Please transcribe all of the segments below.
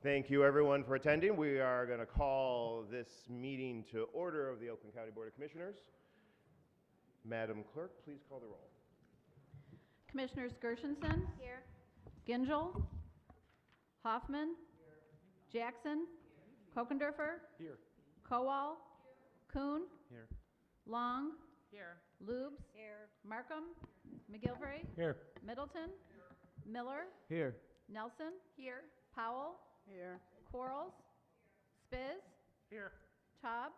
Thank you, everyone, for attending. We are going to call this meeting to order of the Oakland County Board of Commissioners. Madam Clerk, please call the roll. Commissioners Gershenson. Here. Gingell. Hoffman. Here. Jackson. Here. Kokendorfer. Here. Kowal. Here. Kuhn. Here. Long. Here. Lubes. Here. Markham. McGilvery. Here. Middleton. Here. Miller. Here. Nelson. Here. Powell. Here. Quarles. Spiz. Here. Taub.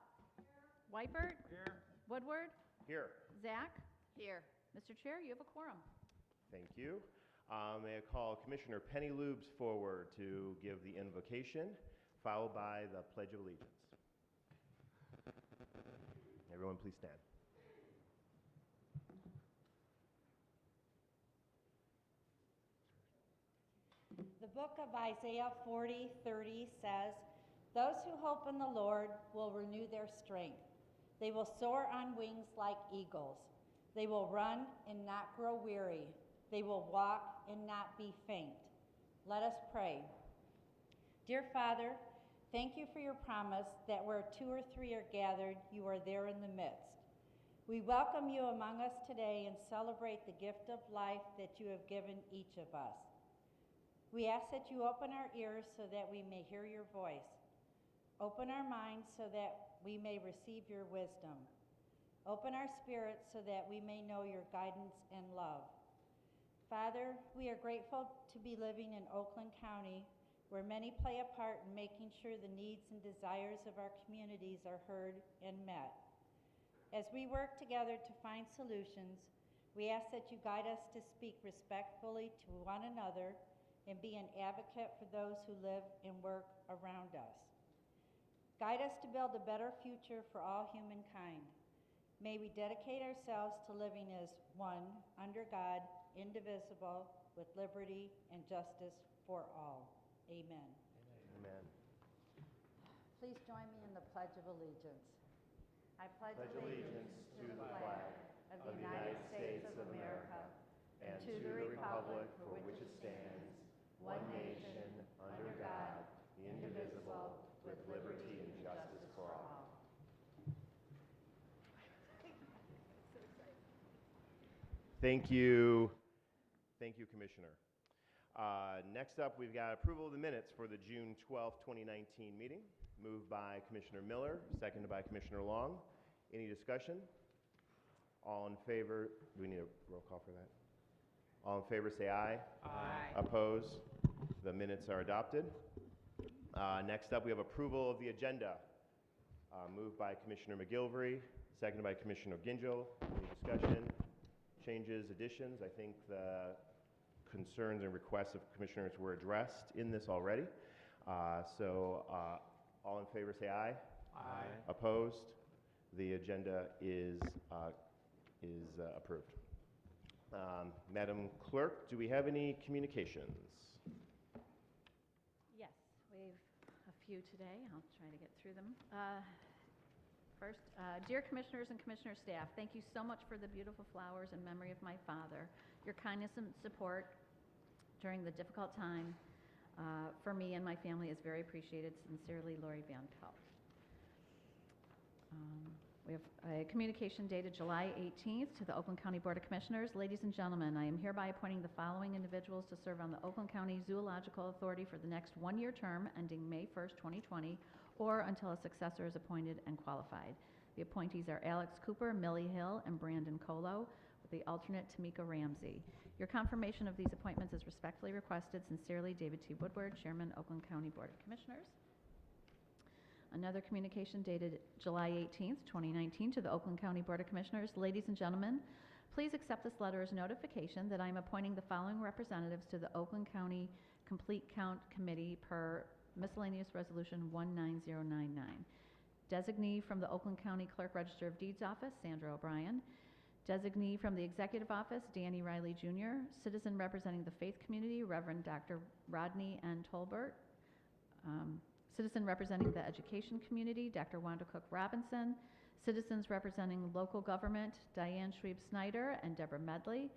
Weipert. Here. Woodward. Here. Zach. Here. Mr. Chair, you have a quorum. Thank you. May I call Commissioner Penny Lubes forward to give the invocation, followed by the Pledge of Allegiance. Everyone, please stand. The book of Isaiah 40:30 says, "Those who hope in the Lord will renew their strength. They will soar on wings like eagles. They will run and not grow weary. They will walk and not be faint." Let us pray. Dear Father, thank you for your promise that where 2 or 3 are gathered, you are there in the midst. We welcome you among us today and celebrate the gift of life that you have given each of us. We ask that you open our ears so that we may hear your voice. Open our minds so that we may receive your wisdom. Open our spirits so that we may know your guidance and love. Father, we are grateful to be living in Oakland County, where many play a part in making sure the needs and desires of our communities are heard and met. As we work together to find solutions, we ask that you guide us to speak respectfully to one another and be an advocate for those who live and work around us. Guide us to build a better future for all humankind. May we dedicate ourselves to living as one, under God, indivisible, with liberty and justice for all. Amen. Amen. Please join me in the Pledge of Allegiance. I pledge Allegiance to the flag of the United States of America and to the republic for which it stands, one nation, under God, indivisible, with liberty and justice for all. Thank you. Thank you, Commissioner. Next up, we've got approval of the minutes for the June 12th, 2019 meeting. Moved by Commissioner Miller, seconded by Commissioner Long. Any discussion? All in favor? Do we need a roll call for that? All in favor say aye. Aye. Opposed? The minutes are adopted. Next up, we have approval of the agenda. Moved by Commissioner McGilvery, seconded by Commissioner Gingell. Any discussion? Changes, additions? I think the concerns and requests of commissioners were addressed in this already. All in favor say aye. Aye. Opposed? The agenda is approved. Madam Clerk, do we have any communications? Yes, we have a few today. I'll try to get through them. First, dear commissioners and commissioner staff, thank you so much for the beautiful flowers in memory of my father. Your kindness and support during the difficult time for me and my family is very appreciated. Sincerely, Lori Van Pelt. We have a communication dated July 18th to the Oakland County Board of Commissioners. Ladies and gentlemen, I am hereby appointing the following individuals to serve on the Oakland County Zoological Authority for the next one-year term ending May 1st, 2020, or until a successor is appointed and qualified. The appointees are Alex Cooper, Millie Hill, and Brandon Colo, with the alternate Tamika Ramsey. Your confirmation of these appointments is respectfully requested. Sincerely, David T. Woodward, Chairman, Oakland County Board of Commissioners. Another communication dated July 18th, 2019 to the Oakland County Board of Commissioners. Ladies and gentlemen, please accept this letter as notification that I am appointing the following representatives to the Oakland County Complete Count Committee per Miscellaneous Resolution 19099. Designee from the Oakland County Clerk Register of Deeds Office, Sandra O'Brien. Designee from the Executive Office, Danny Riley Jr. Citizen representing the faith community, Reverend Dr. Rodney N. Tolbert. Citizen representing the education community, Dr. Wanda Cook Robinson. Citizens representing local government, Diane Schrieb Snyder and Deborah Medley.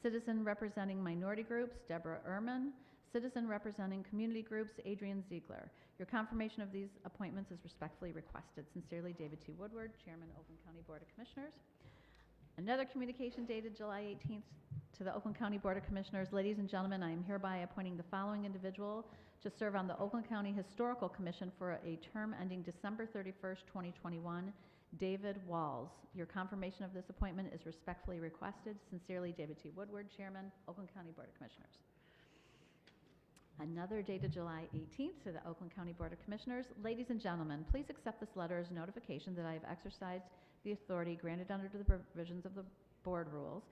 Citizen representing minority groups, Deborah Ehrman. Citizen representing community groups, Adrian Ziegler. Your confirmation of these appointments is respectfully requested. Sincerely, David T. Woodward, Chairman, Oakland County Board of Commissioners. Another communication dated July 18th to the Oakland County Board of Commissioners. Ladies and gentlemen, I am hereby appointing the following individual to serve on the Oakland County Historical Commission for a term ending December 31st, 2021, David Walls. Your confirmation of this appointment is respectfully requested. Sincerely, David T. Woodward, Chairman, Oakland County Board of Commissioners. Another dated July 18th to the Oakland County Board of Commissioners. Ladies and gentlemen, please accept this letter as notification that I have exercised the authority granted under the provisions of the board rules.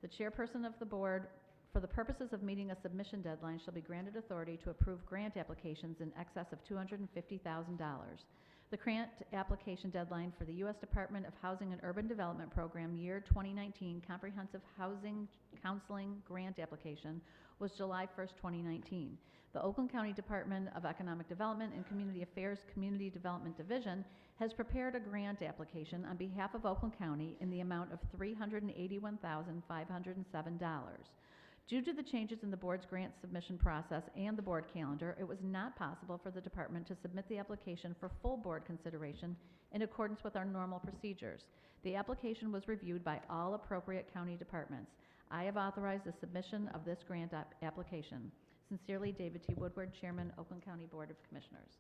The chairperson of the board, for the purposes of meeting a submission deadline, shall be granted authority to approve grant applications in excess of $250,000. The grant application deadline for the U.S. Department of Housing and Urban Development Program Year 2019 Comprehensive Housing Counseling Grant application was July 1st, 2019. The Oakland County Department of Economic Development and Community Affairs Community Development Division has prepared a grant application on behalf of Oakland County in the amount of $381,507. Due to the changes in the board's grant submission process and the board calendar, it was not possible for the department to submit the application for full board consideration in accordance with our normal procedures. The application was reviewed by all appropriate county departments. I have authorized the submission of this grant application. Sincerely, David T. Woodward, Chairman, Oakland County Board of Commissioners.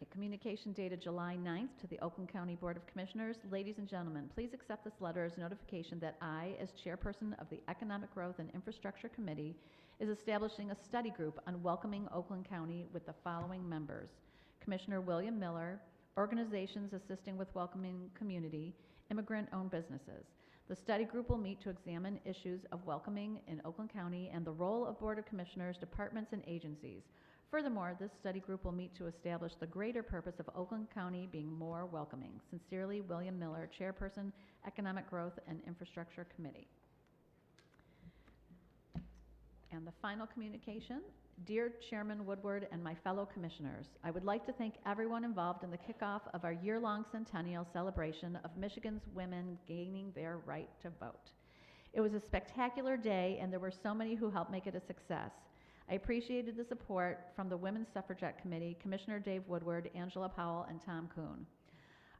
A communication dated July 9th to the Oakland County Board of Commissioners. Ladies and gentlemen, please accept this letter as notification that I, as chairperson of the Economic Growth and Infrastructure Committee, is establishing a study group on welcoming Oakland County with the following members: Commissioner William Miller, organizations assisting with welcoming community, immigrant-owned businesses. The study group will meet to examine issues of welcoming in Oakland County and the role of Board of Commissioners, departments, and agencies. Furthermore, this study group will meet to establish the greater purpose of Oakland County being more welcoming. Sincerely, William Miller, Chairperson, Economic Growth and Infrastructure Committee. And the final communication. Dear Chairman Woodward and my fellow commissioners, I would like to thank everyone involved in the kickoff of our year-long centennial celebration of Michigan's women gaining their right to vote. It was a spectacular day, and there were so many who helped make it a success. I appreciated the support from the Women's Suffragette Committee, Commissioner Dave Woodward, Angela Powell, and Tom Kuhn.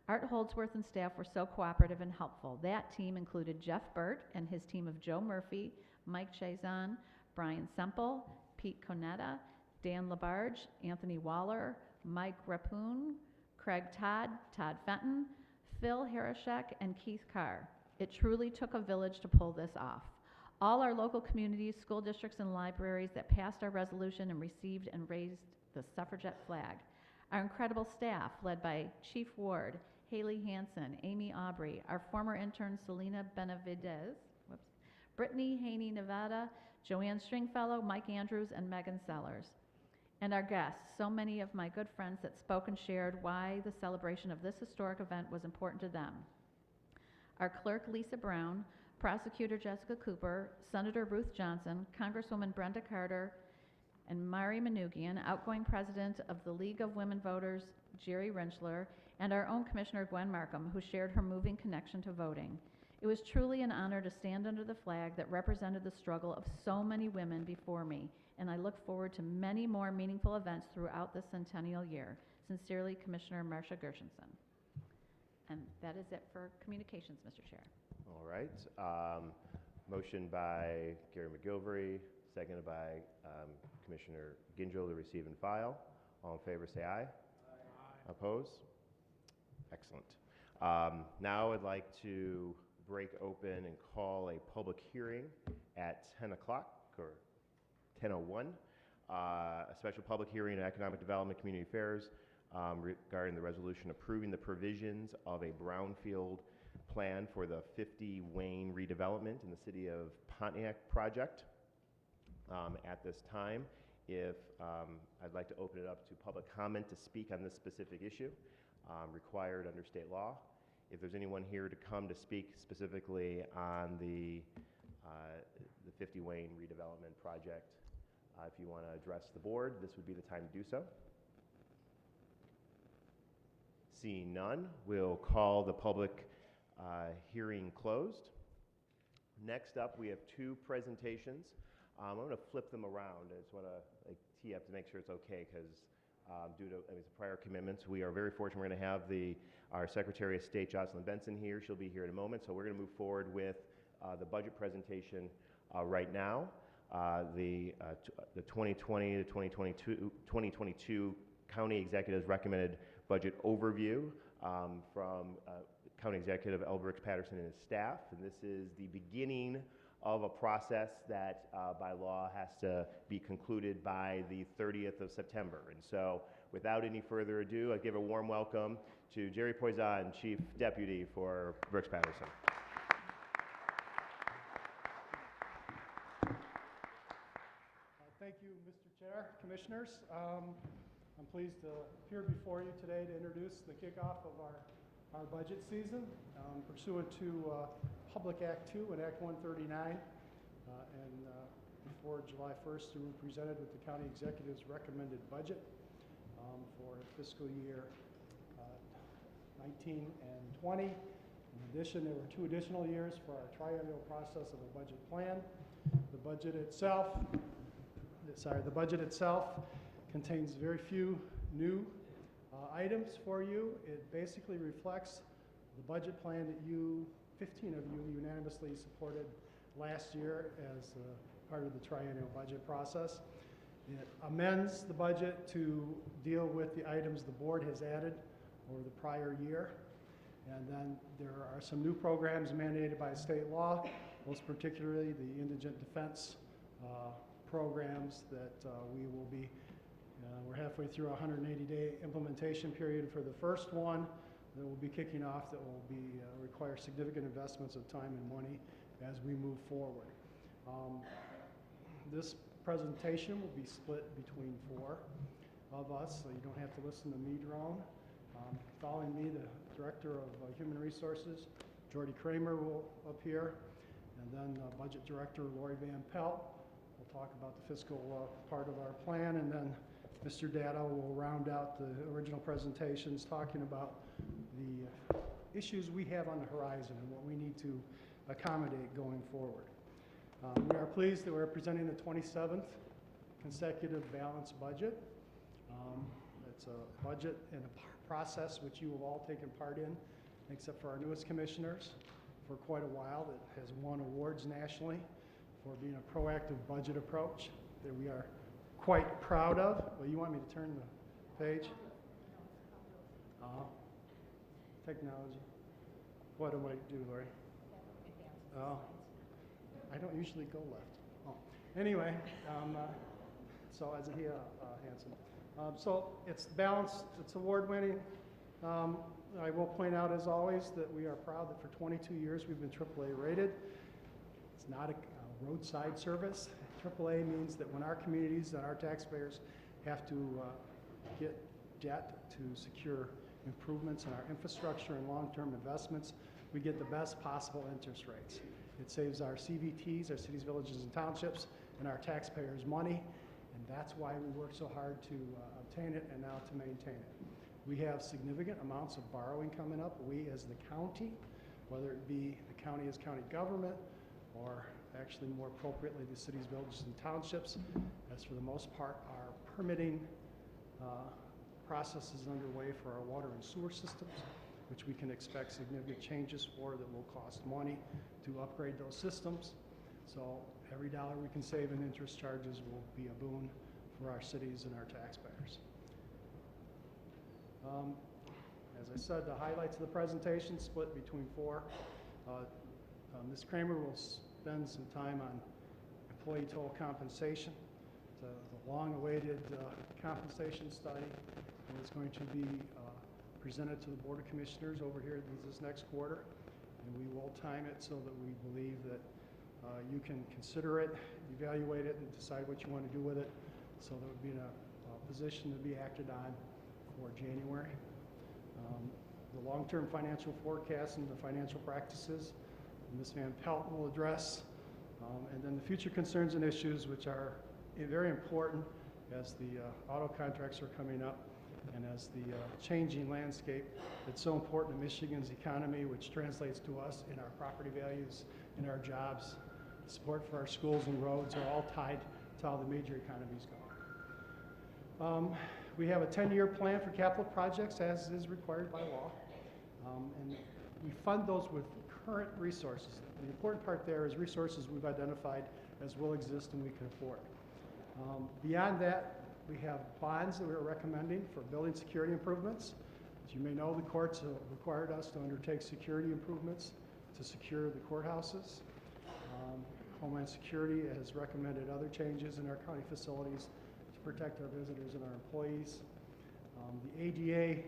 Art Holdsworth and staff were so cooperative and helpful. That team included Jeff Burt and his team of Joe Murphy, Mike Chazon, Brian Semple, Pete Conetta, Dan Labarge, Anthony Waller, Mike Rapoon, Craig Todd, Todd Fenton, Phil Harashek, and Keith Carr. It truly took a village to pull this off. All our local communities, school districts, and libraries that passed our resolution and received and raised the suffragette flag. Our incredible staff, led by Chief Ward, Haley Hansen, Amy Aubrey, our former intern Selena Benavidez, Brittany Haney Nevada, Joanne Stringfellow, Mike Andrews, and Megan Sellers. And our guests, so many of my good friends that spoke and shared why the celebration of this historic event was important to them. Our clerk, Lisa Brown, Prosecutor Jessica Cooper, Senator Ruth Johnson, Congresswoman Brenda Carter, and Mari Manoogian, outgoing president of the League of Women Voters, Jerry Rentschler, and our own Commissioner Gwen Markham, who shared her moving connection to voting. It was truly an honor to stand under the flag that represented the struggle of so many women before me, and I look forward to many more meaningful events throughout this centennial year. Sincerely, Commissioner Marcia Gershenson. And that is it for communications, Mr. Chair. All right. Motion by Gary McGilvery, seconded by Commissioner Ginjo to receive and file. All in favor, say aye. Aye. Opposed? Excellent. Now I'd like to break open and call a public hearing at 10 o'clock or 10:01. A special public hearing in Economic Development Community Affairs regarding the resolution approving the provisions of a brownfield plan for the 50 Wayne redevelopment in the City of Pontiac project. At this time, if I'd like to open it up to public comment to speak on this specific issue, required under state law. If there's anyone here to come to speak specifically on the 50 Wayne redevelopment project, if you want to address the board, this would be the time to do so. Seeing none, we'll call the public hearing closed. Next up, we have two presentations I'm going to flip them around. I just want to tee up to make sure it's okay because due to prior commitments, we are very fortunate. We're going to have our Secretary of State, Jocelyn Benson, here. She'll be here in a moment. So we're going to move forward with the budget presentation right now. The 2020 to 2022 County Executive's recommended budget overview from County Executive Elbridge Patterson and his staff. And this is the beginning of a process that by law has to be concluded by the 30th of September. And so without any further ado, I give a warm welcome to Jerry Poizon, Chief Deputy for Brooks Patterson. Thank you, Mr. Chair, Commissioners. I'm pleased to appear before you today to introduce the kickoff of our budget season pursuant to Public Act 2 and Act 139. And before July 1st, we were presented with the County Executive's recommended budget for fiscal year 19 and 20. In addition, there were 2 additional years for our triennial process of a budget plan. The budget itself contains very few new items for you. It basically reflects the budget plan that 15 of you unanimously supported last year as part of the triennial budget process. It amends the budget to deal with the items the board has added over the prior year. And then there are some new programs mandated by state law, most particularly the indigent defense programs that we will be, we're halfway through a 180-day implementation period for the first one that will be kicking off that will be require significant investments of time and money as we move forward. This presentation will be split between 4 of us, so you don't have to listen to me drone. Following me, the Director of Human Resources, Jordy Kramer, will appear, and then Budget Director Lori Van Pelt will talk about the fiscal part of our plan, and then Mr. Data will round out the original presentations talking about the issues we have on the horizon and what we need to accommodate going forward. We are pleased that we're presenting the 27th consecutive balanced budget. It's a budget and a process which you have all taken part in, except for our newest commissioners, for quite a while, that has won awards nationally for being a proactive budget approach that we are quite proud of. Well, you want me to turn the page? Technology. What do I do, Lori? Oh, I don't usually go left. Oh. Anyway, so isn't he handsome? So it's balanced, it's award-winning. I will point out, as always, that we are proud that for 22 years we've been AAA rated. It's not a roadside service. AAA means that when our communities and our taxpayers have to get debt to secure improvements in our infrastructure and long-term investments, we get the best possible interest rates. It saves our CVTs, our cities, villages, and townships, and our taxpayers money, and that's why we work so hard to obtain it and now to maintain it. We have significant amounts of borrowing coming up. We, as the county, whether it be the county as county government, or actually more appropriately the cities, villages, and townships, as for the most part, our permitting process is underway for our water and sewer systems, which we can expect significant changes for that will cost money to upgrade those systems. So every dollar we can save in interest charges will be a boon for our cities and our taxpayers. As I said, the highlights of the presentation split between 4. Ms. Kramer will spend some time on employee total compensation, the long-awaited compensation study, and it's going to be presented to the Board of Commissioners over here this next quarter, and we will time it so that we believe that you can consider it, evaluate it, and decide what you want to do with it, so that it would be in a position to be acted on for January. The long-term financial forecast and the financial practices, Ms. Van Pelt will address, and then the future concerns and issues, which are very important as the auto contracts are coming up and as the changing landscape that's so important to Michigan's economy, which translates to us in our property values, in our jobs, support for our schools and roads are all tied to how the major economies go. We have a 10-year plan for capital projects as is required by law. And we fund those with current resources. The important part there is resources we've identified as will exist and we can afford. Beyond that, we have bonds that we're recommending for building security improvements. As you may know, the courts have required us to undertake security improvements to secure the courthouses. Homeland Security has recommended other changes in our county facilities to protect our visitors and our employees. The ADA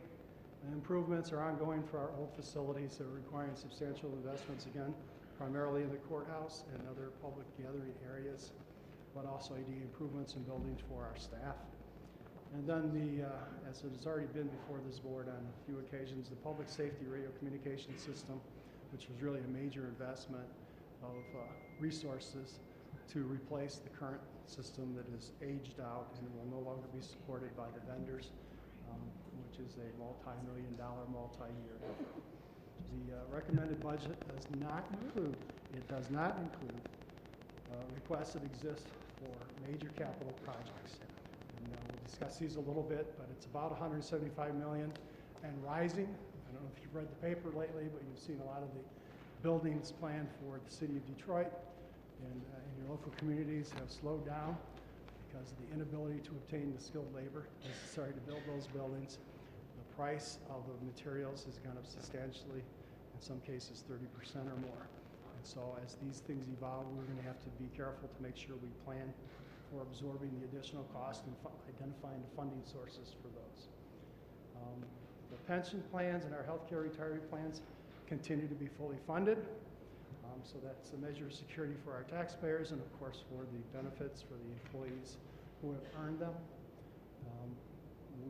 improvements are ongoing for our old facilities that are requiring substantial investments, again, primarily in the courthouse and other public gathering areas, but also ADA improvements in buildings for our staff. And then as it has already been before this board on a few occasions, the public safety radio communication system, which was really a major investment of resources to replace the current system that is aged out and will no longer be supported by the vendors, which is a multi-million-dollar, multi-year effort. The recommended budget does not include requests that exist for major capital projects. And we'll discuss these a little bit, but it's about $175 million and rising. I don't know if you've read the paper lately, but you've seen a lot of the buildings planned for the city of Detroit and in your local communities have slowed down because of the inability to obtain the skilled labor necessary to build those buildings. The price of the materials has gone up substantially, in some cases 30% or more. And so as these things evolve, we're going to have to be careful to make sure we plan for absorbing the additional cost and identifying the funding sources for those. The pension plans and our healthcare retirement plans continue to be fully funded. So that's a measure of security for our taxpayers and of course for the benefits for the employees who have earned them.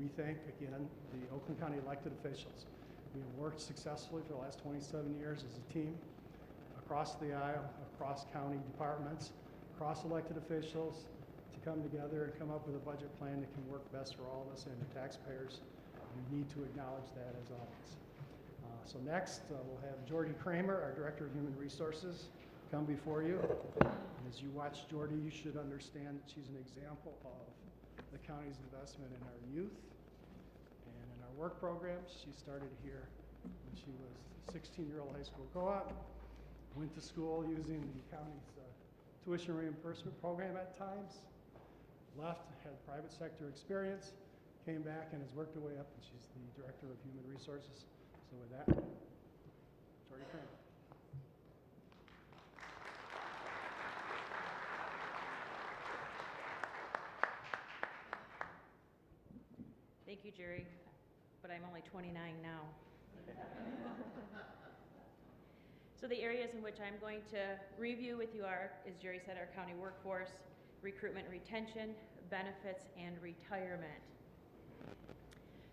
We thank, again, the Oakland County elected officials. We have worked successfully for the last 27 years as a team across the aisle, across county departments, across elected officials to come together and come up with a budget plan that can work best for all of us and the taxpayers. We need to acknowledge that as always. So next, we'll have Jordy Kramer, our Director of Human Resources, come before you. And as you watch Jordy, you should understand that she's an example of the county's investment in our youth and in our work programs. She started here when she was a 16-year-old high school co-op, went to school using the county's tuition reimbursement program at times, left, had private sector experience, came back and has worked her way up, and she's the Director of Human Resources. So with that, Jordy Kramer. Thank you, Jerry, but I'm only 29 now. So the areas in which I'm going to review with you are, as Jerry said, our county workforce, recruitment, retention, benefits, and retirement.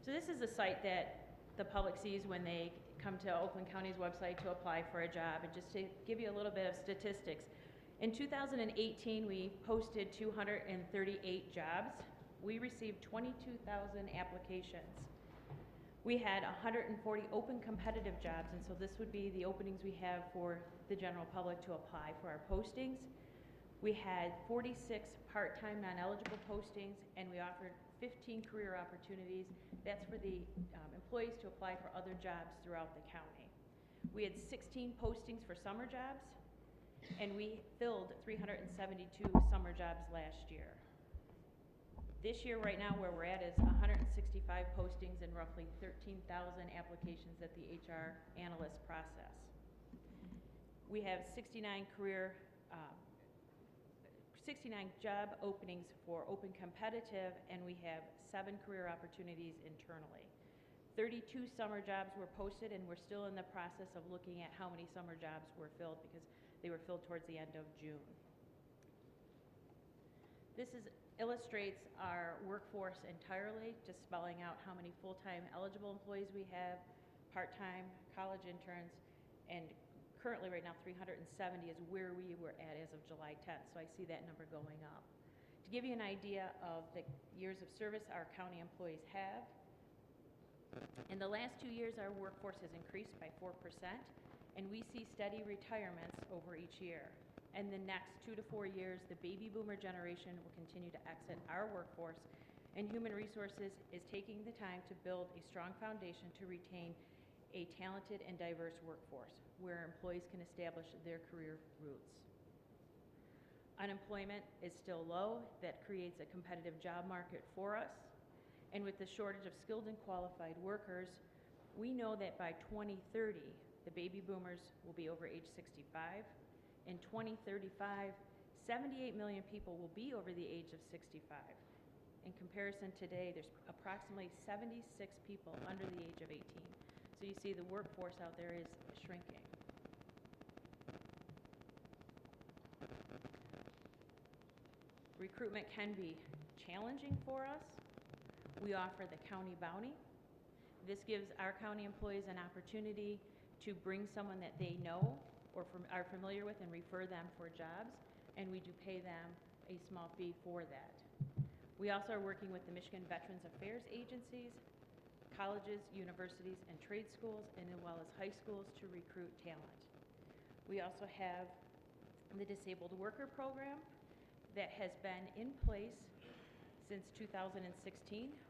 So this is a site that the public sees when they come to Oakland County's website to apply for a job. And just to give you a little bit of statistics, in 2018 we posted 238 jobs. We received 22,000 applications. We had 140 open competitive jobs, and so this would be the openings we have for the general public to apply for our postings. We had 46 part-time non-eligible postings, and we offered 15 career opportunities. That's for the employees to apply for other jobs throughout the county. We had 16 postings for summer jobs, and we filled 372 summer jobs last year. This year, right now, where we're at is 165 postings and roughly 13,000 applications that the HR analyst process. We have 69 job openings for open competitive, and we have 7 career opportunities internally. 32 summer jobs were posted, and we're still in the process of looking at how many summer jobs were filled because they were filled towards the end of June. This illustrates our workforce entirely, just spelling out how many full-time eligible employees we have, part-time, college interns, and currently right now 370 is where we were at as of July 10th, so I see that number going up. To give you an idea of the years of service our county employees have, in the last 2 years our workforce has increased by 4%, and we see steady retirements over each year. and the next 2 to 4 years, the baby boomer generation will continue to exit our workforce, and Human Resources is taking the time to build a strong foundation to retain a talented and diverse workforce where employees can establish their career roots. Unemployment is still low. That creates a competitive job market for us. And with the shortage of skilled and qualified workers, we know that by 2030, the baby boomers will be over age 65. In 2035, 78 million people will be over the age of 65. In comparison, today, there's approximately 76 people under the age of 18. So you see the workforce out there is shrinking. Recruitment can be challenging for us. We offer the county bounty. This gives our county employees an opportunity to bring someone that they know or are familiar with and refer them for jobs, and we do pay them a small fee for that. We also are working with the Michigan Veterans Affairs agencies, colleges, universities, and trade schools, and as well as high schools to recruit talent. We also have the Disabled Worker Program that has been in place since 2016.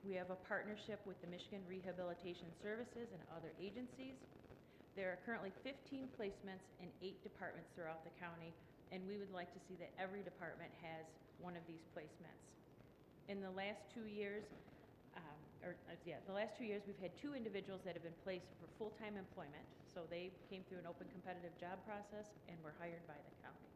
We have a partnership with the Michigan Rehabilitation Services and other agencies. There are currently 15 placements in 8 departments throughout the county, and we would like to see that every department has one of these placements. In the last 2 years, we've had 2 individuals that have been placed for full-time employment. So they came through an open competitive job process and were hired by the county.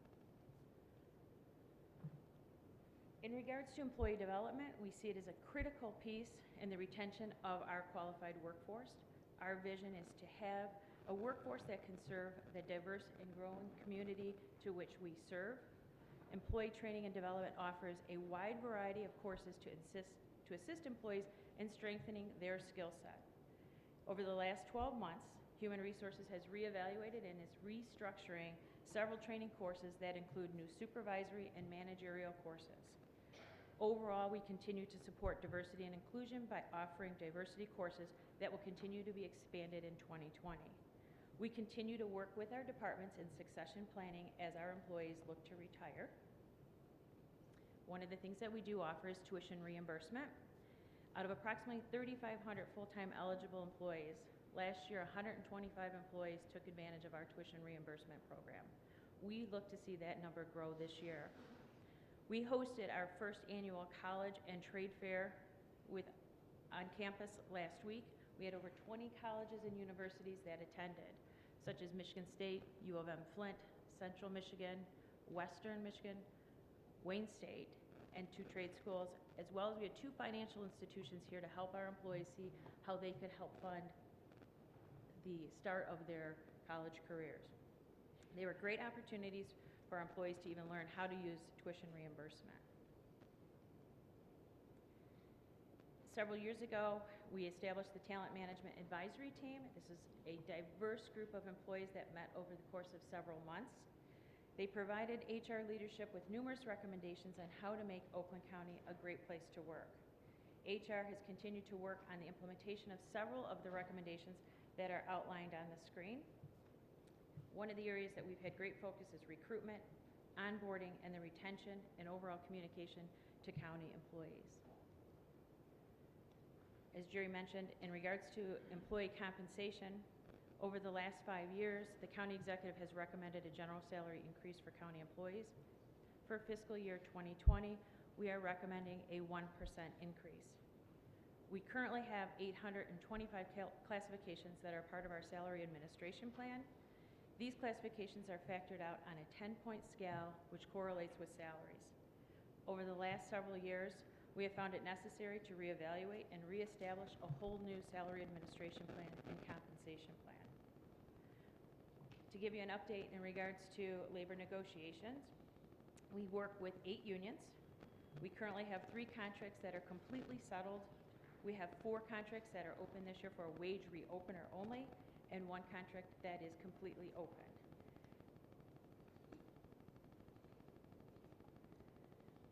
In regards to employee development, we see it as a critical piece in the retention of our qualified workforce. Our vision is to have a workforce that can serve the diverse and growing community to which we serve. Employee training and development offers a wide variety of courses to assist employees in strengthening their skill set. Over the last 12 months, Human Resources has reevaluated and is restructuring several training courses that include new supervisory and managerial courses. Overall, we continue to support diversity and inclusion by offering diversity courses that will continue to be expanded in 2020. We continue to work with our departments in succession planning as our employees look to retire. One of the things that we do offer is tuition reimbursement. Out of approximately 3,500 full-time eligible employees, last year 125 employees took advantage of our tuition reimbursement program. We look to see that number grow this year. We hosted our first annual college and trade fair on campus last week. We had over 20 colleges and universities that attended, such as Michigan State, U of M Flint, Central Michigan, Western Michigan, Wayne State, and 2 trade schools, as well as we had 2 financial institutions here to help our employees see how they could help fund the start of their college careers. They were great opportunities for our employees to even learn how to use tuition reimbursement. Several years ago, we established the Talent Management Advisory Team. This is a diverse group of employees that met over the course of several months. They provided HR leadership with numerous recommendations on how to make Oakland County a great place to work. HR has continued to work on the implementation of several of the recommendations that are outlined on the screen. One of the areas that we've had great focus is recruitment, onboarding, and the retention and overall communication to county employees. As Jerry mentioned, in regards to employee compensation, over the last 5 years, the county executive has recommended a general salary increase for county employees. For fiscal year 2020, we are recommending a 1% increase. We currently have 825 classifications that are part of our salary administration plan. These classifications are factored out on a 10-point scale, which correlates with salaries. Over the last several years, we have found it necessary to reevaluate and reestablish a whole new salary administration plan and compensation plan. To give you an update in regards to labor negotiations, we work with 8 unions. We currently have 3 contracts that are completely settled. We have 4 contracts that are open this year for a wage reopener only, and 1 contract that is completely open.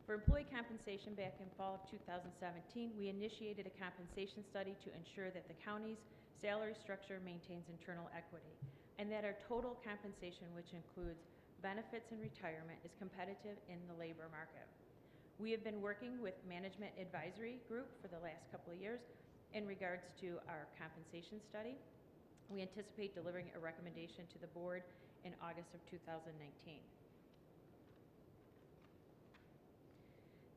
For employee compensation back in fall of 2017, we initiated a compensation study to ensure that the county's salary structure maintains internal equity, and that our total compensation, which includes benefits, and retirement is competitive in the labor market. We have been working with Management Advisory Group for the last couple of years in regards to our compensation study. We anticipate delivering a recommendation to the board in August of 2019.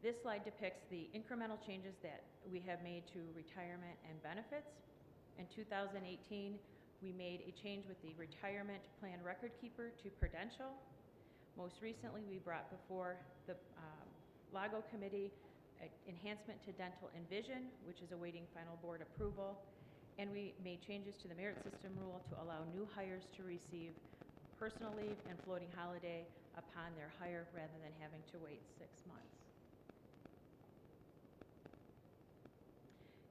This slide depicts the incremental changes that we have made to retirement and benefits. In 2018, we made a change with the retirement plan record keeper to Prudential. Most recently, we brought before the LAGO committee enhancement to dental and vision, which is awaiting final board approval. And we made changes to the merit system rule to allow new hires to receive personal leave and floating holiday upon their hire rather than having to wait 6 months.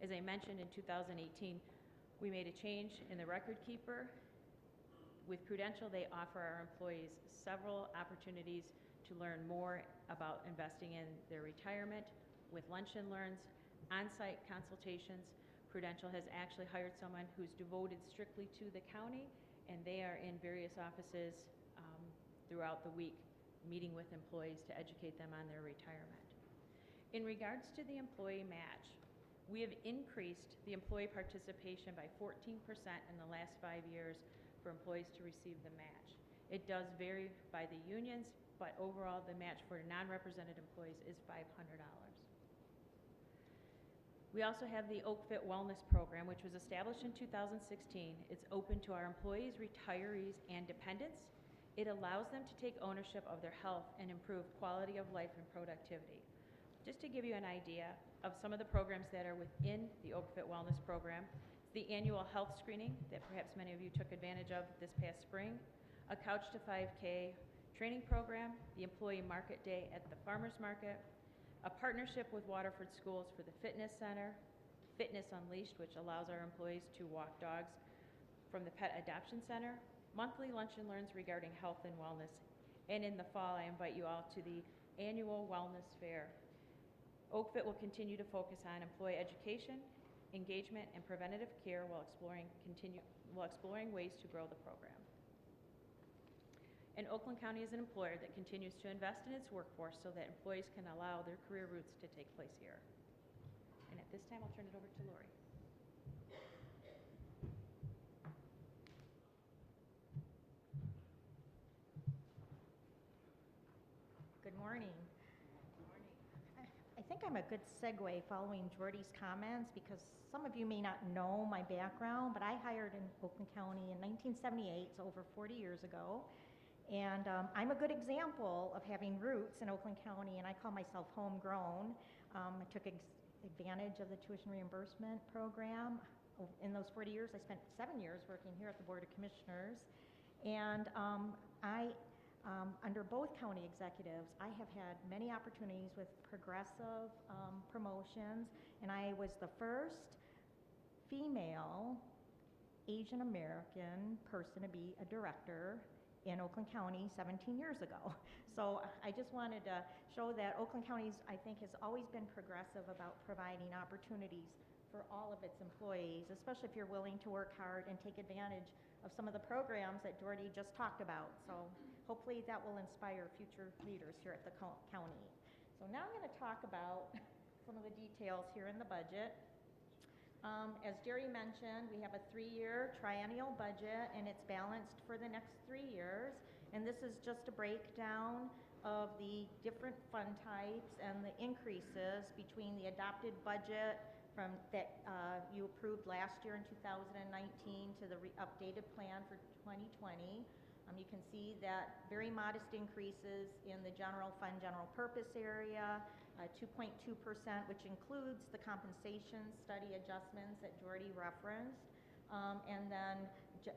As I mentioned, in 2018, we made a change in the record keeper. With Prudential, they offer our employees several opportunities to learn more about investing in their retirement with lunch and learns, on-site consultations. Prudential has actually hired someone who's devoted strictly to the county, and they are in various offices throughout the week meeting with employees to educate them on their retirement. In regards to the employee match, we have increased the employee participation by 14% in the last 5 years for employees to receive the match. It does vary by the unions, but overall the match for non-represented employees is $500. We also have the Oak Fit Wellness Program, which was established in 2016. It's open to our employees, retirees, and dependents. It allows them to take ownership of their health and improve quality of life and productivity. Just to give you an idea of some of the programs that are within the Oak Fit Wellness Program, the annual health screening that perhaps many of you took advantage of this past spring, a Couch to 5K training program, the Employee Market Day at the Farmers Market, a partnership with Waterford Schools for the Fitness Center, Fitness Unleashed, which allows our employees to walk dogs from the Pet Adoption Center, monthly lunch and learns regarding health and wellness, and in the fall, I invite you all to the annual wellness fair. OakFit will continue to focus on employee education, engagement, and preventative care while exploring ways to grow the program. And Oakland County is an employer that continues to invest in its workforce so that employees can allow their career roots to take place here. And at this time, I'll turn it over to Lori. Good morning. I think I'm a good segue following Jordy's comments because some of you may not know my background, but I hired in Oakland County in 1978, so over 40 years ago. And I'm a good example of having roots in Oakland County, and I call myself homegrown. I took advantage of the tuition reimbursement program. In those 40 years, I spent 7 years working here at the Board of Commissioners. And under both county executives, I have had many opportunities with progressive promotions, and I was the first female Asian American person to be a director in Oakland County 17 years ago. So I just wanted to show that Oakland County, I think, has always been progressive about providing opportunities for all of its employees, especially if you're willing to work hard and take advantage of some of the programs that Jordy just talked about. So hopefully that will inspire future leaders here at the county. So now I'm going to talk about some of the details here in the budget. As Jerry mentioned, we have a 3-year triennial budget, and it's balanced for the next 3 years. And this is just a breakdown of the different fund types and the increases between the adopted budget from that you approved last year in 2019 to the updated plan for 2020. You can see that very modest increases in the general fund, general purpose area, 2.2%, which includes the compensation study adjustments that Jordy referenced, and then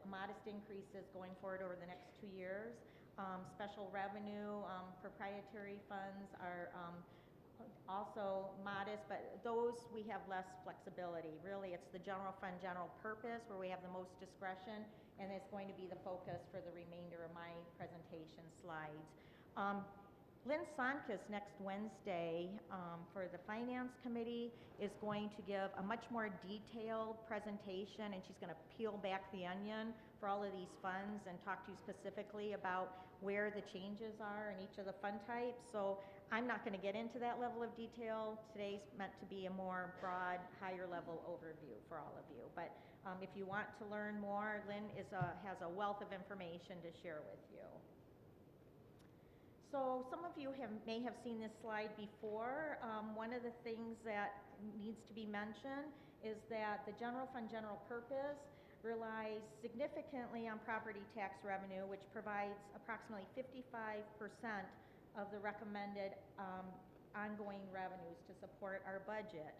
modest increases going forward over the next 2 years. Special revenue, proprietary funds are also modest, but those we have less flexibility. Really, it's the general fund, general purpose where we have the most discretion, and it's going to be the focus for the remainder of my presentation slides. Lynn Sonkus next Wednesday for the Finance Committee is going to give a much more detailed presentation, and she's going to peel back the onion for all of these funds and talk to you specifically about where the changes are in each of the fund types. So I'm not going to get into that level of detail. Today's meant to be a more broad, higher level overview for all of you. But if you want to learn more, Lynn has a wealth of information to share with you. So some of you may have seen this slide before. One of the things that needs to be mentioned is that the general fund general purpose relies significantly on property tax revenue, which provides approximately 55% of the recommended ongoing revenues to support our budget.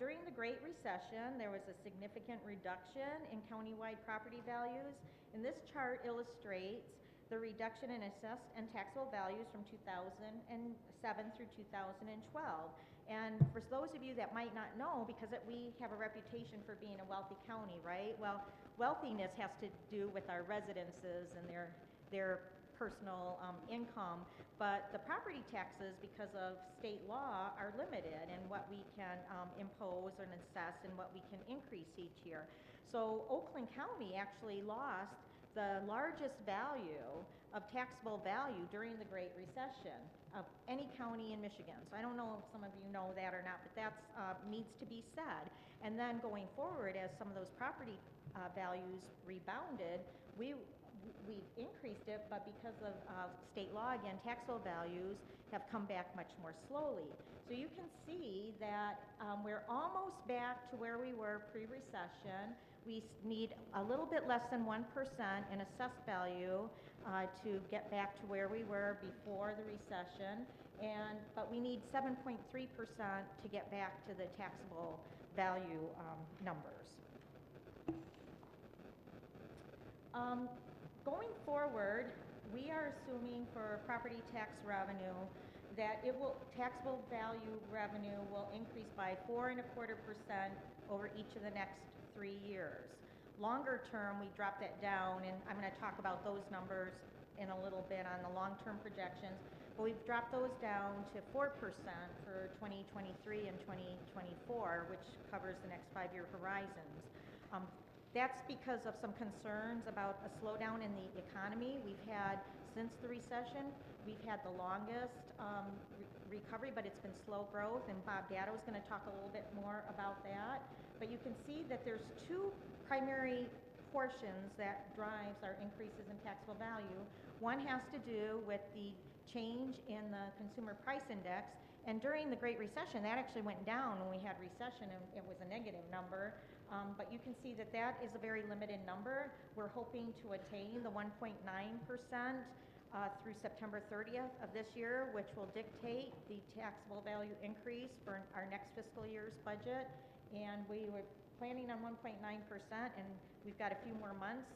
During the Great Recession, there was a significant reduction in countywide property values, and this chart illustrates the reduction in assessed and taxable values from 2007 through 2012. And for those of you that might not know, because we have a reputation for being a wealthy county, right? Well, wealthiness has to do with our residences and their personal income, but the property taxes, because of state law, are limited in what we can impose and assess and what we can increase each year. So Oakland County actually lost the largest value of taxable value during the Great Recession of any county in Michigan. So I don't know if some of you know that or not, but that needs to be said. And then going forward, as some of those property values rebounded, we've increased it, but because of state law, again, taxable values have come back much more slowly. So you can see that we're almost back to where we were pre-recession. We need a little bit less than 1% in assessed value to get back to where we were before the recession, but we need 7.3% to get back to the taxable value numbers. Going forward, we are assuming for property tax revenue that taxable value revenue will increase by 4.25% over each of the next 3 years. Longer term, we drop that down, and I'm going to talk about those numbers in a little bit on the long-term projections, but we've dropped those down to 4% for 2023 and 2024, which covers the next 5-year horizons. That's because of some concerns about a slowdown in the economy. Since the recession, we've had the longest recovery, but it's been slow growth, and Bob Gatto is going to talk a little bit more about that. But you can see that there's two primary portions that drives our increases in taxable value. One has to do with the change in the consumer price index, and during the Great Recession, that actually went down when we had recession, and it was a negative number. But you can see that that is a very limited number. We're hoping to attain the 1.9% through September 30th of this year, which will dictate the taxable value increase for our next fiscal year's budget. And we were planning on 1.9%, and we've got a few more months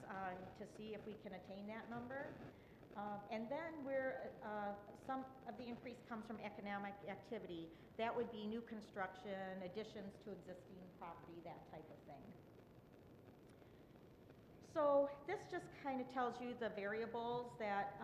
to see if we can attain that number. And then some of the increase comes from economic activity. That would be new construction, additions to existing property, that type of thing. So this just kind of tells you the variables that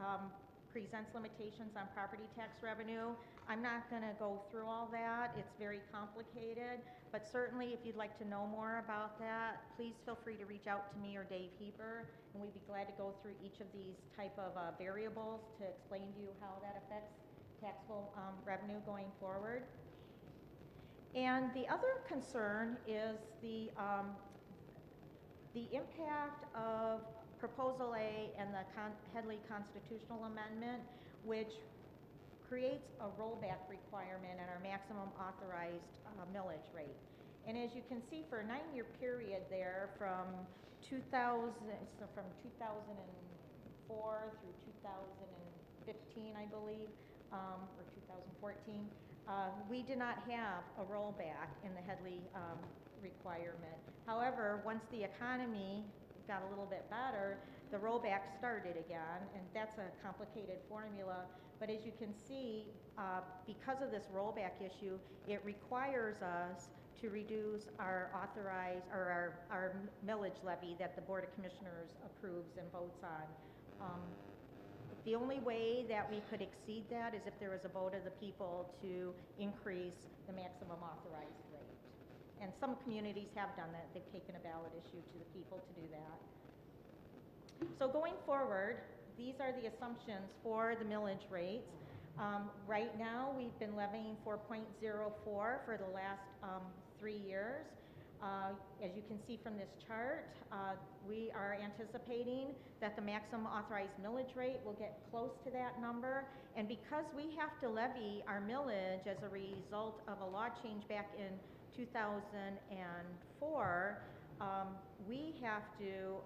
presents limitations on property tax revenue. I'm not going to go through all that. It's very complicated, but certainly if you'd like to know more about that, please feel free to reach out to me or Dave Heber, and we'd be glad to go through each of these type of variables to explain to you how that affects taxable revenue going forward. And the other concern is the impact of Proposal A and the Headley Constitutional Amendment, which creates a rollback requirement in our maximum authorized millage rate. And as you can see, for a 9-year period there, from 2004 through 2015, I believe, or 2014, we did not have a rollback in the Headley requirement. However, once the economy got a little bit better, the rollback started again, and that's a complicated formula. But as you can see, because of this rollback issue, it requires us to reduce our authorized, or our millage levy that the Board of Commissioners approves and votes on. The only way that we could exceed that is if there was a vote of the people to increase the maximum authorized rate. And some communities have done that. They've taken a ballot issue to the people to do that. So going forward, these are the assumptions for the millage rates. Right now, we've been levying 4.04 for the last 3 years. As you can see from this chart, we are anticipating that the maximum authorized millage rate will get close to that number. And because we have to levy our millage as a result of a law change back in 2004, we have to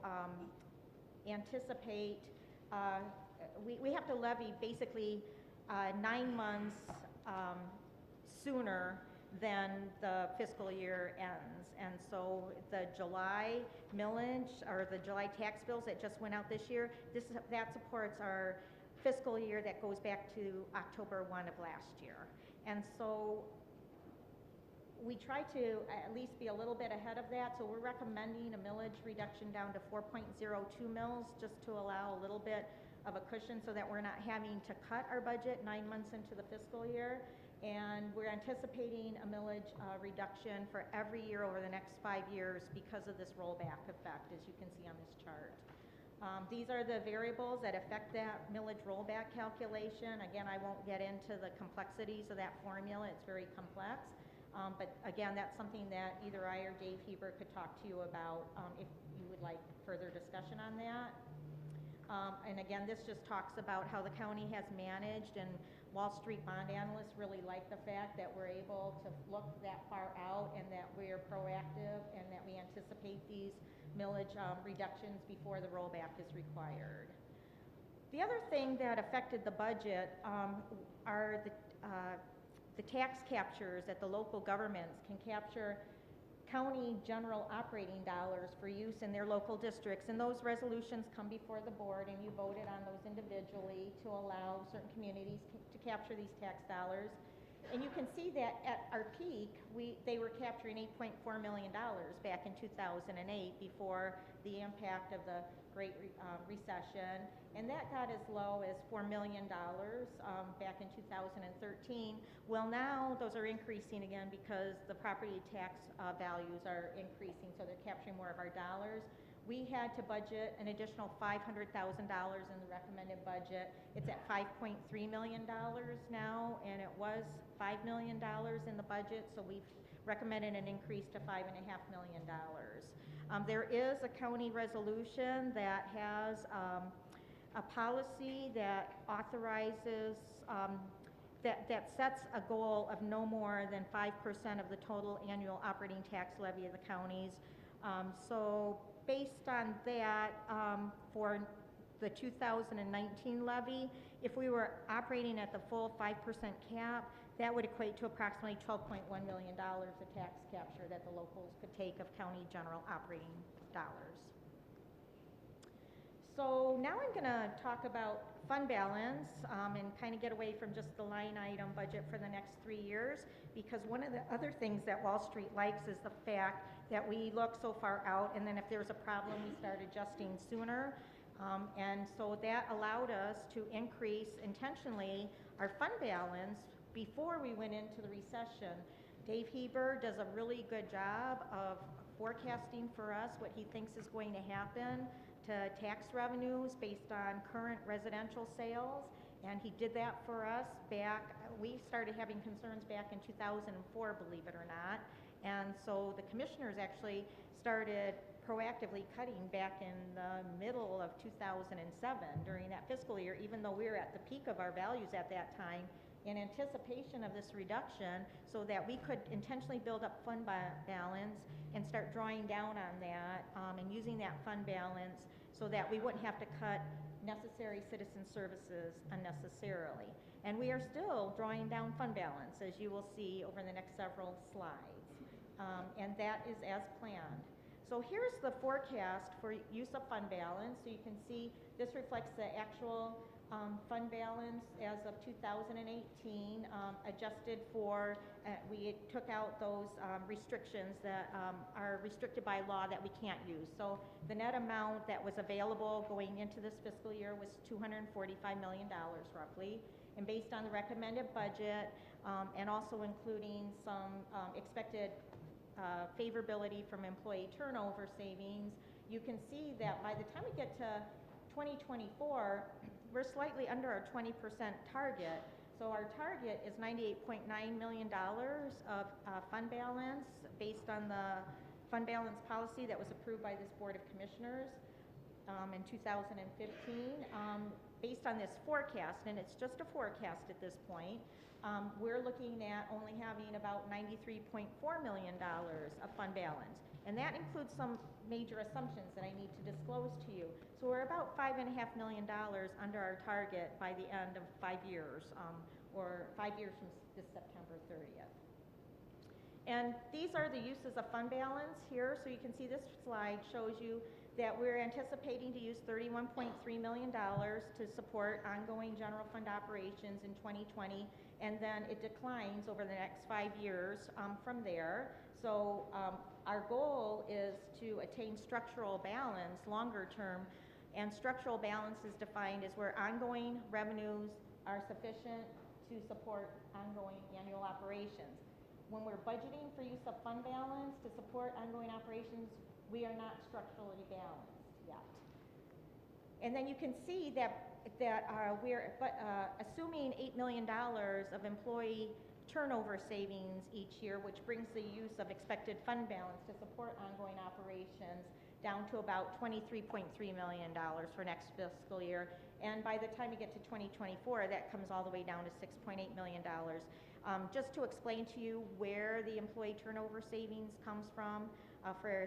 anticipate, we have to levy basically 9 months sooner than the fiscal year ends. And so the July millage, or the July tax bills that just went out this year, that supports our fiscal year that goes back to October 1 of last year. And so we try to at least be a little bit ahead of that, so we're recommending a millage reduction down to 4.02 mils, just to allow a little bit of a cushion so that we're not having to cut our budget 9 months into the fiscal year. And we're anticipating a millage reduction for every year over the next 5 years because of this rollback effect, as you can see on this chart. These are the variables that affect that millage rollback calculation. Again, I won't get into the complexities of that formula. It's very complex. But again, that's something that either I or Dave Heber could talk to you about if you would like further discussion on that. And again, this just talks about how the county has managed, and Wall Street bond analysts really like the fact that we're able to look that far out and that we're proactive and that we anticipate these millage reductions before the rollback is required. The other thing that affected the budget are the tax captures that the local governments can capture county general operating dollars for use in their local districts, and those resolutions come before the board and you voted on those individually to allow certain communities to capture these tax dollars. And you can see that at our peak, they were capturing $8.4 million back in 2008 before the impact of the Great Recession, and that got as low as $4 million back in 2013. Well, now those are increasing again because the property tax values are increasing, so they're capturing more of our dollars. We had to budget an additional $500,000 in the recommended budget. It's at $5.3 million now, and it was $5 million in the budget, so we've recommended an increase to $5.5 million. There is a county resolution that has a policy that authorizes, that sets a goal of no more than 5% of the total annual operating tax levy of the counties. So based on that, for the 2019 levy, if we were operating at the full 5% cap, that would equate to approximately $12.1 million of tax capture that the locals could take of county general operating dollars. So now I'm going to talk about fund balance and kind of get away from just the line item budget for the next 3 years, because one of the other things that Wall Street likes is the fact that we look so far out, and then if there's a problem, we start adjusting sooner. And so that allowed us to increase intentionally our fund balance before we went into the recession. Dave Heber does a really good job of forecasting for us what he thinks is going to happen to tax revenues based on current residential sales, and he did that for us back, we started having concerns back in 2004, believe it or not, and so the commissioners actually started proactively cutting back in the middle of 2007 during that fiscal year, even though we were at the peak of our values at that time, in anticipation of this reduction, so that we could intentionally build up fund balance and start drawing down on that and using that fund balance so that we wouldn't have to cut necessary citizen services unnecessarily. And we are still drawing down fund balance, as you will see over the next several slides. And that is as planned. So here's the forecast for use of fund balance. So you can see this reflects the actual fund balance as of 2018, adjusted for, we took out those restrictions that are restricted by law that we can't use. So the net amount that was available going into this fiscal year was $245 million roughly. And based on the recommended budget and also including some expected favorability from employee turnover savings, you can see that by the time we get to 2024, we're slightly under our 20% target. So our target is $98.9 million of fund balance based on the fund balance policy that was approved by this Board of Commissioners in 2015. Based on this forecast, and it's just a forecast at this point, we're looking at only having about $93.4 million of fund balance. And that includes some major assumptions that I need to disclose to you. So we're about $5.5 million under our target by the end of 5 years, or 5 years from this September 30th. And these are the uses of fund balance here. So you can see this slide shows you that we're anticipating to use $31.3 million to support ongoing general fund operations in 2020, and then it declines over the next 5 years from there. So our goal is to attain structural balance longer term, and structural balance is defined as where ongoing revenues are sufficient to support ongoing annual operations. When we're budgeting for use of fund balance to support ongoing operations, we are not structurally balanced yet. And then you can see that we're assuming $8 million of employee turnover savings each year, which brings the use of expected fund balance to support ongoing operations down to about $23.3 million for next fiscal year. And by the time you get to 2024, that comes all the way down to $6.8 million. Just to explain to you where the employee turnover savings comes from,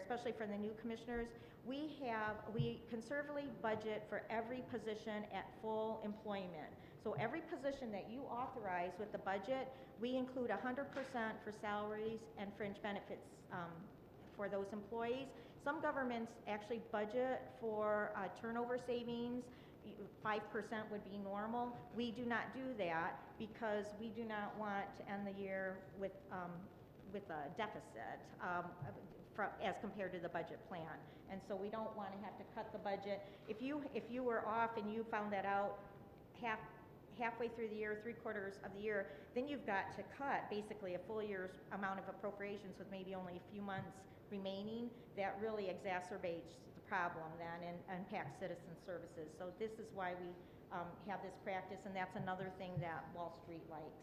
especially for the new commissioners, we conservatively budget for every position at full employment. So every position that you authorize with the budget, we include 100% for salaries and fringe benefits for those employees. Some governments actually budget for turnover savings. 5% would be normal. We do not do that because we do not want to end the year with a deficit as compared to the budget plan. And so we don't want to have to cut the budget. If you were off and you found that out halfway through the year, 3/4 of the year, then you've got to cut basically a full year's amount of appropriations with maybe only a few months remaining. That really exacerbates the problem then and impacts citizen services. So this is why we have this practice, and that's another thing that Wall Street likes.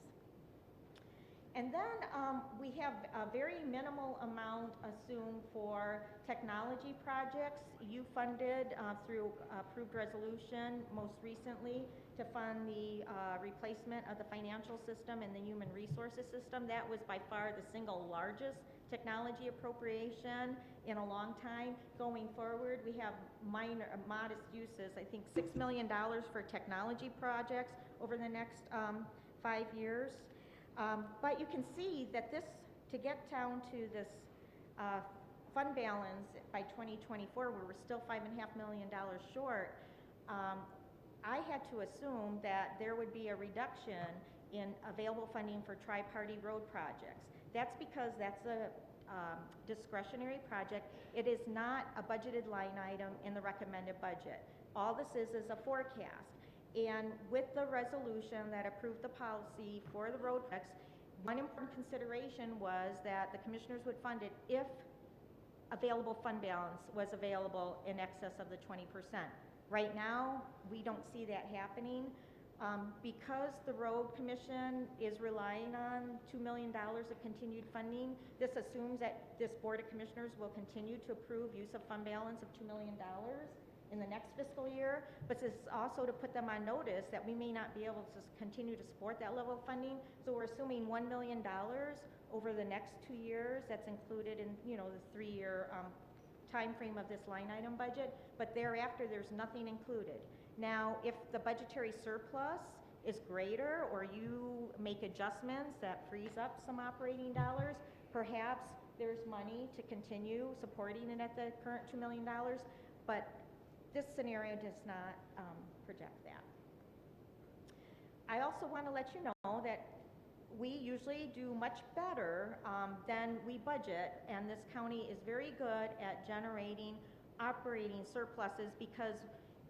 And then we have a very minimal amount assumed for technology projects. You funded through approved resolution most recently to fund the replacement of the financial system and the human resources system. That was by far the single largest technology appropriation in a long time. Going forward, we have modest uses, I think $6 million for technology projects over the next 5 years. But you can see that to get down to this fund balance by 2024, where we're still $5.5 million short, I had to assume that there would be a reduction in available funding for tri-party road projects. That's because that's a discretionary project. It is not a budgeted line item in the recommended budget. All this is a forecast. And with the resolution that approved the policy for the road projects, one important consideration was that the commissioners would fund it if available fund balance was available in excess of the 20%. Right now, we don't see that happening. Because the road commission is relying on $2 million of continued funding, this assumes that this Board of Commissioners will continue to approve use of fund balance of $2 million in the next fiscal year, but this is also to put them on notice that we may not be able to continue to support that level of funding. So we're assuming $1 million over the next 2 years. That's included in the 3-year time frame of this line item budget, but thereafter there's nothing included. Now, if the budgetary surplus is greater or you make adjustments that frees up some operating dollars, perhaps there's money to continue supporting it at the current $2 million, but this scenario does not project that. I also want to let you know that we usually do much better than we budget, and this county is very good at generating operating surpluses because,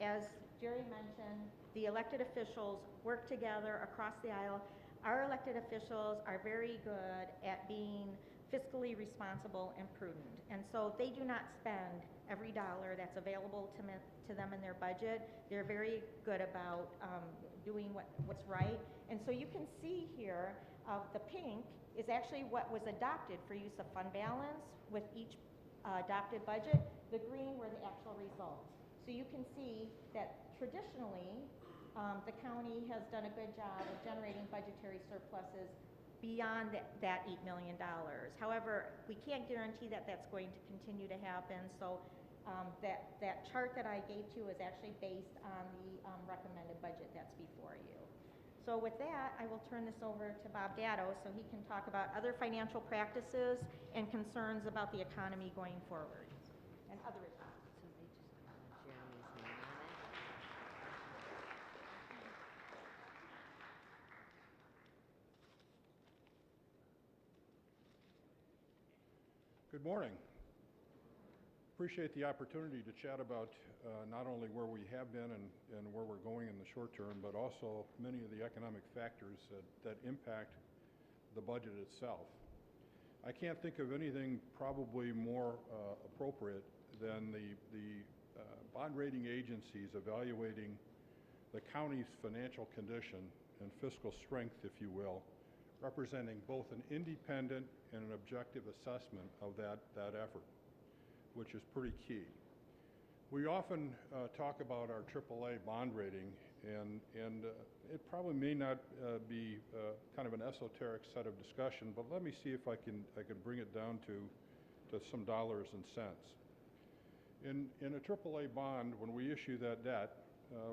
as Jerry mentioned, the elected officials work together across the aisle. Our elected officials are very good at being fiscally responsible and prudent, and so they do not spend every dollar that's available to them in their budget. They're very good about doing what's right. And so you can see here, the pink is actually what was adopted for use of fund balance with each adopted budget. The green were the actual results. So you can see that traditionally, the county has done a good job of generating budgetary surpluses beyond that $8 million. However, we can't guarantee that that's going to continue to happen, so that chart that I gave to you is actually based on the recommended budget that's before you. So with that, I will turn this over to Bob Gatto so he can talk about other financial practices and concerns about the economy going forward and other issues. So they just put Jeremy's name on it. Good morning. Appreciate the opportunity to chat about not only where we have been and where we're going in the short term, but also many of the economic factors that impact the budget itself. I can't think of anything probably more appropriate than the bond rating agencies evaluating the county's financial condition and fiscal strength, if you will, representing both an independent and an objective assessment of that effort, which is pretty key. We often talk about our AAA bond rating, and it probably may not be kind of an esoteric set of discussion, but let me see if I can bring it down to some dollars and cents. In a AAA bond, when we issue that debt,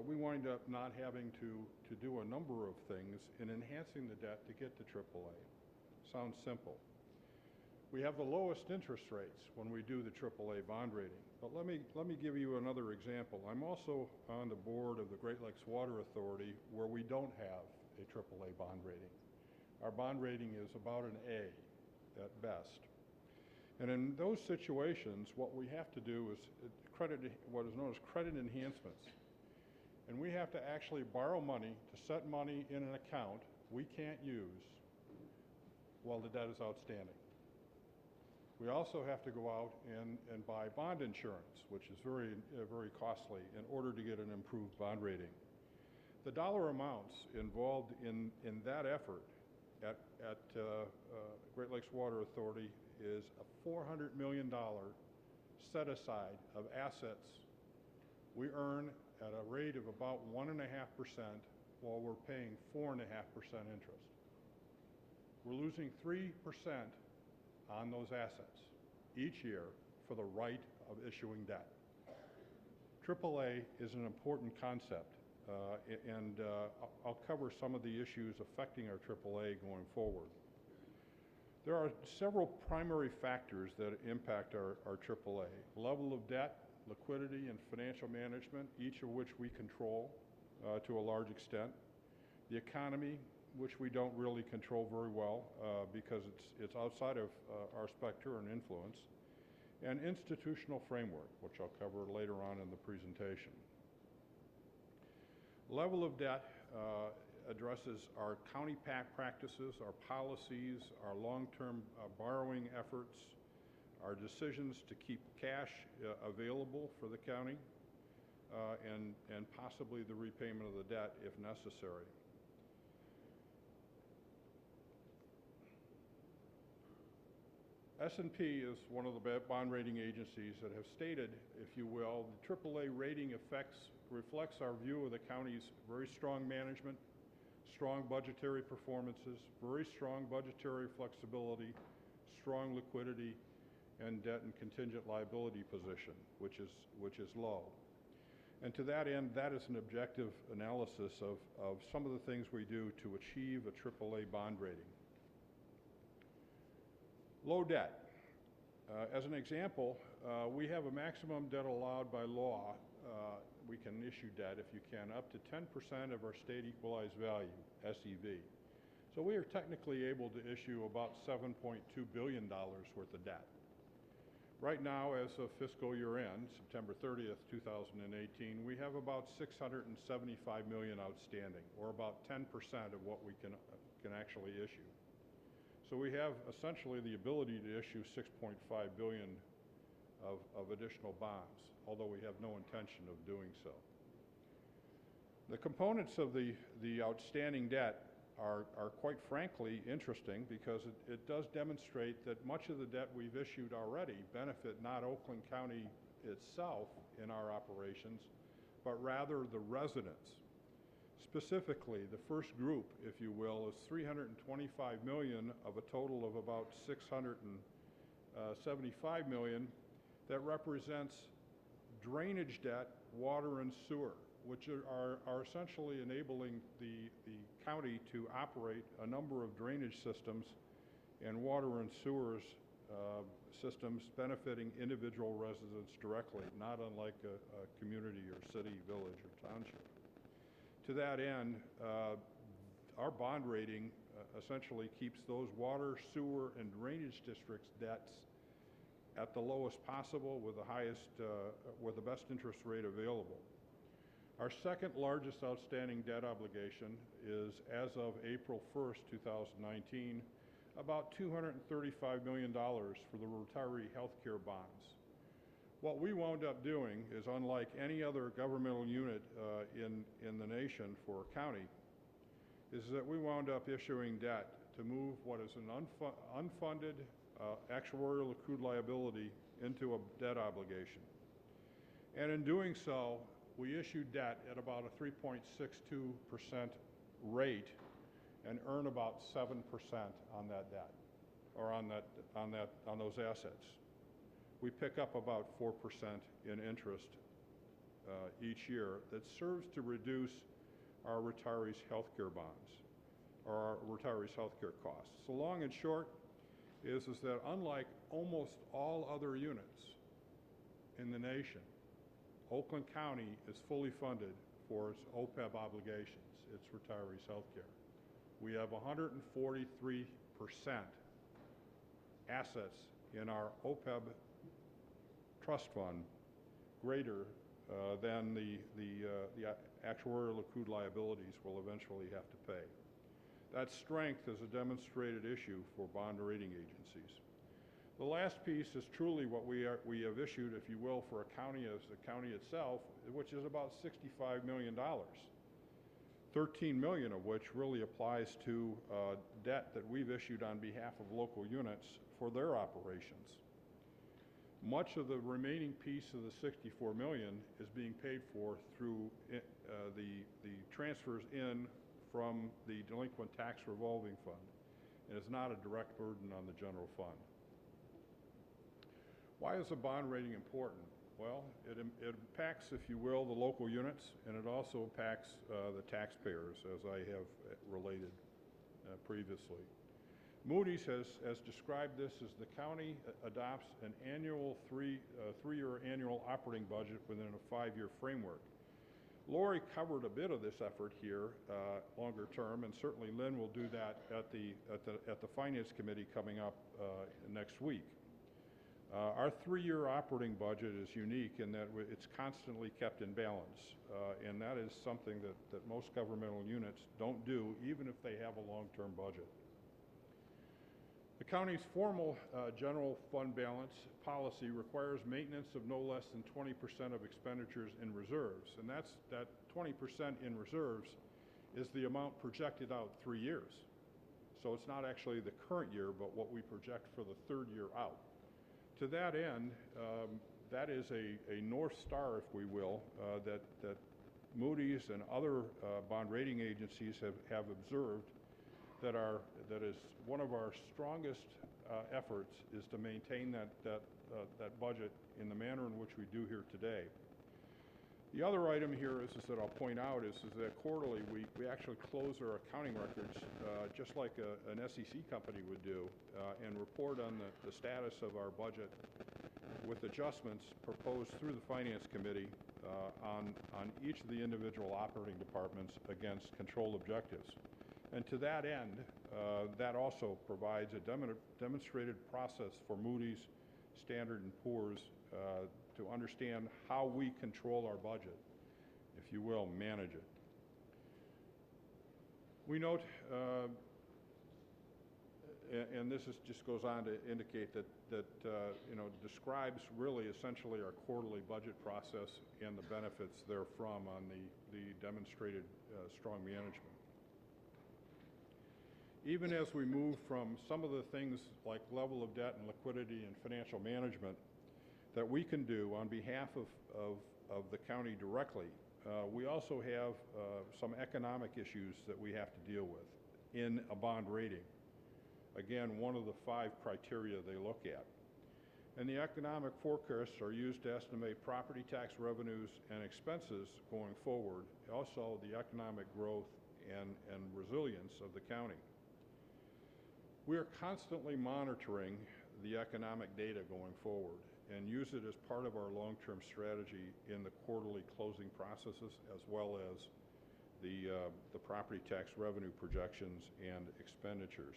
we wind up not having to do a number of things in enhancing the debt to get to AAA. Sounds simple. We have the lowest interest rates when we do the AAA bond rating. But let me give you another example. I'm also on the board of the Great Lakes Water Authority, where we don't have a AAA bond rating. Our bond rating is about an A at best. And in those situations, what we have to do is what is known as credit enhancements. And we have to actually borrow money to set money in an account we can't use while the debt is outstanding. We also have to go out and buy bond insurance, which is very costly, in order to get an improved bond rating. The dollar amounts involved in that effort at Great Lakes Water Authority is a $400 million set aside of assets we earn at a rate of about 1.5% while we're paying 4.5% interest. We're losing 3% on those assets each year for the right of issuing debt. AAA is an important concept, and I'll cover some of the issues affecting our AAA going forward. There are several primary factors that impact our AAA. Level of debt, liquidity, and financial management, each of which we control to a large extent. The economy, which we don't really control very well because it's outside of our specter and influence. And institutional framework, which I'll cover later on in the presentation. Level of debt addresses our county practices, our policies, our long-term borrowing efforts, our decisions to keep cash available for the county, and possibly the repayment of the debt if necessary. S&P is one of the bond rating agencies that have stated, if you will, the AAA rating reflects our view of the county's very strong management, strong budgetary performances, very strong budgetary flexibility, strong liquidity, and debt and contingent liability position, which is low. And to that end, that is an objective analysis of some of the things we do to achieve a AAA bond rating. Low debt. As an example, we have a maximum debt allowed by law. We can issue debt, if you can, up to 10% of our state equalized value, SEV. So we are technically able to issue about $7.2 billion worth of debt. Right now, as of fiscal year end, September 30th, 2018, we have about $675 million outstanding, or about 10% of what we can actually issue. So we have essentially the ability to issue $6.5 billion of additional bonds, although we have no intention of doing so. The components of the outstanding debt are quite frankly interesting because it does demonstrate that much of the debt we've issued already benefit not Oakland County itself in our operations, but rather the residents. Specifically, the first group, if you will, is $325 million of a total of about $675 million that represents drainage debt, water and sewer, which are essentially enabling the county to operate a number of drainage systems and water and sewers systems benefiting individual residents directly, not unlike a community or city, village, or township. To that end, our bond rating essentially keeps those water, sewer, and drainage districts' debts at the lowest possible with the highest, with the best interest rate available. Our second largest outstanding debt obligation is, as of April 1st, 2019, about $235 million for the retiree health care bonds. What we wound up doing is, unlike any other governmental unit in the nation for a county, is that we wound up issuing debt to move what is an unfunded actuarial accrued liability into a debt obligation. And in doing so, we issued debt at about a 3.62% rate and earn about 7% on that debt, or on those assets. We pick up about 4% in interest each year that serves to reduce our retirees' health care bonds, or our retirees' health care costs. So long and short is that unlike almost all other units in the nation, Oakland County is fully funded for its OPEB obligations, its retirees' health care. We have 143% assets in our OPEB trust fund greater than the actuarial accrued liabilities will eventually have to pay. That strength is a demonstrated issue for bond rating agencies. The last piece is truly what we have issued, if you will, for a county as the county itself, which is about $65 million. $13 million of which really applies to debt that we've issued on behalf of local units for their operations. Much of the remaining piece of the $64 million is being paid for through the transfers in from the delinquent tax revolving fund, and is not a direct burden on the general fund. Why is a bond rating important? Well, it impacts, if you will, the local units, and it also impacts the taxpayers, as I have related previously. Moody's has described this as the county adopts an annual three-year annual operating budget within a 5-year framework. Lori covered a bit of this effort here longer term, and certainly Lynn will do that at the Finance Committee coming up next week. Our 3-year operating budget is unique in that it's constantly kept in balance, and that is something that most governmental units don't do, even if they have a long-term budget. The county's formal general fund balance policy requires maintenance of no less than 20% of expenditures in reserves, and that 20% in reserves is the amount projected out 3 years. So it's not actually the current year, but what we project for the 3rd year out. To that end, that is a North Star, if we will, that Moody's and other bond rating agencies have observed that is one of our strongest efforts is to maintain that budget in the manner in which we do here today. The other item here is that I'll point out is that quarterly we actually close our accounting records just like an SEC company would do and report on the status of our budget with adjustments proposed through the Finance Committee on each of the individual operating departments against control objectives. And to that end, that also provides a demonstrated process for Moody's, Standard & Poor's to understand how we control our budget, if you will, manage it. We note and this just goes on to indicate that describes really essentially our quarterly budget process and the benefits therefrom on the demonstrated strong management. Even as we move from some of the things like level of debt and liquidity and financial management that we can do on behalf of the county directly, we also have some economic issues that we have to deal with in a bond rating. Again, one of the 5 criteria they look at. And the economic forecasts are used to estimate property tax revenues and expenses going forward, also the economic growth and resilience of the county. We are constantly monitoring the economic data going forward and use it as part of our long-term strategy in the quarterly closing processes, as well as the property tax revenue projections and expenditures.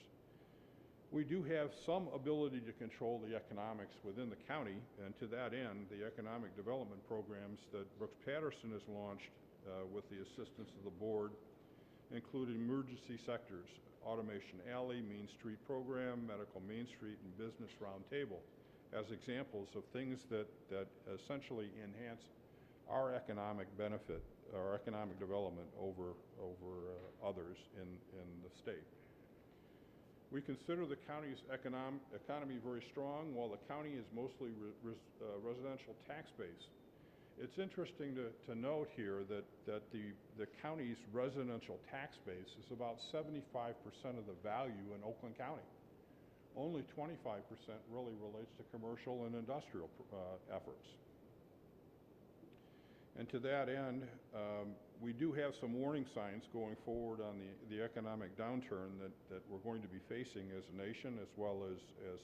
We do have some ability to control the economics within the county, and to that end, the economic development programs that Brooks Patterson has launched with the assistance of the board include emergency sectors, Automation Alley, Main Street Program, Medical Main Street, and Business Roundtable as examples of things that essentially enhance our economic benefit, our economic development over others in the state. We consider the county's economy very strong. While the county is mostly residential tax base, it's interesting to note here that the county's residential tax base is about 75% of the value in Oakland County. Only 25% really relates to commercial and industrial efforts. And to that end, we do have some warning signs going forward on the economic downturn that we're going to be facing as a nation, as well as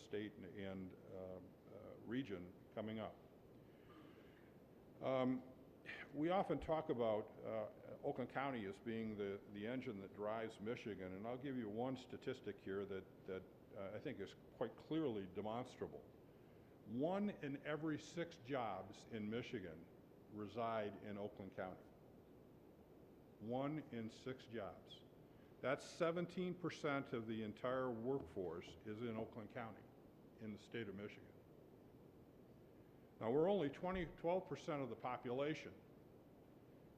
state and region coming up. We often talk about Oakland County as being the engine that drives Michigan, and I'll give you one statistic here that I think is quite clearly demonstrable. 1 in every 6 jobs in Michigan reside in Oakland County. 1 in 6 jobs. That's 17% of the entire workforce is in Oakland County in the state of Michigan. Now, we're only 12% of the population,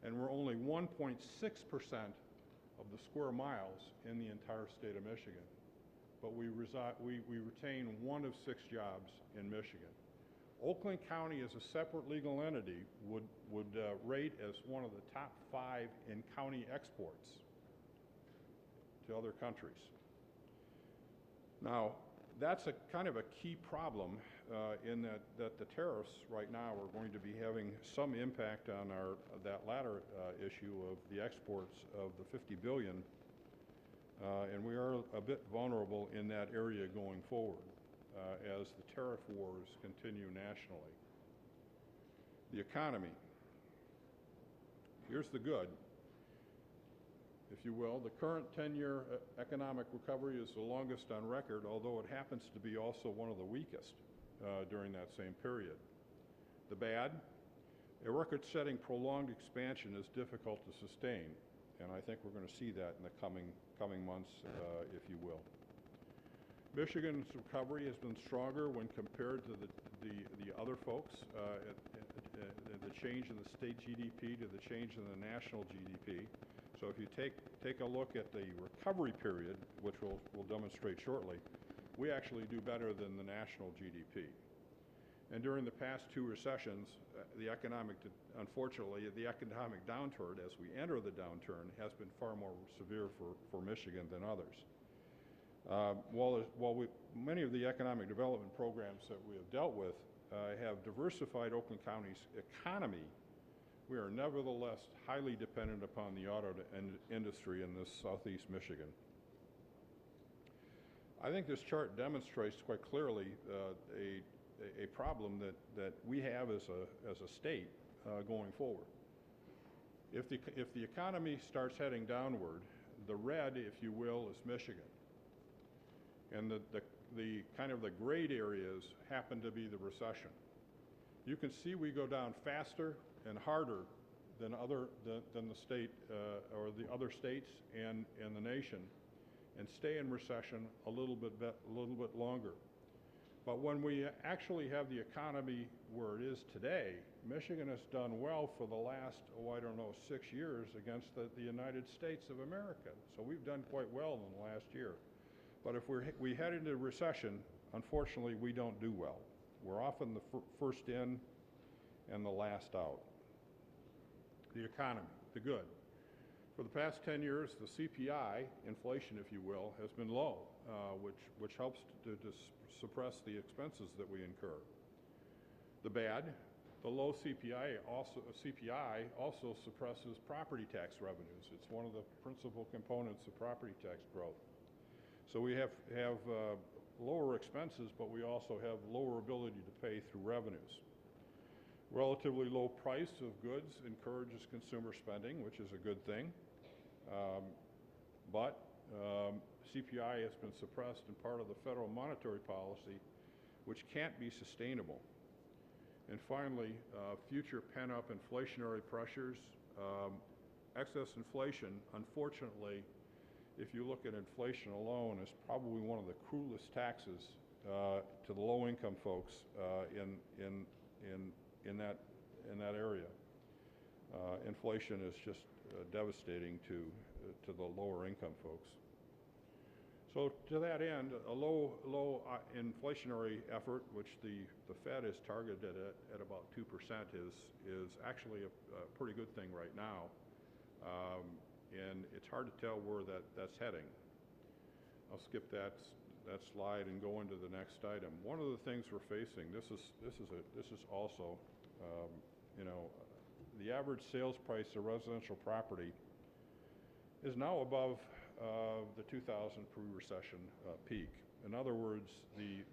and we're only 1.6% of the square miles in the entire state of Michigan. But we retain 1 of 6 jobs in Michigan. Oakland County as a separate legal entity would rate as one of the top 5 in county exports to other countries. Now, that's a kind of a key problem in that the tariffs right now are going to be having some impact on that latter issue of the exports of the $50 billion, and we are a bit vulnerable in that area going forward as the tariff wars continue nationally. The economy. Here's the good, if you will. The current 10-year economic recovery is the longest on record, although it happens to be also one of the weakest during that same period. The bad, a record-setting prolonged expansion is difficult to sustain, and I think we're going to see that in the coming months, if you will. Michigan's recovery has been stronger when compared to the other folks, the change in the state GDP to the change in the national GDP. So if you take a look at the recovery period, which we'll demonstrate shortly, we actually do better than the national GDP. And during the past 2 recessions, unfortunately, the economic downturn, as we enter the downturn, has been far more severe for Michigan than others. Many of the economic development programs that we have dealt with have diversified Oakland County's economy, we are nevertheless highly dependent upon the auto industry in this southeast Michigan. I think this chart demonstrates quite clearly a problem that we have as a state going forward. If the economy starts heading downward, the red, if you will, is Michigan. And the kind of the grayed areas happen to be the recession. You can see we go down faster and harder than the state or the other states and the nation. and stay in recession a little bit longer. But when we actually have the economy where it is today, Michigan has done well for the last, 6 years against the United States of America. So we've done quite well in the last year. But if we head into recession, unfortunately, we don't do well. We're often the first in and the last out. The economy, the good. For the past 10 years, the CPI, inflation if you will, has been low, which helps to suppress the expenses that we incur. The bad, the low CPI also suppresses property tax revenues. It's one of the principal components of property tax growth. So we have lower expenses, but we also have lower ability to pay through revenues. Relatively low price of goods encourages consumer spending, which is a good thing. But CPI has been suppressed in part of the federal monetary policy, which can't be sustainable. And finally, future pent-up inflationary pressures. Excess inflation, unfortunately, if you look at inflation alone, is probably one of the cruelest taxes to the low-income folks in that area. Inflation is just devastating to the lower income folks. So to that end, a low inflationary effort, which the Fed is targeted at about 2%, is actually a pretty good thing right now. And it's hard to tell where that's heading. I'll skip that slide and go into the next item. One of the things we're facing, this is also, the average sales price of residential property is now above the 2000 pre-recession peak. In other words, the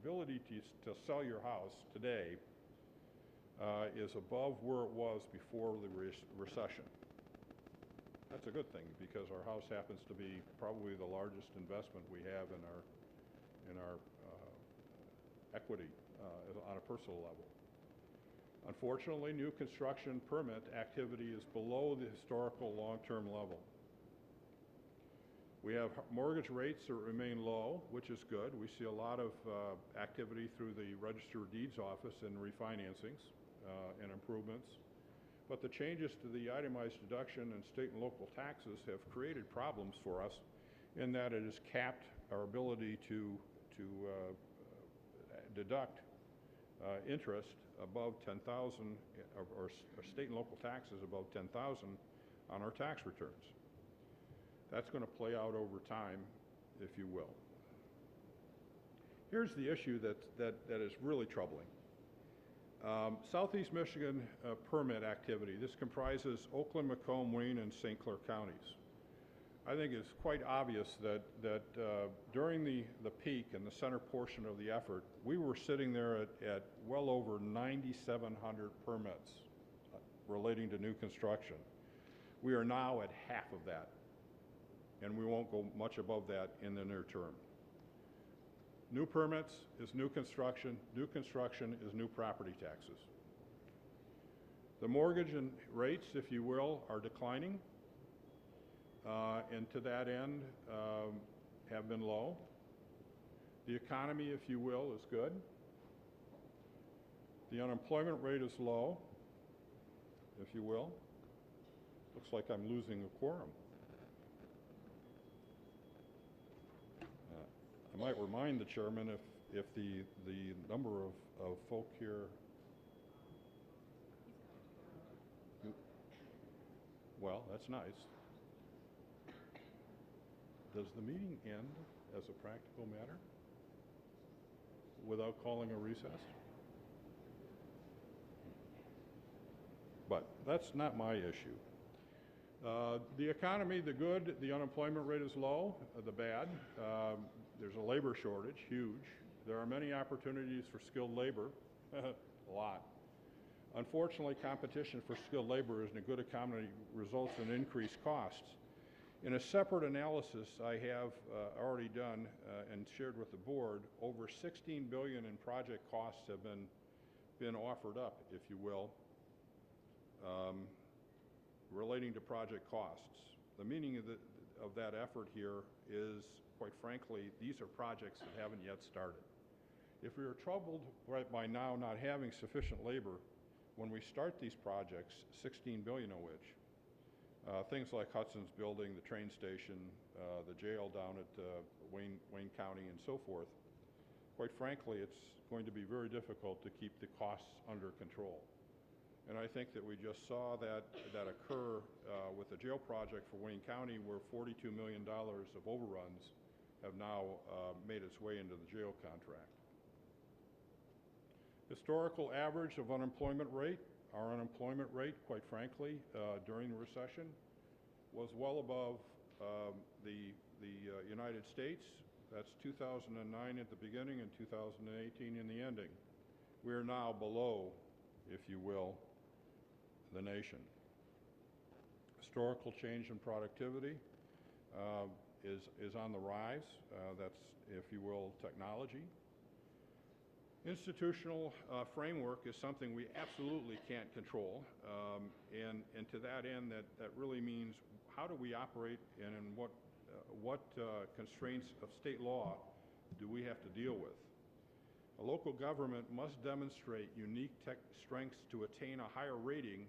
ability to sell your house today is above where it was before the recession. That's a good thing because our house happens to be probably the largest investment we have in our equity on a personal level. Unfortunately, new construction permit activity is below the historical long-term level. We have mortgage rates that remain low, which is good. We see a lot of activity through the Register of Deeds office in refinancings and improvements. But the changes to the itemized deduction and state and local taxes have created problems for us in that it has capped our ability to deduct interest above 10,000 or state and local taxes above 10,000 on our tax returns. That's going to play out over time, if you will. Here's the issue that is really troubling. Southeast Michigan permit activity. This comprises Oakland, Macomb, Wayne, and St. Clair counties. I think it's quite obvious that during the peak and the center portion of the effort, we were sitting there at well over 9,700 permits relating to new construction. We are now at half of that, and we won't go much above that in the near term. New permits is new construction is new property taxes. The mortgage and rates, if you will, are declining. And to that end, have been low. The economy, if you will, is good. The unemployment rate is low, if you will. Looks like I'm losing a quorum. I might remind the chairman if the number of folk here. Well, that's nice. Does the meeting end as a practical matter without calling a recess? But that's not my issue. The economy, the good, the unemployment rate is low, the bad. There's a labor shortage, huge. There are many opportunities for skilled labor, a lot. Unfortunately, competition for skilled labor in a good economy results in increased costs. In a separate analysis I have already done and shared with the board, over $16 billion in project costs have been offered up, if you will, relating to project costs. The meaning of of that effort here is, quite frankly, these are projects that haven't yet started. If we are troubled right by now not having sufficient labor, when we start these projects, 16 billion of which, things like Hudson's Building, the train station, the jail down at Wayne County, and so forth, quite frankly, it's going to be very difficult to keep the costs under control. And I think that we just saw that occur with the jail project for Wayne County, where $42 million of overruns have now made its way into the jail contract. Historical average of unemployment rate. Our unemployment rate, quite frankly, during the recession was well above the United States. That's 2009 at the beginning and 2018 in the ending. We are now below, if you will, the nation. Historical change in productivity is on the rise. That's, if you will, technology. Institutional framework is something we absolutely can't control, and to that end, that really means how do we operate and in what constraints of state law do we have to deal with. A local government must demonstrate unique strengths to attain a higher rating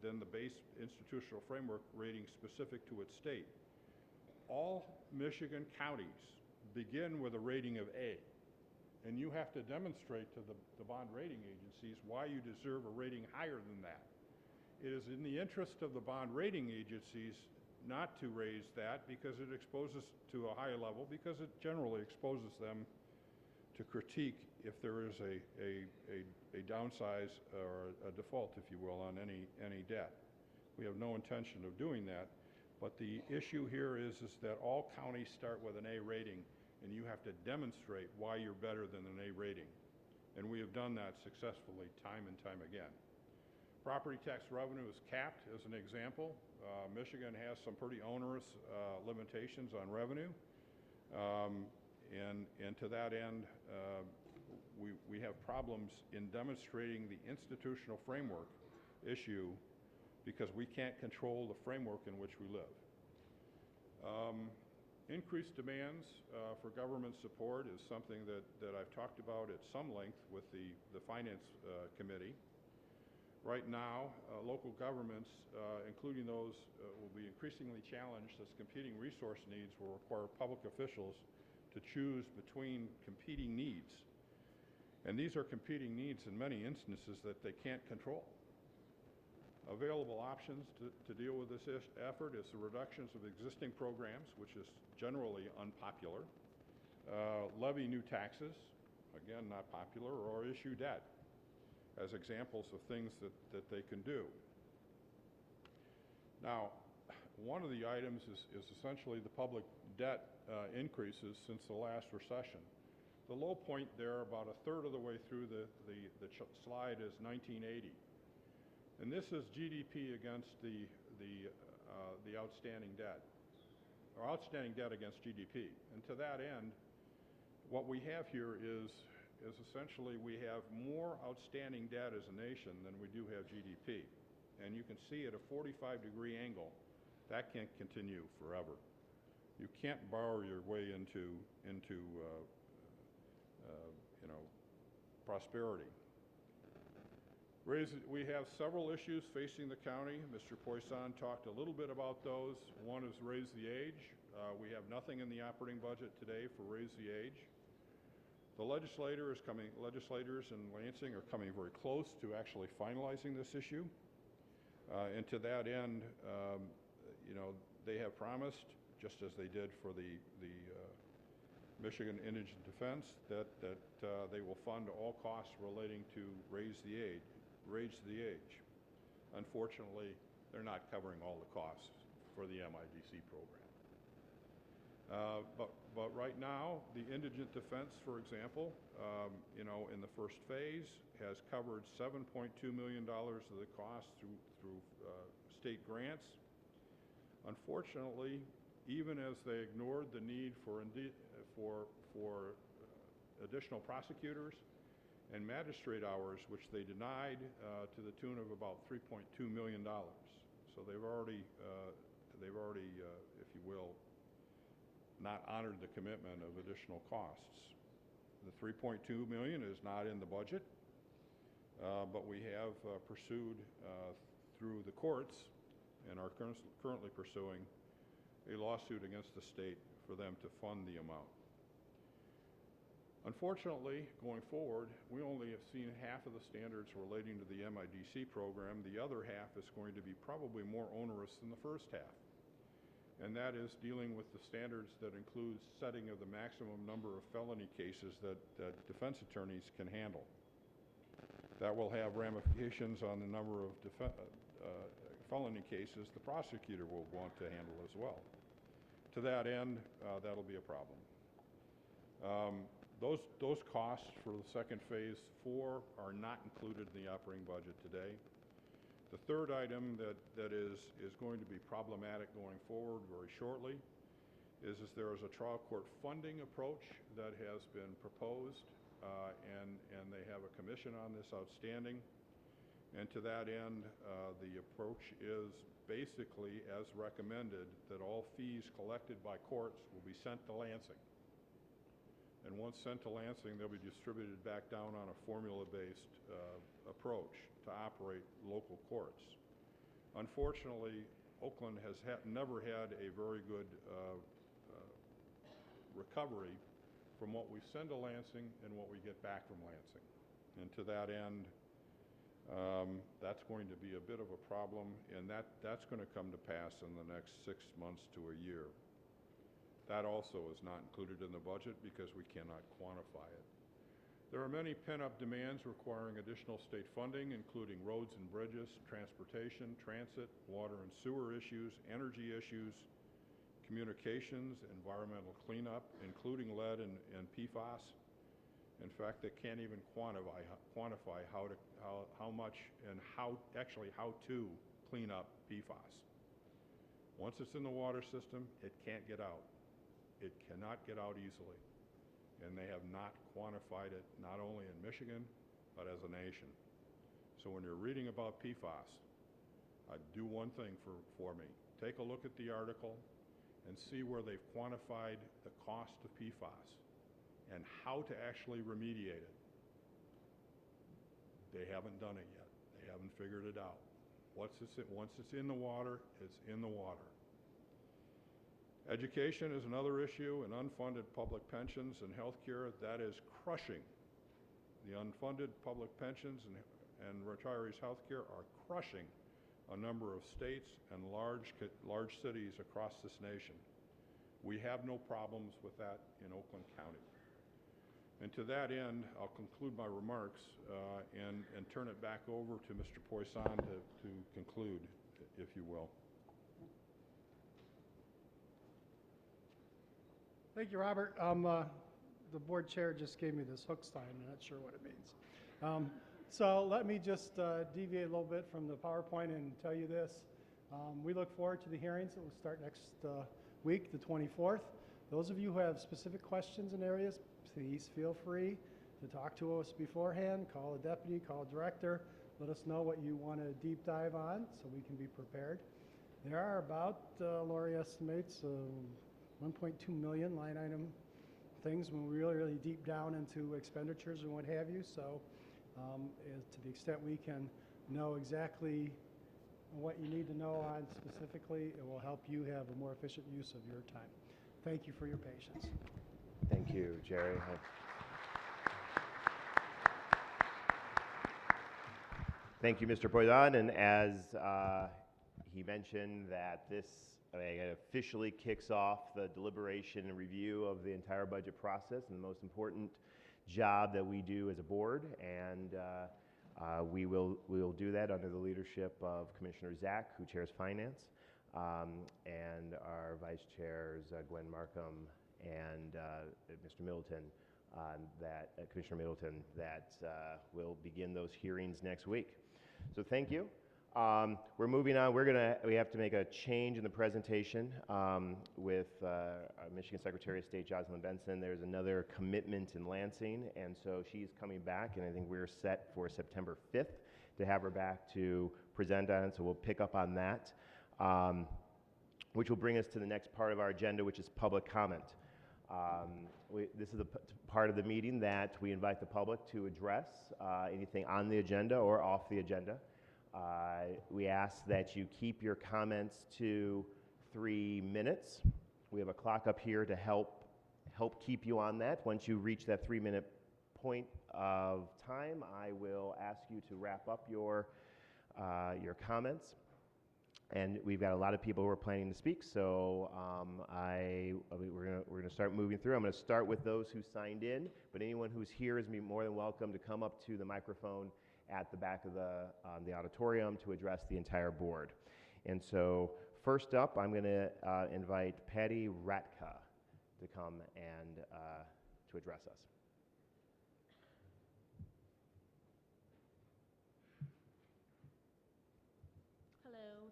than the base institutional framework rating specific to its state. All Michigan counties begin with a rating of A. And you have to demonstrate to the bond rating agencies why you deserve a rating higher than that. It is in the interest of the bond rating agencies not to raise that because it exposes to a higher level, because it generally exposes them to critique if there is a downsize or a default, if you will, on any debt. We have no intention of doing that, but the issue here is that all counties start with an A rating, and you have to demonstrate why you're better than an A rating. And we have done that successfully time and time again. Property tax revenue is capped, as an example. Michigan has some pretty onerous limitations on revenue. And to that end, we have problems in demonstrating the institutional framework issue because we can't control the framework in which we live. Increased demands for government support is something that I've talked about at some length with the Finance Committee. Right now, local governments, including those, will be increasingly challenged as competing resource needs will require public officials to choose between competing needs. And these are competing needs in many instances that they can't control. Available options to deal with this effort is the reductions of existing programs, which is generally unpopular, levy new taxes, again not popular, or issue debt as examples of things that they can do. Now, one of the items is essentially the public debt increases since the last recession. The low point there, about a third of the way through the slide, is 1980. And this is GDP against the outstanding debt, or outstanding debt against GDP. And to that end, what we have here is essentially we have more outstanding debt as a nation than we do have GDP. And you can see at a 45-degree angle, that can't continue forever. You can't borrow your way into prosperity. We have several issues facing the county. Mr. Poisson talked a little bit about those. One is raise the age. We have nothing in the operating budget today for raise the age. The legislators in Lansing are coming very close to actually finalizing this issue. And to that end, they have promised, just as they did for the Michigan Indigent Defense, that they will fund all costs relating to raise the age. Unfortunately, they're not covering all the costs for the MIDC program. But right now, the Indigent Defense, for example, in the first phase, has covered $7.2 million of the cost through state grants. Unfortunately, even as they ignored the need for additional prosecutors and magistrate hours, which they denied to the tune of about $3.2 million. So they've already if you will, not honored the commitment of additional costs. The $3.2 million is not in the budget, but we have pursued through the courts and are currently pursuing a lawsuit against the state for them to fund the amount. Unfortunately, going forward, we only have seen half of the standards relating to the MIDC program. The other half is going to be probably more onerous than the first half. And that is dealing with the standards that includes setting of the maximum number of felony cases that defense attorneys can handle. That will have ramifications on the number of felony cases the prosecutor will want to handle as well. To that end, that'll be a problem. Those costs for the second phase 4 are not included in the operating budget today. The third item that is going to be problematic going forward very shortly is there is a trial court funding approach that has been proposed, and they have a commission on this outstanding. And to that end, the approach is basically as recommended that all fees collected by courts will be sent to Lansing. And once sent to Lansing, they'll be distributed back down on a formula-based approach to operate local courts. Unfortunately, Oakland has never had a very good recovery from what we send to Lansing and what we get back from Lansing. And to that end, that's going to be a bit of a problem, and that's going to come to pass in the next 6 months to a year. That also is not included in the budget because we cannot quantify it. There are many pent-up demands requiring additional state funding, including roads and bridges, transportation, transit, water and sewer issues, energy issues, communications, environmental cleanup, including lead and PFAS. In fact, they can't even quantify how much and how to clean up PFAS. Once it's in the water system, it can't get out. It cannot get out easily. And they have not quantified it, not only in Michigan, but as a nation. So when you're reading about PFAS, do one thing for me. Take a look at the article and see where they've quantified the cost of PFAS and how to actually remediate it. They haven't done it yet. They haven't figured it out. Once it's in the water, it's in the water. Education is another issue, and unfunded public pensions and health care, that is crushing. The unfunded public pensions and retirees' health care are crushing a number of states and large cities across this nation. We have no problems with that in Oakland County. And to that end, I'll conclude my remarks and turn it back over to Mr. Poisson to conclude, if you will. Thank you, Robert. The board chair just gave me this hook sign. I'm not sure what it means. So let me just deviate a little bit from the PowerPoint and tell you this. We look forward to the hearings that will start next week, the 24th. Those of you who have specific questions in areas, please feel free to talk to us beforehand. Call a deputy, call a director. Let us know what you want to deep dive on so we can be prepared. There are about, Lori estimates, 1.2 million line item things when we really deep down into expenditures and what have you. So to the extent we can know exactly what you need to know on specifically, it will help you have a more efficient use of your time. Thank you for your patience. Thank you, Jerry. Thank you, Mr. Poisson. And as he mentioned, that this officially kicks off the deliberation and review of the entire budget process and the most important job that we do as a board. And we will do that under the leadership of Commissioner Zach, who chairs Finance, and our Vice Chairs Gwen Markham and Mr. Middleton, Commissioner Middleton, that will begin those hearings next week. So thank you. We're moving on. We have to make a change in the presentation with our Michigan Secretary of State Jocelyn Benson. There's another commitment in Lansing, and so she's coming back, and I think we're set for September 5th to have her back to present on it, so we'll pick up on that. which will bring us to the next part of our agenda, which is public comment. This is the part of the meeting that we invite the public to address anything on the agenda or off the agenda. We ask that you keep your comments to 3 minutes. We have a clock up here to help keep you on that. Once you reach that 3-minute point of time, I will ask you to wrap up your comments. And we've got a lot of people who are planning to speak, so we're going to start moving through. I'm going to start with those who signed in, but anyone who's here is more than welcome to come up to the microphone at the back of the auditorium to address the entire board. And so first up, I'm going to invite Patty Ratka to come and to address us.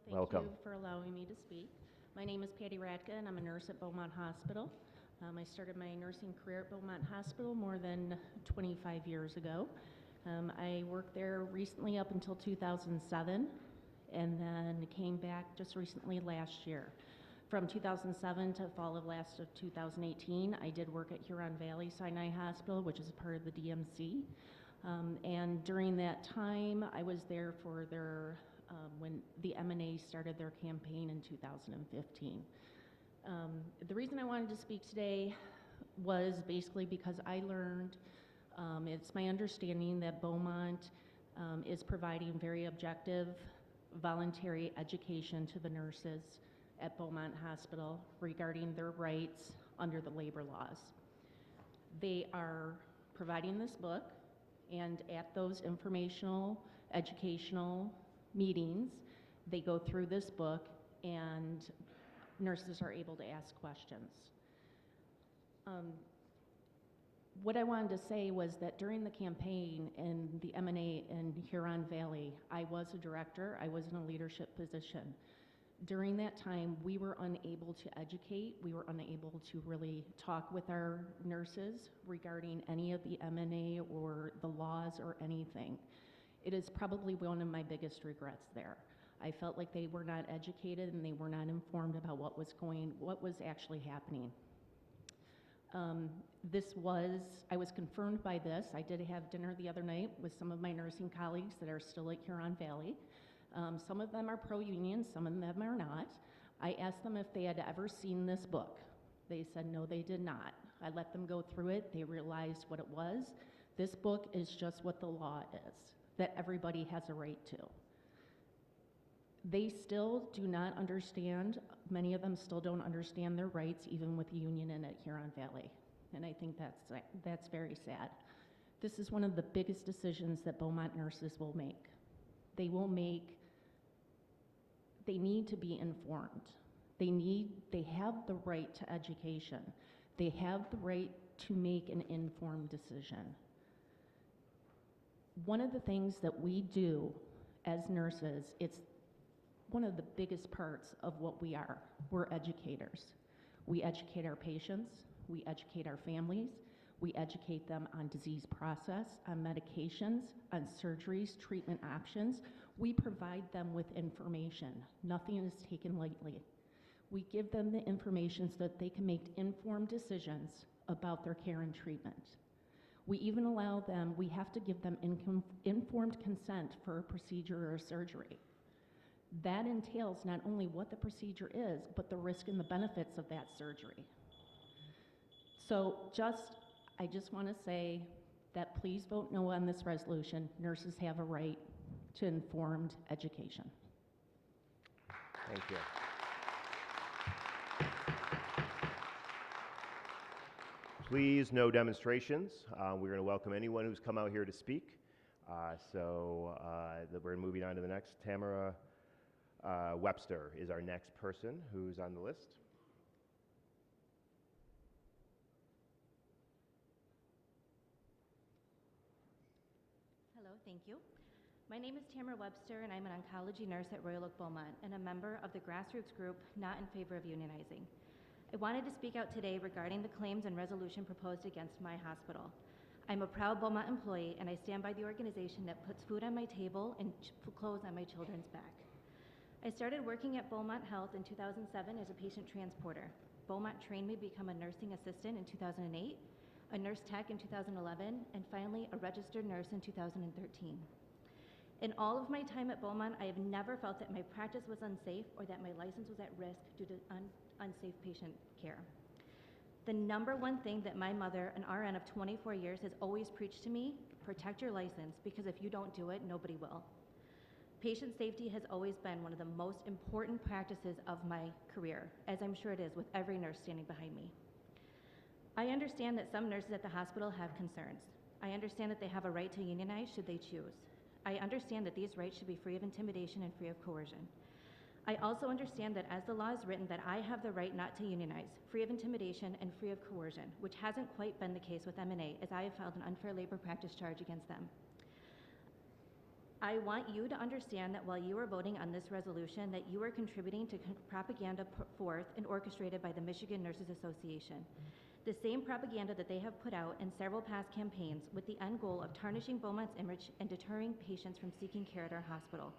Hello, Welcome. thank you for allowing me to speak. My name is Patty Ratka, and I'm a nurse at Beaumont Hospital. I started my nursing career at Beaumont Hospital more than 25 years ago. I worked there recently up until 2007, and then came back just recently last year. From 2007 to fall of 2018, I did work at Huron Valley Sinai Hospital, which is a part of the DMC. And during that time, I was there for their when the MNA started their campaign in 2015. The reason I wanted to speak today was basically because I learned, it's my understanding that Beaumont is providing very objective, voluntary education to the nurses at Beaumont Hospital regarding their rights under the labor laws. They are providing this book, and at those informational, educational meetings, they go through this book and nurses are able to ask questions. What I wanted to say was that during the campaign in the MNA in Huron Valley, I was a director, I was in a leadership position. During that time, we were unable to educate, we were unable to really talk with our nurses regarding any of the MNA or the laws or anything. It is probably one of my biggest regrets there. I felt like they were not educated and they were not informed about what was actually happening. I was confirmed by this. I did have dinner the other night with some of my nursing colleagues that are still at Huron Valley. Some of them are pro-union, some of them are not. I asked them if they had ever seen this book. They said no, they did not. I let them go through it. They realized what it was. This book is just what the law is, that everybody has a right to. They still do not understand, many of them still don't understand their rights, even with the union in at Huron Valley. And I think that's very sad. This is one of the biggest decisions that Beaumont nurses will make. They need to be informed. They have the right to education. They have the right to make an informed decision. One of the things that we do as nurses, it's one of the biggest parts of what we are. We're educators. We educate our patients, we educate our families, we educate them on disease process, on medications, on surgeries, treatment options. We provide them with information. Nothing is taken lightly. We give them the information so that they can make informed decisions about their care and treatment. We even allow them, we have to give them informed consent for a procedure or a surgery. That entails not only what the procedure is, but the risk and the benefits of that surgery. So I just want to say that please vote no on this resolution. Nurses have a right to informed education. Thank you. Please, no demonstrations. We're going to welcome anyone who's come out here to speak. We're moving on to the next. Tamara Webster is our next person who's on the list. Hello, thank you. My name is Tamara Webster, and I'm an oncology nurse at Royal Oak Beaumont and a member of the grassroots group Not in Favor of Unionizing. I wanted to speak out today regarding the claims and resolution proposed against my hospital. I'm a proud Beaumont employee, and I stand by the organization that puts food on my table and clothes on my children's back. I started working at Beaumont Health in 2007 as a patient transporter. Beaumont trained me to become a nursing assistant in 2008, a nurse tech in 2011, and finally a registered nurse in 2013. In all of my time at Beaumont, I have never felt that my practice was unsafe or that my license was at risk due to unsafe patient care. The number one thing that my mother, an RN of 24 years, has always preached to me, protect your license, because if you don't do it, nobody will. Patient safety has always been one of the most important practices of my career, as I'm sure it is with every nurse standing behind me. I understand that some nurses at the hospital have concerns. I understand that they have a right to unionize should they choose. I understand that these rights should be free of intimidation and free of coercion. I also understand that as the law is written, that I have the right not to unionize, free of intimidation and free of coercion, which hasn't quite been the case with MNA, as I have filed an unfair labor practice charge against them. I want you to understand that while you are voting on this resolution, that you are contributing to propaganda put forth and orchestrated by the Michigan Nurses Association. The same propaganda that they have put out in several past campaigns with the end goal of tarnishing Beaumont's image and deterring patients from seeking care at our hospital.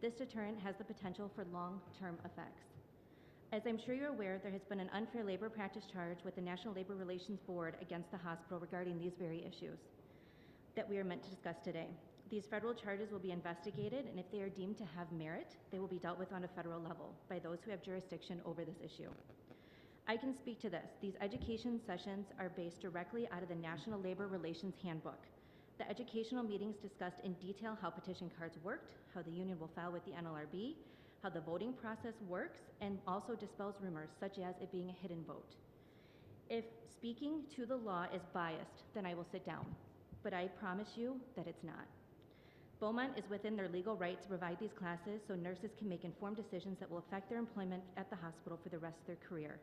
This deterrent has the potential for long-term effects. As I'm sure you're aware, there has been an unfair labor practice charge with the National Labor Relations Board against the hospital regarding these very issues that we are meant to discuss today. These federal charges will be investigated, and if they are deemed to have merit, they will be dealt with on a federal level by those who have jurisdiction over this issue. I can speak to this. These education sessions are based directly out of the National Labor Relations Handbook. The educational meetings discussed in detail how petition cards worked, how the union will file with the NLRB, how the voting process works, and also dispels rumors such as it being a hidden vote. If speaking to the law is biased, then I will sit down, but I promise you that it's not. Beaumont is within their legal right to provide these classes so nurses can make informed decisions that will affect their employment at the hospital for the rest of their career.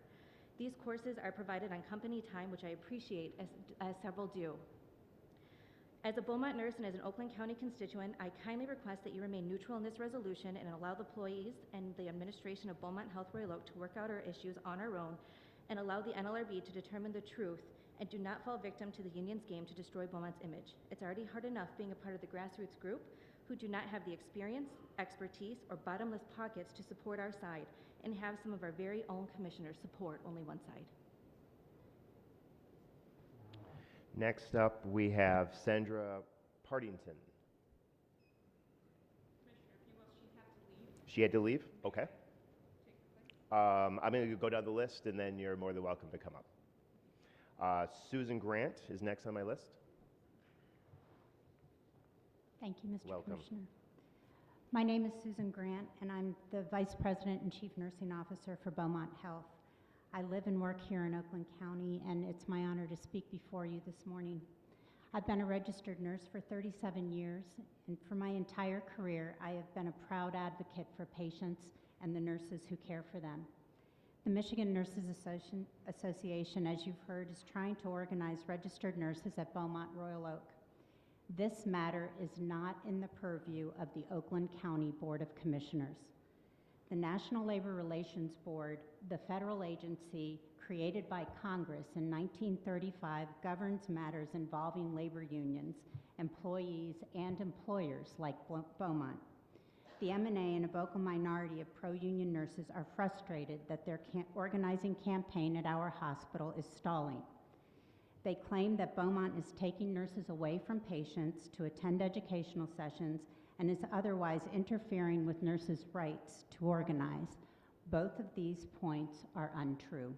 These courses are provided on company time, which I appreciate, as several do. As a Beaumont nurse and as an Oakland County constituent, I kindly request that you remain neutral in this resolution and allow the employees and the administration of Beaumont Health Royal Oak to work out our issues on our own and allow the NLRB to determine the truth and do not fall victim to the union's game to destroy Beaumont's image. It's already hard enough being a part of the grassroots group who do not have the experience, expertise, or bottomless pockets to support our side and have some of our very own commissioners support only one side. Next up, we have Sandra Partington. She had to leave? Okay. I'm going to go down the list, and then you're more than welcome to come up. Susan Grant is next on my list. Thank you, Mr. Welcome. Commissioner. My name is Susan Grant, and I'm the Vice President and Chief Nursing Officer for Beaumont Health. I live and work here in Oakland County, and it's my honor to speak before you this morning. I've been a registered nurse for 37 years, and for my entire career, I have been a proud advocate for patients and the nurses who care for them. The Michigan Nurses Association, as you've heard, is trying to organize registered nurses at Beaumont Royal Oak. This matter is not in the purview of the Oakland County Board of Commissioners. The National Labor Relations Board, the federal agency created by Congress in 1935, governs matters involving labor unions, employees, and employers like Beaumont. The MNA and a vocal minority of pro-union nurses are frustrated that their organizing campaign at our hospital is stalling. They claim that Beaumont is taking nurses away from patients to attend educational sessions and is otherwise interfering with nurses' rights to organize. Both of these points are untrue.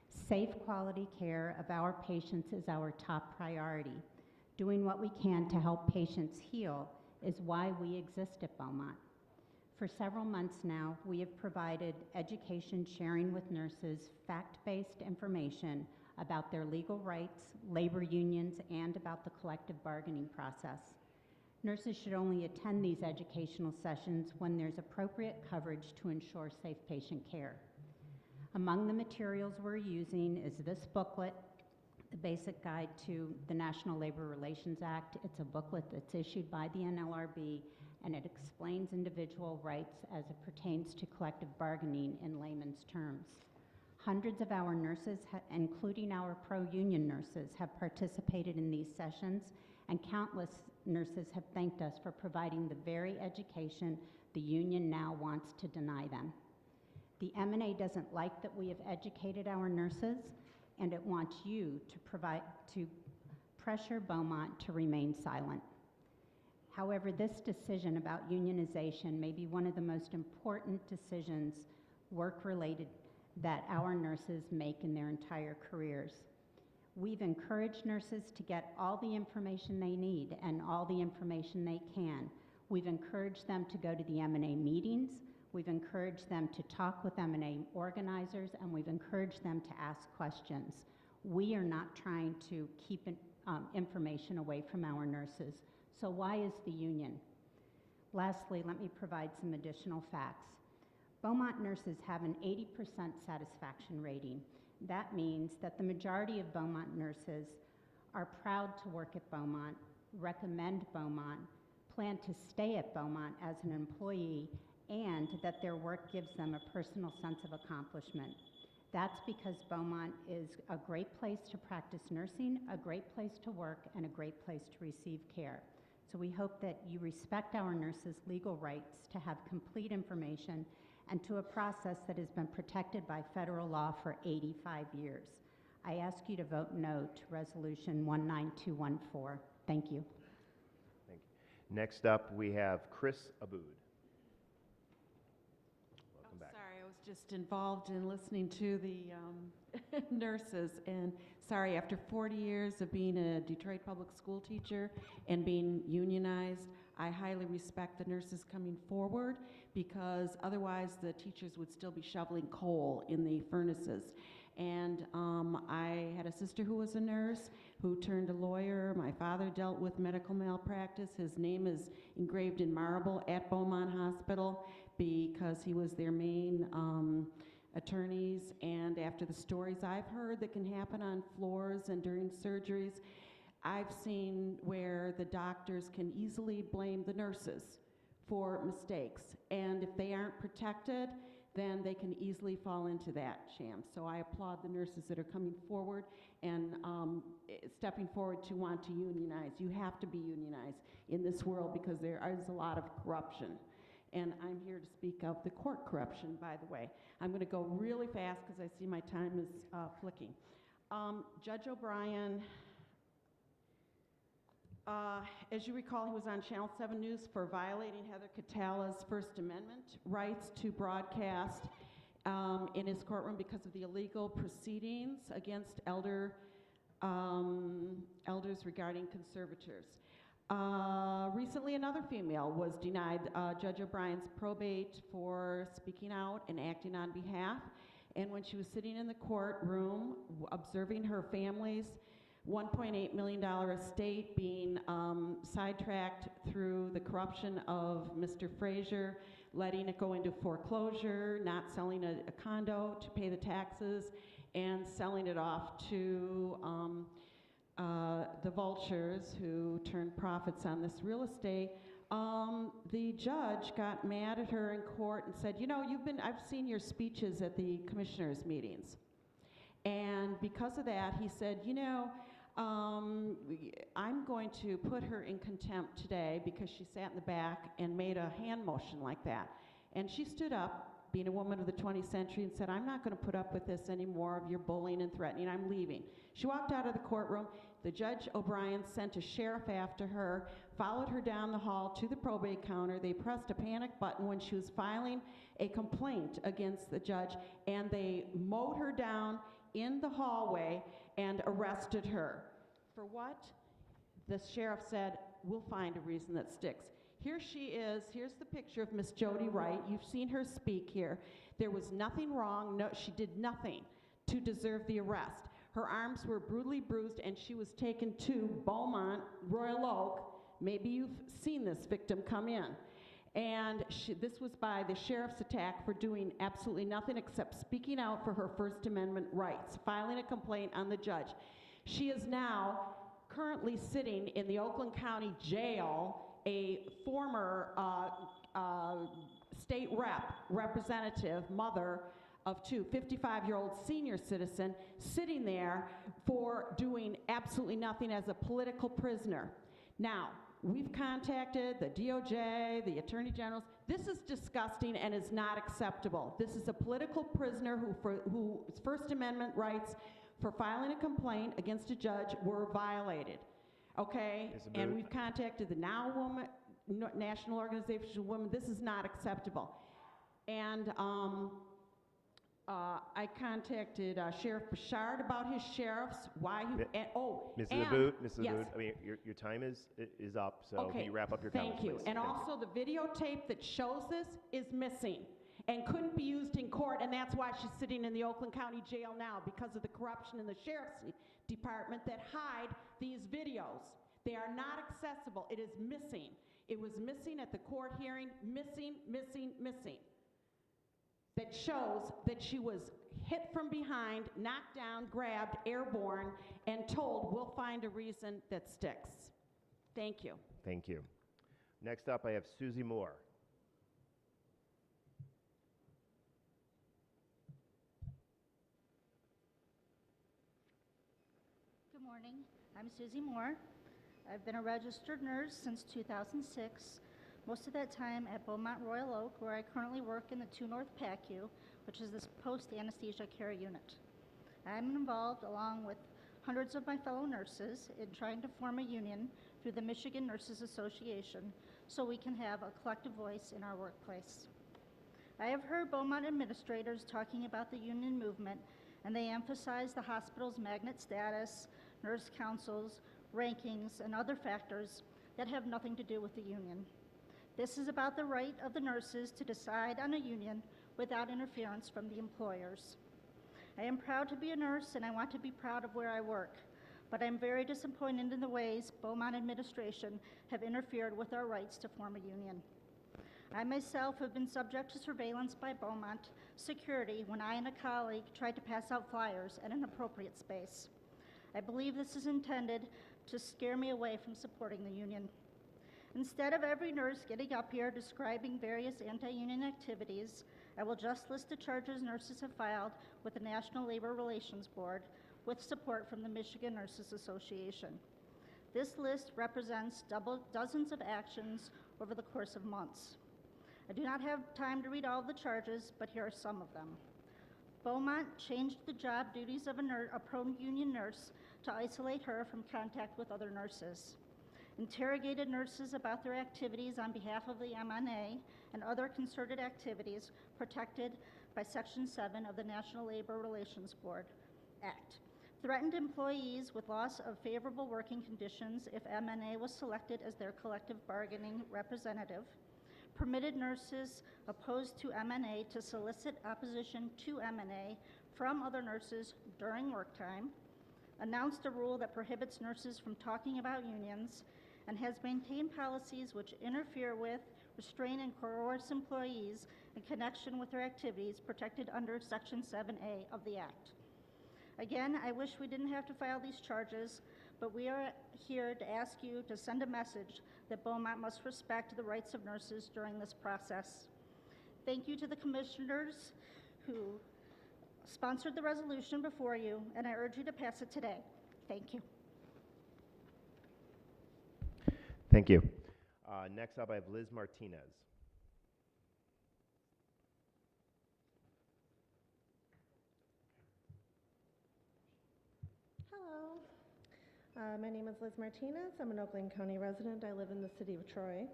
Safe quality care of our patients is our top priority. Doing what we can to help patients heal is why we exist at Beaumont. For several months now, we have provided education sharing with nurses fact-based information about their legal rights, labor unions, and about the collective bargaining process. Nurses should only attend these educational sessions when there's appropriate coverage to ensure safe patient care. Among the materials we're using is this booklet, the Basic Guide to the National Labor Relations Act. It's a booklet that's issued by the NLRB, and it explains individual rights as it pertains to collective bargaining in layman's terms. Hundreds of our nurses, including our pro-union nurses, have participated in these sessions, and countless nurses have thanked us for providing the very education The union now wants to deny them. The M&A doesn't like that we have educated our nurses, and it wants you to pressure Beaumont to remain silent. However, this decision about unionization may be one of the most important decisions, work-related, that our nurses make in their entire careers. We've encouraged nurses to get all the information they need and all the information they can. We've encouraged them to go to the M&A meetings. We've encouraged them to talk with M&A organizers, and we've encouraged them to ask questions. We are not trying to keep information away from our nurses. So why is the union? Lastly, let me provide some additional facts. Beaumont nurses have an 80% satisfaction rating. That means that the majority of Beaumont nurses are proud to work at Beaumont, recommend Beaumont, plan to stay at Beaumont as an employee, and that their work gives them a personal sense of accomplishment. That's because Beaumont is a great place to practice nursing, a great place to work, and a great place to receive care. So we hope that you respect our nurses' legal rights to have complete information and to a process that has been protected by federal law for 85 years. I ask you to vote no to Resolution 19214. Thank you. Thank you. Next up, we have Chris Aboud. Welcome back. Sorry, I was just involved in listening to the nurses, and sorry, after 40 years of being a Detroit public school teacher and being unionized, I highly respect the nurses coming forward, because otherwise the teachers would still be shoveling coal in the furnaces. And I had a sister who was a nurse who turned a lawyer. My father dealt with medical malpractice. His name is engraved in marble at Beaumont Hospital because he was their main attorneys. And after the stories I've heard that can happen on floors and during surgeries, I've seen where the doctors can easily blame the nurses for mistakes. And if they aren't protected, then they can easily fall into that sham. So I applaud the nurses that are coming forward and stepping forward to want to unionize. You have to be unionized in this world because there is a lot of corruption. And I'm here to speak of the court corruption, by the way. I'm going to go really fast because I see my time is flicking. Judge O'Brien, as you recall, he was on Channel 7 News for violating Heather Catala's First Amendment rights to broadcast in his courtroom because of the illegal proceedings against elders regarding conservators. Recently, another female was denied Judge O'Brien's probate for speaking out and acting on behalf. And when she was sitting in the courtroom observing her family's $1.8 million estate being sidetracked through the corruption of Mr. Frazier, letting it go into foreclosure, not selling a condo to pay the taxes, and selling it off to the vultures who turned profits on this real estate. The judge got mad at her in court and said, you know, I've seen your speeches at the commissioners' meetings. And because of that, he said, you know, I'm going to put her in contempt today because she sat in the back and made a hand motion like that. And she stood up, being a woman of the 20th century, and said, I'm not going to put up with this anymore of your bullying and threatening. I'm leaving. She walked out of the courtroom. The Judge O'Brien sent a sheriff after her, followed her down the hall to the probate counter. They pressed a panic button when she was filing a complaint against the judge, and they mowed her down in the hallway and arrested her. For what? The sheriff said, we'll find a reason that sticks. Here she is. Here's the picture of Miss Jody Wright. You've seen her speak here. There was nothing wrong. No, she did nothing to deserve the arrest. Her arms were brutally bruised, and she was taken to Beaumont, Royal Oak. Maybe you've seen this victim come in. And this was by the sheriff's attack for doing absolutely nothing except speaking out for her First Amendment rights, filing a complaint on the judge. She is now currently sitting in the Oakland County Jail, a former state representative, mother of two, 55-year-old senior citizen, sitting there for doing absolutely nothing as a political prisoner. Now, we've contacted the DOJ, the Attorney Generals. This is disgusting and is not acceptable. This is a political prisoner whose First Amendment rights for filing a complaint against a judge were violated. Okay? Ms. And Abood. we've contacted the National Organization of Women. This is not acceptable. And I contacted Sheriff Bouchard about his sheriffs, why he, Mi- and, oh, Mrs. and, Abood, Mrs. yes. Abood, I mean, your time is up, so Okay, can you wrap up your comments, thank you. please? And Thank you. also, the videotape that shows this is missing and couldn't be used in court, and that's why she's sitting in the Oakland County Jail now, because of the corruption in the sheriff's department that hide these videos. They are not accessible. It is missing. It was missing at the court hearing, missing. That shows that she was hit from behind, knocked down, grabbed, airborne, and told, we'll find a reason that sticks. Thank you. Thank you. Next up, I have Susie Moore. Good morning. I'm Susie Moore. I've been a registered nurse since 2006, most of that time at Beaumont Royal Oak, where I currently work in the 2 North PACU, which is this post-anesthesia care unit. I'm involved, along with hundreds of my fellow nurses, in trying to form a union through the Michigan Nurses Association so we can have a collective voice in our workplace. I have heard Beaumont administrators talking about the union movement, and they emphasize the hospital's magnet status, nurse councils, rankings, and other factors that have nothing to do with the union. This is about the right of the nurses to decide on a union without interference from the employers. I am proud to be a nurse, and I want to be proud of where I work, but I'm very disappointed in the ways Beaumont administration have interfered with our rights to form a union. I myself have been subject to surveillance by Beaumont security when I and a colleague tried to pass out flyers at an appropriate space. I believe this is intended to scare me away from supporting the union. Instead of every nurse getting up here describing various anti-union activities, I will just list the charges nurses have filed with the National Labor Relations Board with support from the Michigan Nurses Association. This list represents dozens of actions over the course of months. I do not have time to read all of the charges, but here are some of them. Beaumont changed the job duties of a pro-union nurse to isolate her from contact with other nurses, interrogated nurses about their activities on behalf of the MNA and other concerted activities protected by Section 7 of the National Labor Relations Board Act, threatened employees with loss of favorable working conditions if MNA was selected as their collective bargaining representative, permitted nurses opposed to MNA to solicit opposition to MNA from other nurses during work time, announced a rule that prohibits nurses from talking about unions, and has maintained policies which interfere with, restrain, and coerce employees in connection with their activities protected under Section 7A of the Act. Again, I wish we didn't have to file these charges, but we are here to ask you to send a message that Beaumont must respect the rights of nurses during this process. Thank you to the commissioners who sponsored the resolution before you, and I urge you to pass it today. Thank you. Thank you. Next up, I have Liz Martinez. Hello. My name is Liz Martinez. I'm an Oakland County resident. I live in the city of Troy.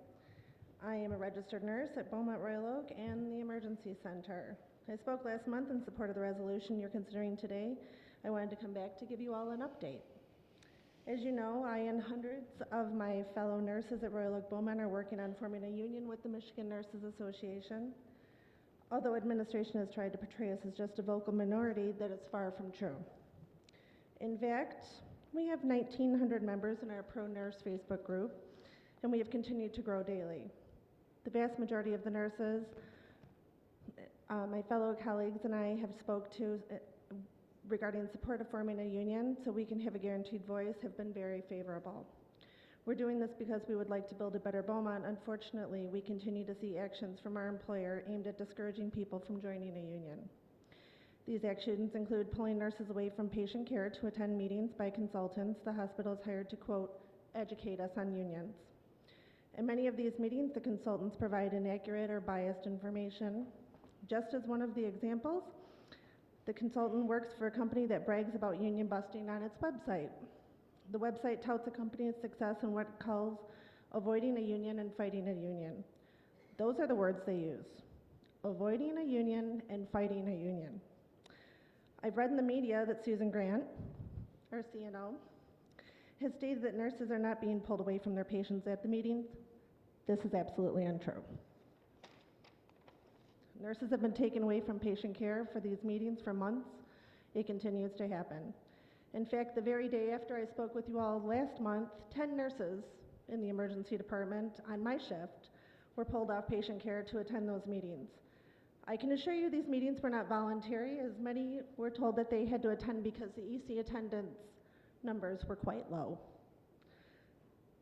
I am a registered nurse at Beaumont Royal Oak and the Emergency Center. I spoke last month in support of the resolution you're considering today. I wanted to come back to give you all an update. As you know, I and hundreds of my fellow nurses at Royal Oak Beaumont are working on forming a union with the Michigan Nurses Association. Although administration has tried to portray us as just a vocal minority, that is far from true. In fact, we have 1,900 members in our pro-nurse Facebook group, and we have continued to grow daily. The vast majority of the nurses, my fellow colleagues and I have spoke to regarding support of forming a union so we can have a guaranteed voice have been very favorable. We're doing this because we would like to build a better Beaumont. Unfortunately, we continue to see actions from our employer aimed at discouraging people from joining a union. These actions include pulling nurses away from patient care to attend meetings by consultants the hospital has hired to, quote, educate us on unions. In many of these meetings, the consultants provide inaccurate or biased information. Just as one of the examples, the consultant works for a company that brags about union busting on its website. The website touts a company's success in what it calls avoiding a union and fighting a union. Those are the words they use: avoiding a union and fighting a union. I've read in the media that Susan Grant, or CNO, has stated that nurses are not being pulled away from their patients at the meetings. This is absolutely untrue. Nurses have been taken away from patient care for these meetings for months. It continues to happen. In fact, the very day after I spoke with you all last month, 10 nurses in the emergency department on my shift were pulled off patient care to attend those meetings. I can assure you these meetings were not voluntary, as many were told that they had to attend because the EC attendance numbers were quite low.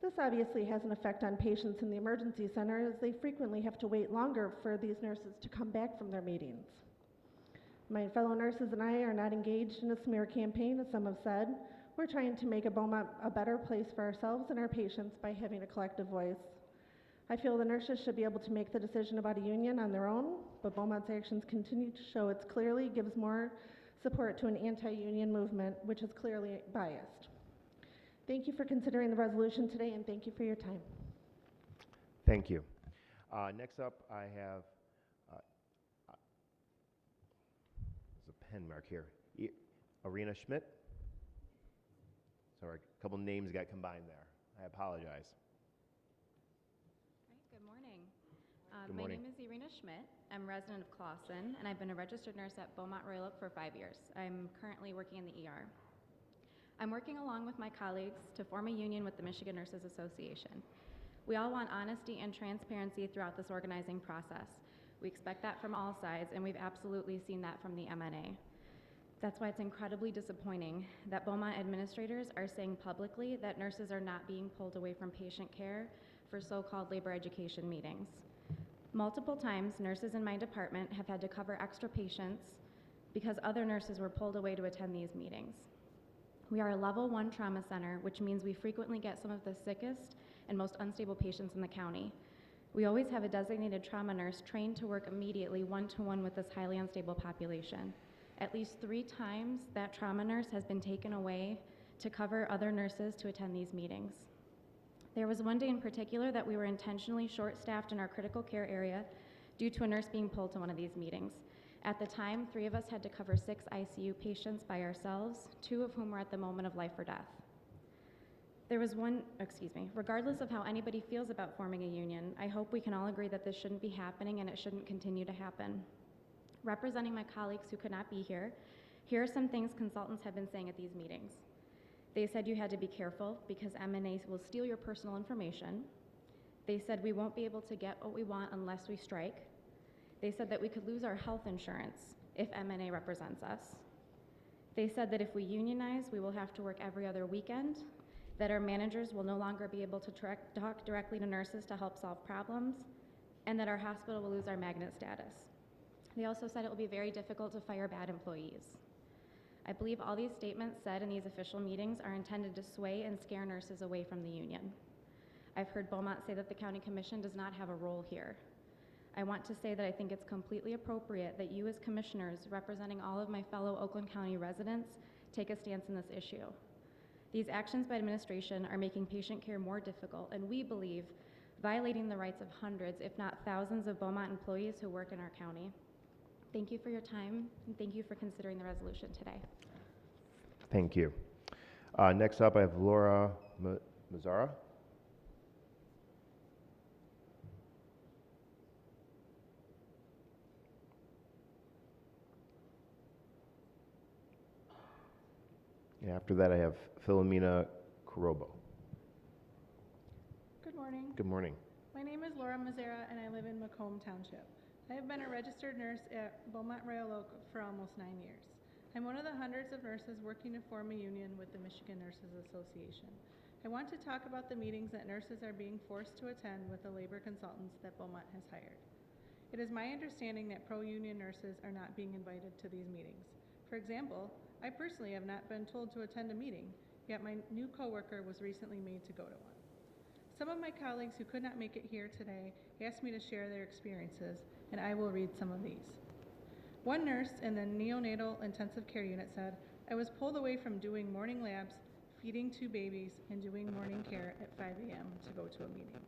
This obviously has an effect on patients in the emergency center, as they frequently have to wait longer for these nurses to come back from their meetings. My fellow nurses and I are not engaged in a smear campaign, as some have said. We're trying to make Beaumont a better place for ourselves and our patients by having a collective voice. I feel the nurses should be able to make the decision about a union on their own, but Beaumont's actions continue to show it clearly gives more support to an anti-union movement, which is clearly biased. Thank you for considering the resolution today, and thank you for your time. Thank you. Next up, I have, there's a pen mark here. Arena Schmidt. Sorry, a couple names got combined there. I apologize. Good morning. Good My morning. name is Irina Schmidt. I'm a resident of Clawson, and I've been a registered nurse at Beaumont Royal Oak for 5 years. I'm currently working in the ER. I'm working along with my colleagues to form a union with the Michigan Nurses Association. We all want honesty and transparency throughout this organizing process. We expect that from all sides, and we've absolutely seen that from the MNA. That's why it's incredibly disappointing that Beaumont administrators are saying publicly that nurses are not being pulled away from patient care for so-called labor education meetings. Multiple times, nurses in my department have had to cover extra patients because other nurses were pulled away to attend these meetings. We are a level 1 trauma center, which means we frequently get some of the sickest and most unstable patients in the county. We always have a designated trauma nurse trained to work immediately one-to-one with this highly unstable population. At least 3 times, that trauma nurse has been taken away to cover other nurses to attend these meetings. There was one day in particular that we were intentionally short-staffed in our critical care area due to a nurse being pulled to one of these meetings. At the time, 3 of us had to cover 6 ICU patients by ourselves, 2 of whom were at the moment of life or death. Regardless of how anybody feels about forming a union, I hope we can all agree that this shouldn't be happening and it shouldn't continue to happen. Representing my colleagues who could not be here are some things consultants have been saying at these meetings. They said you had to be careful because MNAs will steal your personal information. They said we won't be able to get what we want unless we strike. They said that we could lose our health insurance if MNA represents us. They said that if we unionize, we will have to work every other weekend, that our managers will no longer be able to talk directly to nurses to help solve problems, and that our hospital will lose our magnet status. They also said it will be very difficult to fire bad employees. I believe all these statements said in these official meetings are intended to sway and scare nurses away from the union. I've heard Beaumont say that the County Commission does not have a role here. I want to say that I think it's completely appropriate that you as commissioners, representing all of my fellow Oakland County residents, take a stance in this issue. These actions by administration are making patient care more difficult, and we believe violating the rights of hundreds, if not thousands, of Beaumont employees who work in our county. Thank you for your time, and thank you for considering the resolution today. Thank you. Next up, I have Laura Mazzara. And after that, I have Philomena Corobo. Good morning. Good morning. My name is Laura Mazzara, and I live in Macomb Township. I have been a registered nurse at Beaumont Royal Oak for almost 9 years. I'm one of the hundreds of nurses working to form a union with the Michigan Nurses Association. I want to talk about the meetings that nurses are being forced to attend with the labor consultants that Beaumont has hired. It is my understanding that pro-union nurses are not being invited to these meetings. For example, I personally have not been told to attend a meeting, yet my new coworker was recently made to go to one. Some of my colleagues who could not make it here today asked me to share their experiences, and I will read some of these. One nurse in the neonatal intensive care unit said, "I was pulled away from doing morning labs, feeding 2 babies, and doing morning care at 5 a.m. to go to a meeting."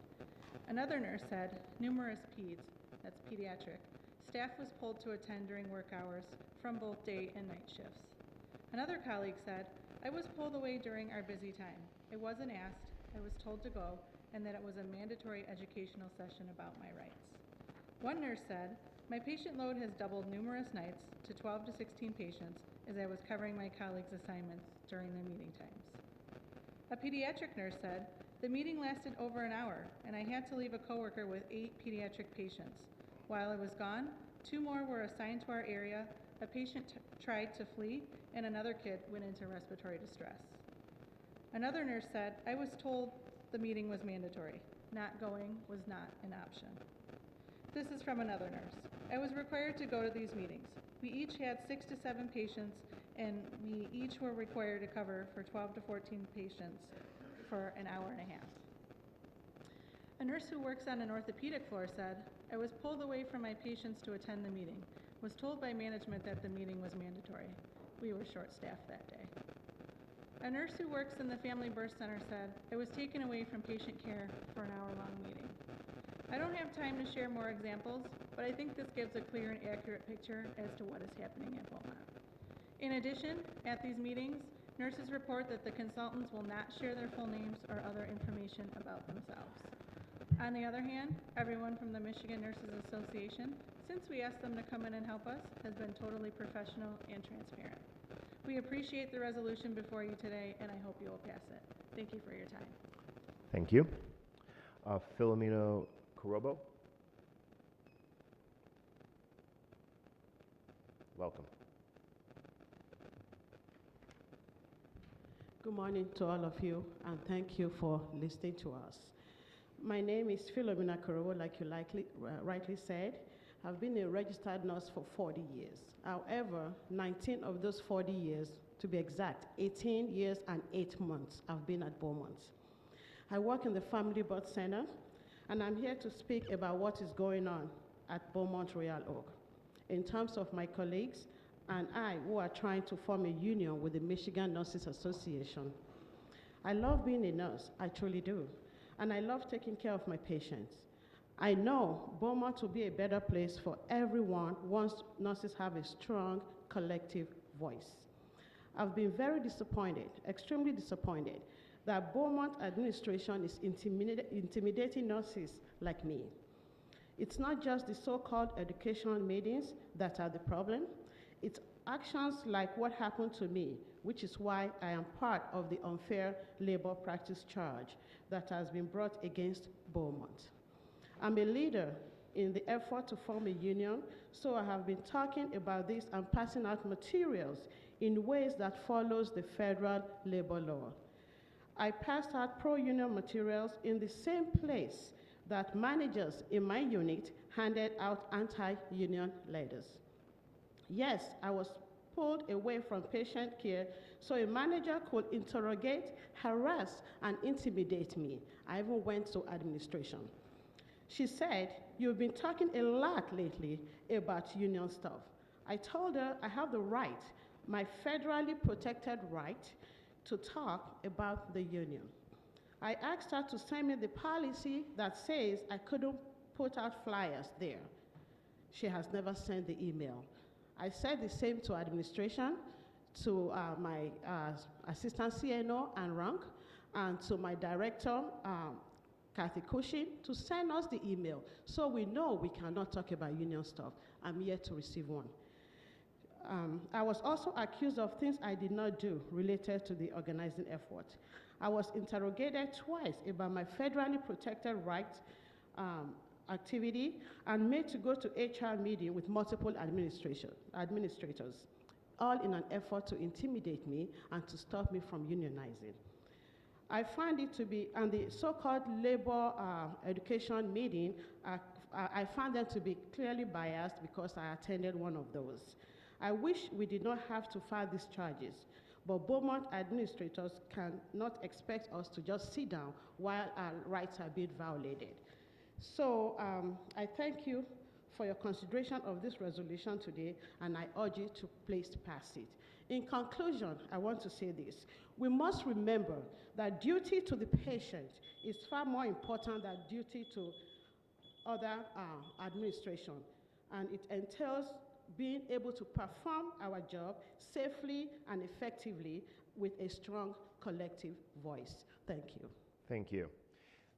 Another nurse said, "Numerous peds," that's pediatric, staff was pulled to attend during work hours from both day and night shifts. Another colleague said, "I was pulled away during our busy time. I wasn't asked, I was told to go, and that it was a mandatory educational session about my rights." One nurse said, "My patient load has doubled numerous nights to 12 to 16 patients as I was covering my colleagues' assignments during the meeting times." A pediatric nurse said, "The meeting lasted over an hour, and I had to leave a coworker with 8 pediatric patients. While I was gone, 2 more were assigned to our area, a patient tried to flee, and another kid went into respiratory distress." Another nurse said, "I was told the meeting was mandatory. Not going was not an option." This is from another nurse. "I was required to go to these meetings. We each had 6 to 7 patients, and we each were required to cover for 12 to 14 patients for an hour and a half." A nurse who works on an orthopedic floor said, "I was pulled away from my patients to attend the meeting. Was told by management that the meeting was mandatory. We were short-staffed that day." A nurse who works in the Family Birth Center said, "I was taken away from patient care for an hour-long meeting." I don't have time to share more examples, but I think this gives a clear and accurate picture as to what is happening at Beaumont. In addition, at these meetings, nurses report that the consultants will not share their full names or other information about themselves. On the other hand, everyone from the Michigan Nurses Association, since we asked them to come in and help us, has been totally professional and transparent. We appreciate the resolution before you today, and I hope you will pass it. Thank you for your time. Thank you. Filomeno Kurobo. Welcome. Good morning to all of you, and thank you for listening to us. My name is Philomena Kurobo, like you rightly said. I've been a registered nurse for 40 years. However, 19 of those 40 years, to be exact, 18 years and 8 months, I've been at Beaumont. I work in the Family Birth Center, and I'm here to speak about what is going on at Beaumont Royal Oak in terms of my colleagues and I who are trying to form a union with the Michigan Nurses Association. I love being a nurse, I truly do, and I love taking care of my patients. I know Beaumont will be a better place for everyone once nurses have a strong collective voice. I've been very disappointed, extremely disappointed, that Beaumont administration is intimidating nurses like me. It's not just the so-called educational meetings that are the problem. It's actions like what happened to me, which is why I am part of the unfair labor practice charge that has been brought against Beaumont. I'm a leader in the effort to form a union, so I have been talking about this and passing out materials in ways that follows the federal labor law. I passed out pro-union materials in the same place that managers in my unit handed out anti-union letters. Yes, I was pulled away from patient care so a manager could interrogate, harass, and intimidate me. I even went to administration. She said, "You've been talking a lot lately about union stuff." I told her I have the right, my federally protected right, to talk about the union. I asked her to send me the policy that says I couldn't put out flyers there. She has never sent the email. I said the same to administration, to my assistant CNO and rank, and to my director, Kathy Cushing, to send us the email so we know we cannot talk about union stuff. I'm yet to receive one. I was also accused of things I did not do related to the organizing effort. I was interrogated twice about my federally protected right activity and made to go to HR meeting with multiple administrators, all in an effort to intimidate me and to stop me from unionizing. I find it to be, and the so-called labor education meeting, I found them to be clearly biased because I attended one of those. I wish we did not have to file these charges, But Beaumont administrators cannot expect us to just sit down while our rights are being violated. So I thank you for your consideration of this resolution today, and I urge you to please pass it. In conclusion, I want to say this. We must remember that duty to the patient is far more important than duty to other administration, and it entails being able to perform our job safely and effectively with a strong collective voice. Thank you. Thank you.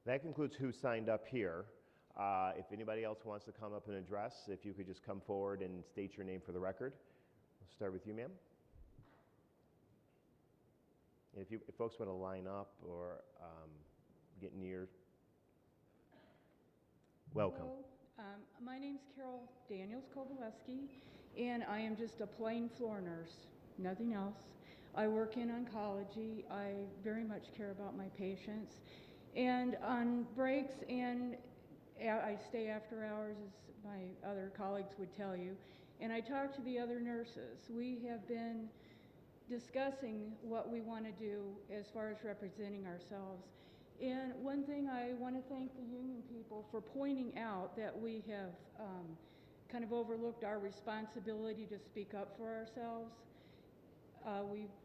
That concludes who signed up here. If anybody else wants to come up and address, if you could just come forward and state your name for the record. We'll start with you, ma'am. If folks want to line up or get near, welcome. Hello. My name's Carol Daniels Kowaleski, and I am just a plain floor nurse, nothing else. I work in oncology. I very much care about my patients. And on breaks, and I stay after hours, as my other colleagues would tell you, and I talk to the other nurses. We have been discussing what we want to do as far as representing ourselves. And one thing I want to thank the union people for pointing out that we have kind of overlooked our responsibility to speak up for ourselves.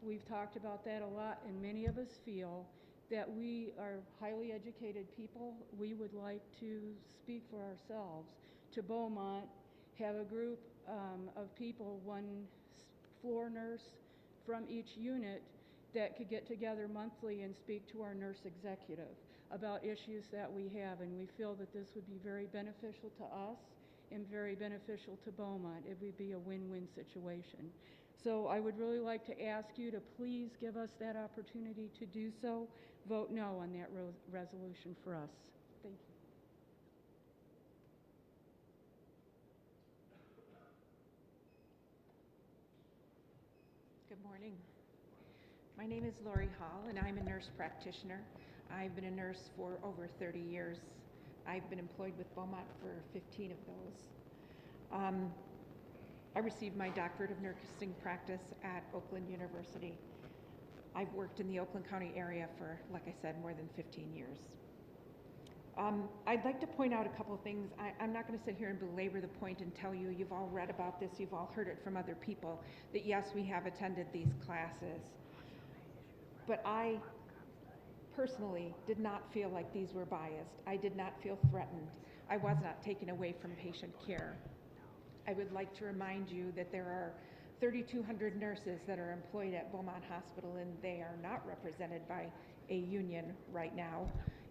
We've talked about that a lot, and many of us feel that we are highly educated people. We would like to speak for ourselves. To Beaumont, have a group of people, one floor nurse from each unit, that could get together monthly and speak to our nurse executive about issues that we have, and we feel that this would be very beneficial to us and very beneficial to Beaumont. It would be a win-win situation. So I would really like to ask you to please give us that opportunity to do so. Vote no on that resolution for us. Thank you. Good morning. My name is Lori Hall, and I'm a nurse practitioner. I've been a nurse for over 30 years. I've been employed with Beaumont for 15 of those. I received my doctorate of nursing practice at Oakland University. I've worked in the Oakland County area for, like I said, more than 15 years. I'd like to point out a couple of things. I'm not going to sit here and belabor the point and tell you, you've all read about this, you've all heard it from other people, that yes, we have attended these classes. But I personally did not feel like these were biased. I did not feel threatened. I was not taken away from patient care. I would like to remind you that there are 3,200 nurses that are employed at Beaumont Hospital, and they are not represented by a union right now.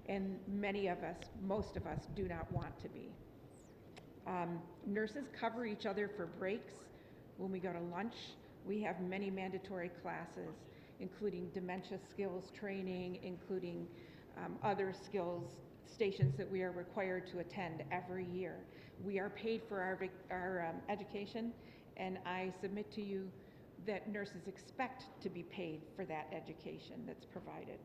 And many of us, most of us, do not want to be. Nurses cover each other for breaks. When we go to lunch, we have many mandatory classes, including dementia skills training, including other skills stations that we are required to attend every year. We are paid for our education, and I submit to you that nurses expect to be paid for that education that's provided.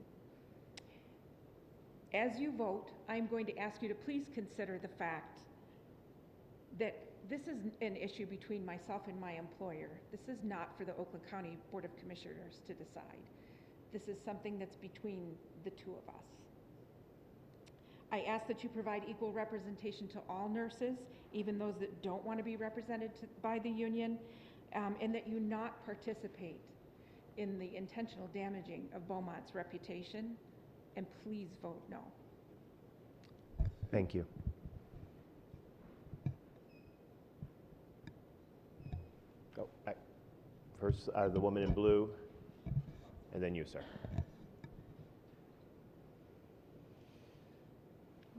As you vote, I'm going to ask you to please consider the fact that this is an issue between myself and my employer. This is not for the Oakland County Board of Commissioners to decide. This is something that's between the two of us. I ask that you provide equal representation to all nurses, even those that don't want to be represented by the union, and that you not participate in the intentional damaging of Beaumont's reputation, and please vote no. Thank you. Oh, first, the woman in blue, and then you, sir.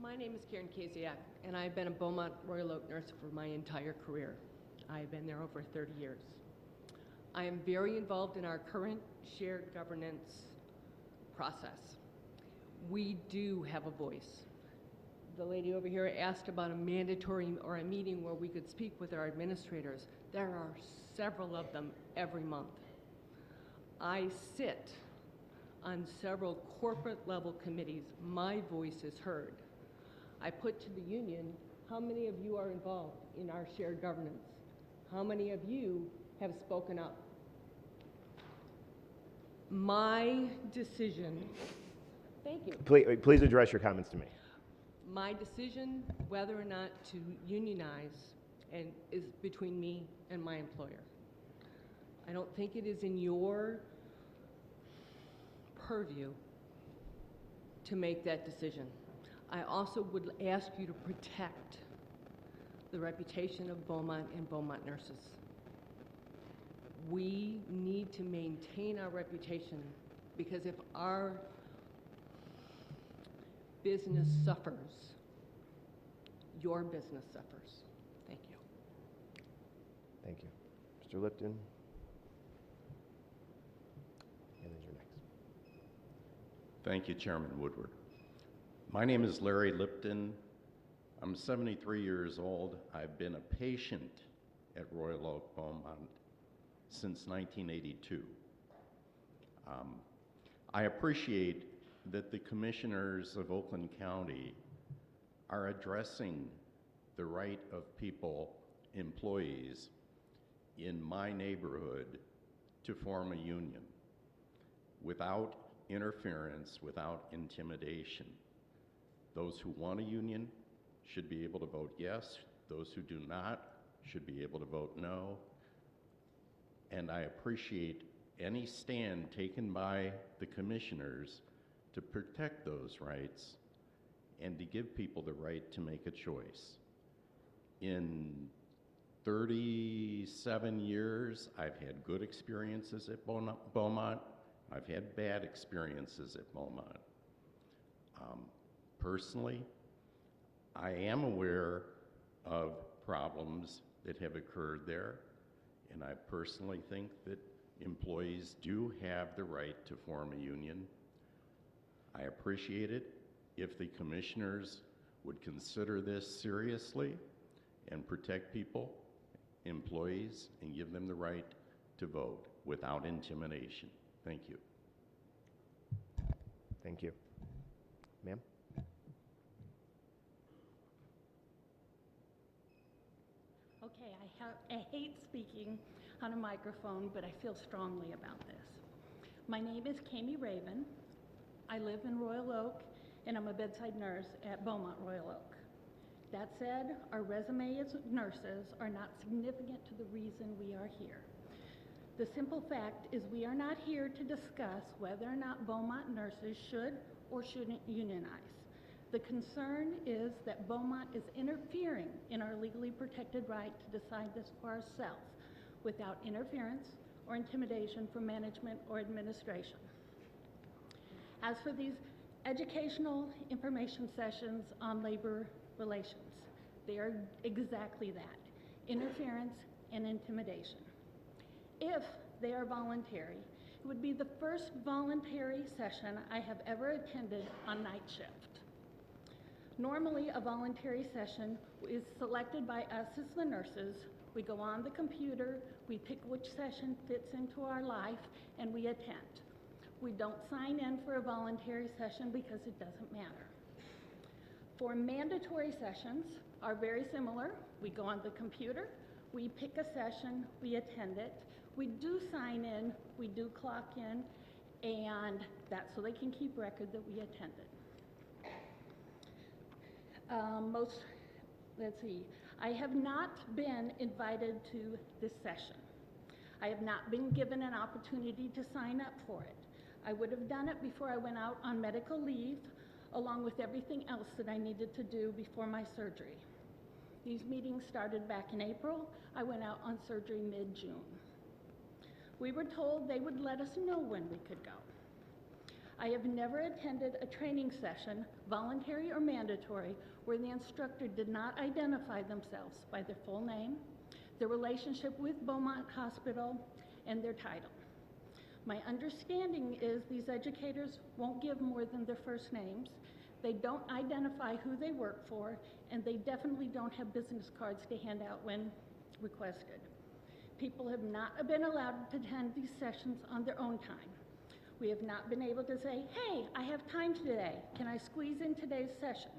My name is Karen Kasiak, and I've been a Beaumont Royal Oak nurse for my entire career. I've been there over 30 years. I am very involved in our current shared governance process. We do have a voice. The lady over here asked about a mandatory or a meeting where we could speak with our administrators. There are several of them every month. I sit on several corporate level committees. My voice is heard. I put to the union, how many of you are involved in our shared governance? How many of you have spoken up? My decision, thank you. Please address your comments to me. My decision whether or not to unionize is between me and my employer. I don't think it is in your purview to make that decision. I also would ask you to protect the reputation of Beaumont and Beaumont nurses. We need to maintain our reputation, because if our business suffers, your business suffers. Thank you. Thank you. Mr. Lipton. And then you're next. Thank you, Chairman Woodward. My name is Larry Lipton. I'm 73 years old. I've been a patient at Royal Oak Beaumont since 1982. I appreciate that the commissioners of Oakland County are addressing the right of people, employees in my neighborhood to form a union without interference, without intimidation. Those who want a union should be able to vote yes. Those who do not should be able to vote no. And I appreciate any stand taken by the commissioners to protect those rights and to give people the right to make a choice. In 37 years, I've had good experiences at Beaumont. I've had bad experiences at Beaumont. Personally, I am aware of problems that have occurred there, and I personally think that employees do have the right to form a union. I appreciate it if the commissioners would consider this seriously and protect people, employees, and give them the right to vote without intimidation. Thank you. Thank you. Ma'am? Okay, I hate speaking on a microphone, but I feel strongly about this. My name is Kami Raven. I live in Royal Oak, and I'm a bedside nurse at Beaumont Royal Oak. That said, our resume as nurses are not significant to the reason we are here. The simple fact is we are not here to discuss whether or not Beaumont nurses should or shouldn't unionize. The concern is that Beaumont is interfering in our legally protected right to decide this for ourselves without interference or intimidation from management or administration. As for these educational information sessions on labor relations, they are exactly that, interference and intimidation. If they are voluntary, it would be the first voluntary session I have ever attended on night shift. Normally, a voluntary session is selected by us as the nurses. We go on the computer, we pick which session fits into our life, and we attend. We don't sign in for a voluntary session because it doesn't matter. For mandatory sessions are very similar. We go on the computer, we pick a session, we attend it. We do sign in, we do clock in, and that's so they can keep record that we attended. I have not been invited to this session. I have not been given an opportunity to sign up for it. I would have done it before I went out on medical leave, along with everything else that I needed to do before my surgery. These meetings started back in April. I went out on surgery mid-June. We were told they would let us know when we could go. I have never attended a training session, voluntary or mandatory, where the instructor did not identify themselves by their full name, their relationship with Beaumont Hospital, and their title. My understanding is these educators won't give more than their first names. They don't identify who they work for, and they definitely don't have business cards to hand out when requested. People have not been allowed to attend these sessions on their own time. We have not been able to say, hey, I have time today. Can I squeeze in today's session?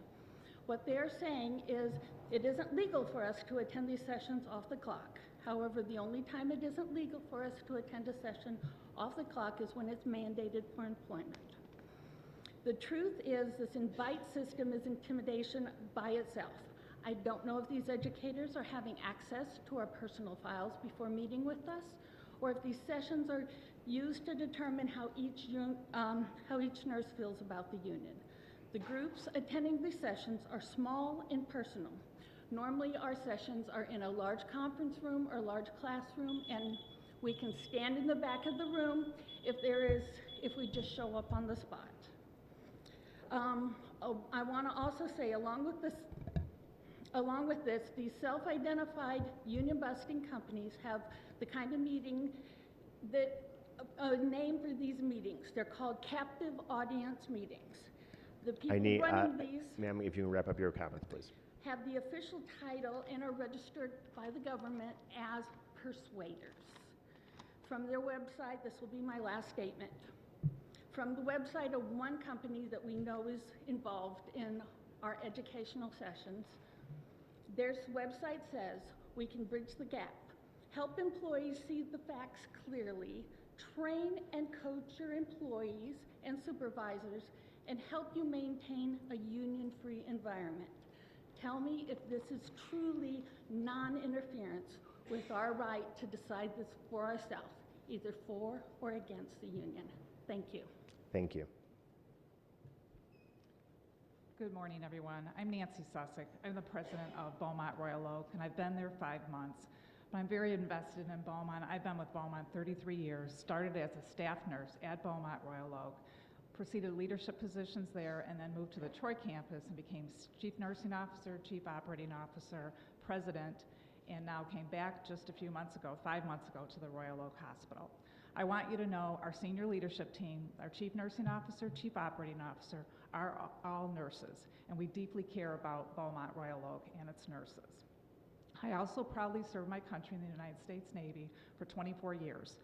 What they're saying is it isn't legal for us to attend these sessions off the clock. However, the only time it isn't legal for us to attend a session Off the clock is when it's mandated for employment. The truth is this invite system is intimidation by itself. I don't know if these educators are having access to our personal files before meeting with us, or if these sessions are used to determine how each nurse feels about the union. The groups attending these sessions are small and personal. Normally, our sessions are in a large conference room or large classroom, and we can stand in the back of the room if we just show up on the spot. I want to also say, along with this, these self-identified union-busting companies have the kind of meeting that a name for these meetings. They're called captive audience meetings. The people running these ma'am, if you can wrap up your comments, please. have the official title and are registered by the government as persuaders. From their website, this will be my last statement. From the website of one company that we know is involved in our educational sessions, their website says, we can bridge the gap, help employees see the facts clearly, train and coach your employees and supervisors, and help you maintain a union-free environment. Tell me if this is truly non-interference with our right to decide this for ourselves, either for or against the union. Thank you. Thank you. Good morning, everyone. I'm Nancy Sussick. I'm the president of Beaumont Royal Oak, and I've been there 5 months. But I'm very invested in Beaumont. I've been with Beaumont 33 years, started as a staff nurse at Beaumont Royal Oak, proceeded leadership positions there, and then moved to the Troy campus and became chief nursing officer, chief operating officer, president, and now came back just a few months ago, 5 months ago, to the Royal Oak Hospital. I want you to know our senior leadership team, our chief nursing officer, chief operating officer, are all nurses, and we deeply care about Beaumont Royal Oak and its nurses. I also proudly served my country in the United States Navy for 24 years.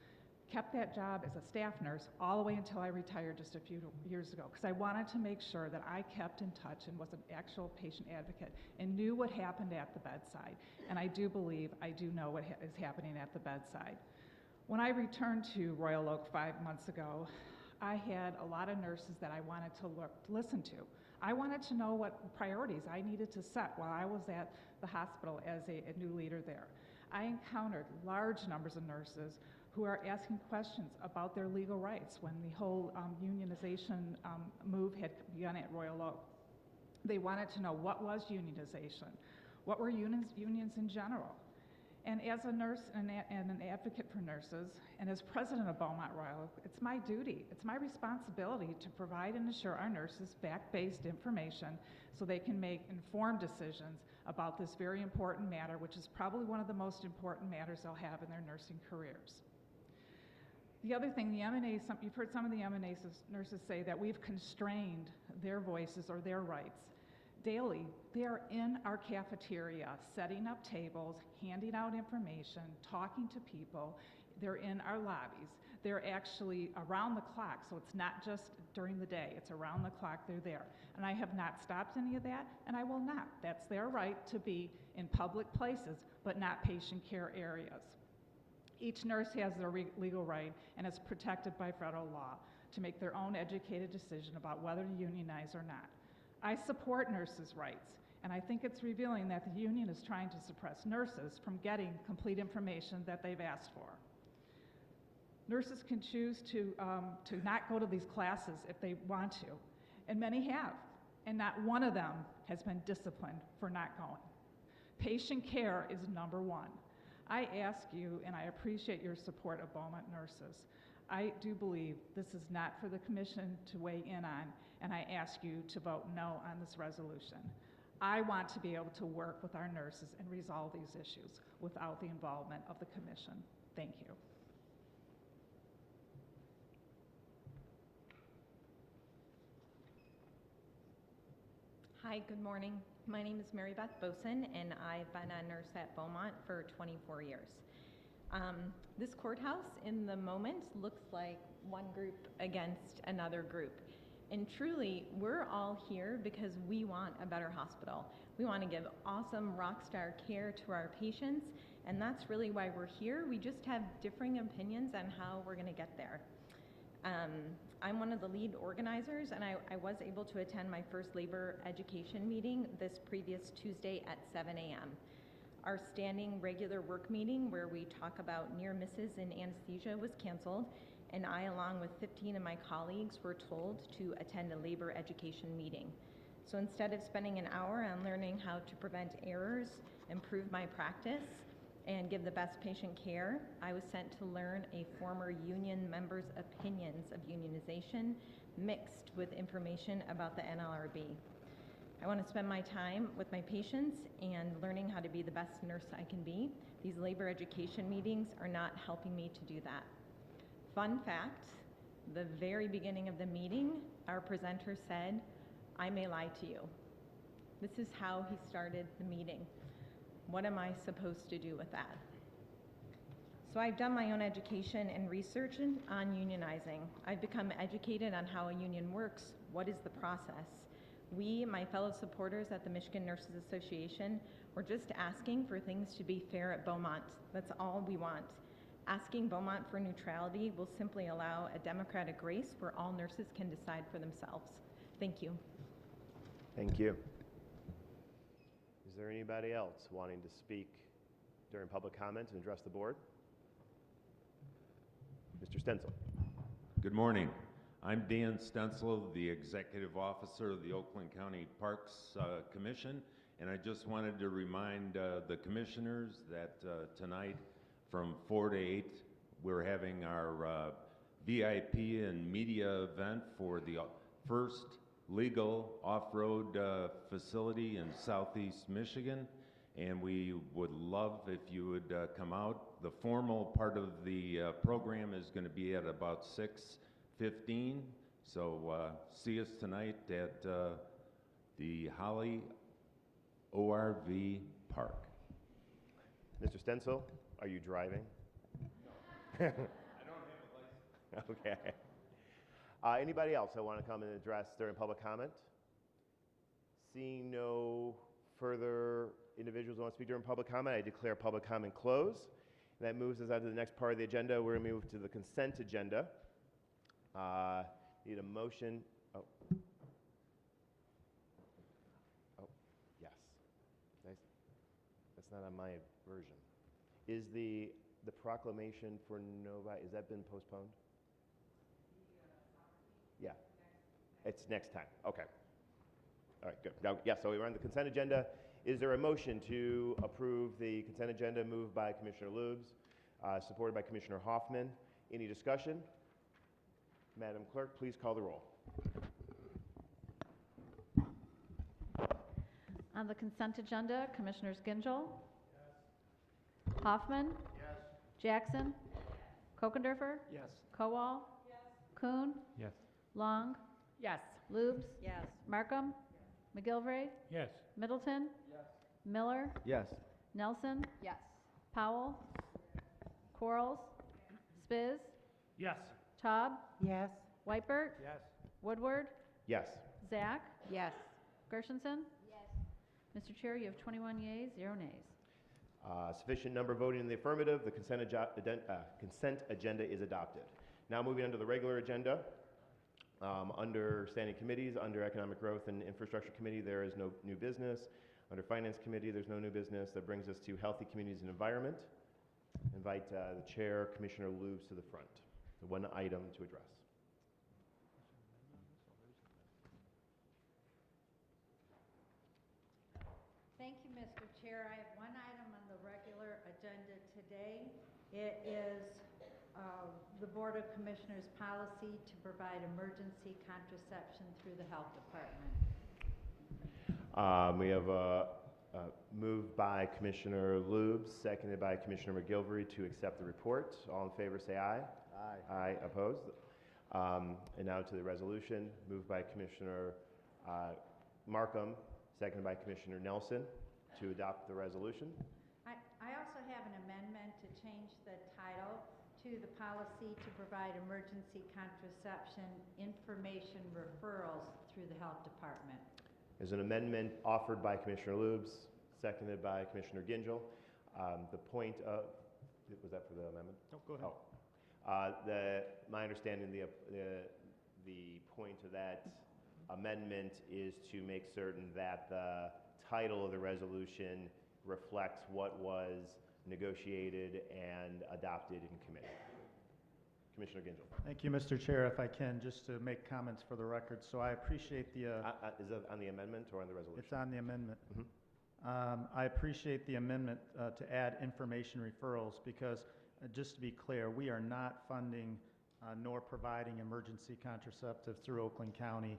Kept that job as a staff nurse all the way until I retired just a few years ago, because I wanted to make sure that I kept in touch and was an actual patient advocate and knew what happened at the bedside. And I do believe I do know what is happening at the bedside. When I returned to Royal Oak 5 months ago, I had a lot of nurses that I wanted to listen to. I wanted to know what priorities I needed to set while I was at the hospital as a new leader there. I encountered large numbers of nurses who are asking questions about their legal rights when the whole unionization move had begun at Royal Oak. They wanted to know what was unionization, what were unions in general. And as a nurse and an advocate for nurses, and as president of Beaumont Royal, it's my duty, it's my responsibility to provide and assure our nurses fact-based information so they can make informed decisions about this very important matter, which is probably one of the most important matters they'll have in their nursing careers. The other thing, the MNAs, you've heard some of the MNAs nurses say that we've constrained their voices or their rights. Daily, they are in our cafeteria, setting up tables, handing out information, talking to people. They're in our lobbies. They're actually around the clock, so it's not just during the day, it's around the clock they're there. And I have not stopped any of that, and I will not. That's their right to be in public places, but not patient care areas. Each nurse has their legal right and is protected by federal law to make their own educated decision about whether to unionize or not. I support nurses' rights, and I think it's revealing that the union is trying to suppress nurses from getting complete information that they've asked for. Nurses can choose to not go to these classes if they want to, and many have, and not one of them has been disciplined for not going. Patient care is number one. I ask you, and I appreciate your support of Beaumont nurses. I do believe this is not for the commission to weigh in on, and I ask you to vote no on this resolution. I want to be able to work with our nurses and resolve these issues without the involvement of the commission. Thank you. Hi, good morning. My name is Mary Beth Boson, and I've been a nurse at Beaumont for 24 years. This courthouse in the moment looks like one group against another group. And truly, we're all here because we want a better hospital. We want to give awesome rock star care to our patients, And that's really why we're here. We just have differing opinions on how we're going to get there. I'm one of the lead organizers, and I was able to attend my first labor education meeting this previous Tuesday at 7 a.m. Our standing regular work meeting where we talk about near misses in anesthesia was canceled, and I, along with 15 of my colleagues, were told to attend a labor education meeting. So instead of spending an hour on learning how to prevent errors, improve my practice, and give the best patient care, I was sent to learn a former union member's opinions of unionization mixed with information about the NLRB. I want to spend my time with my patients and learning how to be the best nurse I can be. These labor education meetings are not helping me to do that. Fun fact, the very beginning of the meeting, our presenter said, "I may lie to you." This is how he started the meeting. What am I supposed to do with that? So I've done my own education and research on unionizing. I've become educated on how a union works. What is the process? We, my fellow supporters at the Michigan Nurses Association, we're just asking for things to be fair at Beaumont. That's all we want. Asking Beaumont for neutrality will simply allow a democratic race where all nurses can decide for themselves. Thank you. Thank you. Is there anybody else wanting to speak during public comment and address the board? Mr. Stencil. Good morning. I'm Dan Stencil, the Executive Officer of the Oakland County Parks Commission, and I just wanted to remind the commissioners that tonight from 4 to 8 we're having our VIP and media event for the first legal off-road facility in southeast Michigan, and we would love if you would come out. The formal part of the program is going to be at about 6:15, so see us tonight at the Holly ORV Park. Mr. Stencil, are you driving? No. I don't have a license. Okay. Anybody else that want to come and address during public comment? Seeing no further individuals who want to speak during public comment, I declare public comment closed. And that moves us on to the next part of the agenda. We're going to move to the consent agenda. Need a motion. Oh, yes. Nice. That's not on my version. Is the proclamation for Novi, has that been postponed? Yeah. It's next time. Okay. All right, good. Now, yeah, so we're on the consent agenda. Is there a motion to approve the consent agenda moved by Commissioner Lubes, supported by Commissioner Hoffman? Any discussion? Madam Clerk, please call the roll. On the consent agenda, Commissioners Gingell? Yes. Hoffman? Yes. Jackson? Kokendorfer? Yes. Kowal? Yes. Kuhn? Yes. Long? Yes. Lubes? Yes. Markham? McGilvray? Yes. Middleton? Yes. Miller? Yes. Nelson? Yes. Powell? Quarles? Spiz? Yes. Taub? Yes. Whitebert? Yes. Woodward? Yes. Zach? Yes. Gershenson? Yes. Mr. Chair, you have 21 yeas, 0 nays. Sufficient number voting in the affirmative. The consent agenda is adopted. Now moving on to the regular agenda. Under standing committees, under Economic Growth and Infrastructure Committee, there is no new business. Under Finance Committee, there's no new business. That brings us to Healthy Communities and Environment. Invite the Chair, Commissioner Lubes, to the front. The one item to address. Thank you, Mr. Chair. I have one item on the regular agenda today. It is the Board of Commissioners' policy to provide emergency contraception through the Health Department. We have a moved by Commissioner Lubes, seconded by Commissioner McGilvray to accept the report. All in favor say aye. Aye. Aye. Opposed? And now to the resolution, moved by Commissioner Markham, seconded by Commissioner Nelson to adopt the resolution. I also have an amendment to change the title to the policy to provide emergency contraception information referrals through the Health Department. There's an amendment offered by Commissioner Lubes, seconded by Commissioner Gingell. The point of, was that for the amendment? No, go ahead. My understanding, the point of that amendment is to make certain that the title of the resolution reflects what was negotiated and adopted in committee. Commissioner Gingell. Thank you, Mr. Chair. If I can, just to make comments for the record. So I appreciate the... Is it on the amendment or on the resolution? It's on the amendment. Mm-hmm. I appreciate the amendment to add information referrals because, just to be clear, we are not funding nor providing emergency contraceptives through Oakland County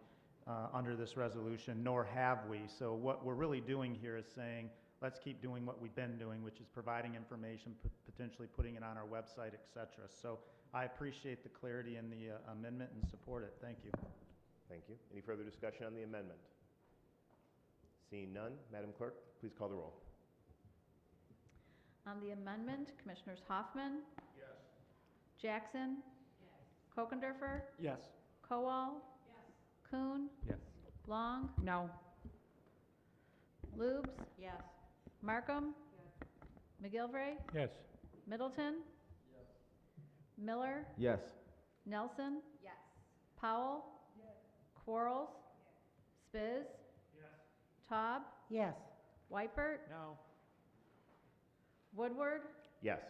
under this resolution, nor have we. So what we're really doing here is saying, let's keep doing what we've been doing, which is providing information, potentially putting it on our website, et cetera. So I appreciate the clarity in the amendment and support it. Thank you. Thank you. Any further discussion on the amendment? Seeing none, Madam Clerk, please call the roll. On the amendment, Commissioners Hoffman? Yes. Jackson? Yes. Kokendorfer? Yes. Kowal? Yes. Kuhn? Yes. Long? No. Lubes? Yes. Markham? McGilvray? Yes. Middleton? Yes. Miller? Yes. Nelson? Yes. Powell? Yes. Quarles? Yes. Spiz? Yes. Taub? Yes. Whitebert? No. Woodward? Yes.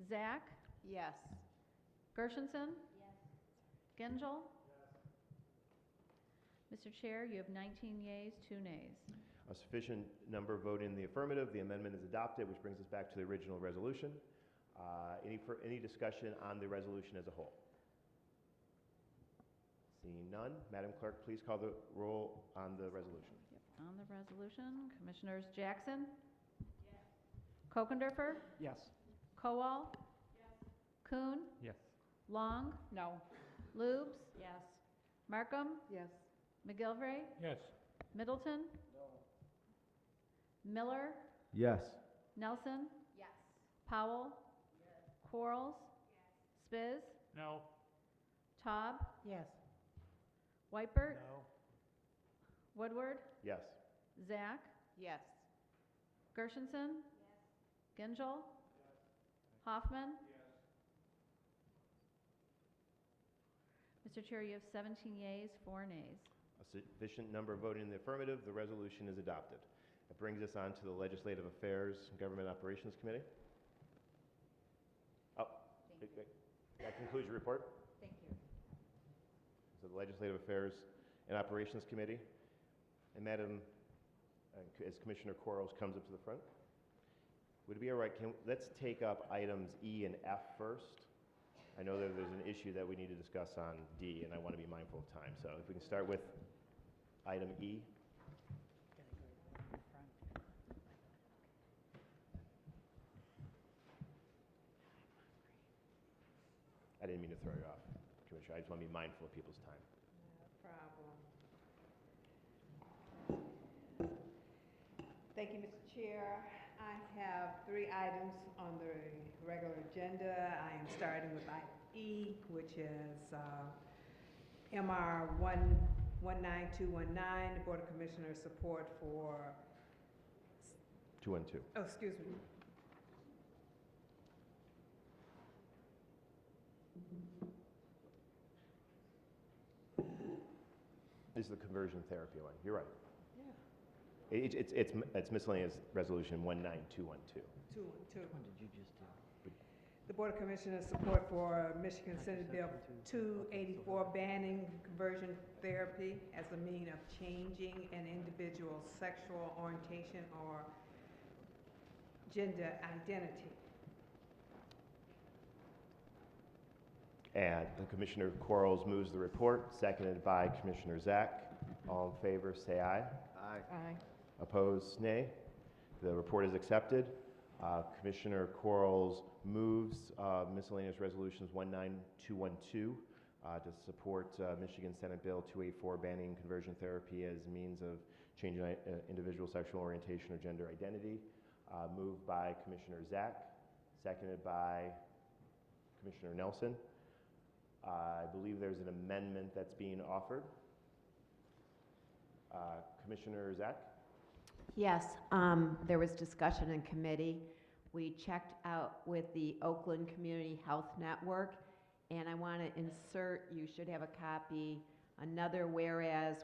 Zach? Yes. Gershenson? Yes. Gingell? Yes. Mr. Chair, you have 19 yeas, 2 nays. A sufficient number vote in the affirmative. The amendment is adopted, which brings us back to the original resolution. Any discussion on the resolution as a whole? Seeing none, Madam Clerk, please call the roll on the resolution. Yep. On the resolution, Commissioners Jackson? Yes. Kokendorfer? Yes. Kowal? Yes. Kuhn? Yes. Long? No. Lubes? Yes. Markham? Yes. McGilvray? Yes. Middleton? Miller? Yes. Nelson? Yes. Powell? Yes. Quarles? Yes. Spiz? No. Taub? Yes. Whitebert? No. Woodward? Yes. Zach? Yes. Gershenson? Yes. Gingell? Yes. Hoffman? Yes. Mr. Chair, you have 17 yeas, 4 nays. A sufficient number voting in the affirmative. The resolution is adopted. That brings us on to the Legislative Affairs and Government Operations Committee. That concludes your report. Thank you. So the Legislative Affairs and Operations Committee. And Madam, as Commissioner Quarles comes up to the front, would it be all right, let's take up items E and F first. I know that there's an issue that we need to discuss on D, and I want to be mindful of time. So if we can start with item E. I didn't mean to throw you off, Commissioner. I just want to be mindful of people's time. No problem. Thank you, Mr. Chair. I have 3 items on the regular agenda. I am starting with item E, which is MR 19219, the Board of Commissioners support for... 212. Oh, excuse me. This is the conversion therapy one. You're right. Yeah. It's miscellaneous resolution 19212. 212. Which one did you just do? The Board of Commissioners support for Michigan Senate Bill 284 banning conversion therapy as a means of changing an individual's sexual orientation or gender identity. And Commissioner Quarles moves the report, seconded by Commissioner Zach. All in favor, say aye. Aye. Aye. Opposed, nay. The report is accepted. Commissioner Quarles moves miscellaneous resolutions 19212 to support Michigan Senate Bill 284 banning conversion therapy as a means of changing individual sexual orientation or gender identity. Moved by Commissioner Zach, seconded by Commissioner Nelson. I believe there's an amendment that's being offered. Commissioner Zach? Yes, there was discussion in committee We checked out with the Oakland Community Health Network, and I want to insert, you should have a copy, another whereas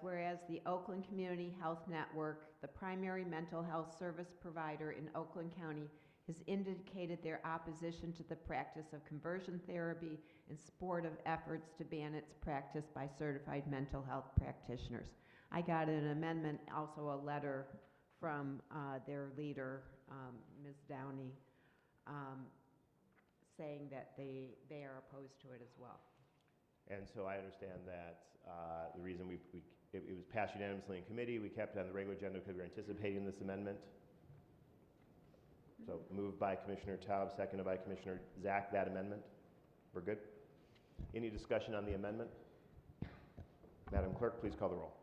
the Oakland Community Health Network, the primary mental health service provider in Oakland County, has indicated their opposition to the practice of conversion therapy and supportive efforts to ban its practice by certified mental health practitioners. I got an amendment, also a letter from their leader, Ms. Downey, saying that they are opposed to it as well. And so I understand that the reason it was passed unanimously in committee, we kept it on the regular agenda because we were anticipating this amendment. So moved by Commissioner Taub, seconded by Commissioner Zach, that amendment. We're good? Any discussion on the amendment? Madam Clerk, please call the roll.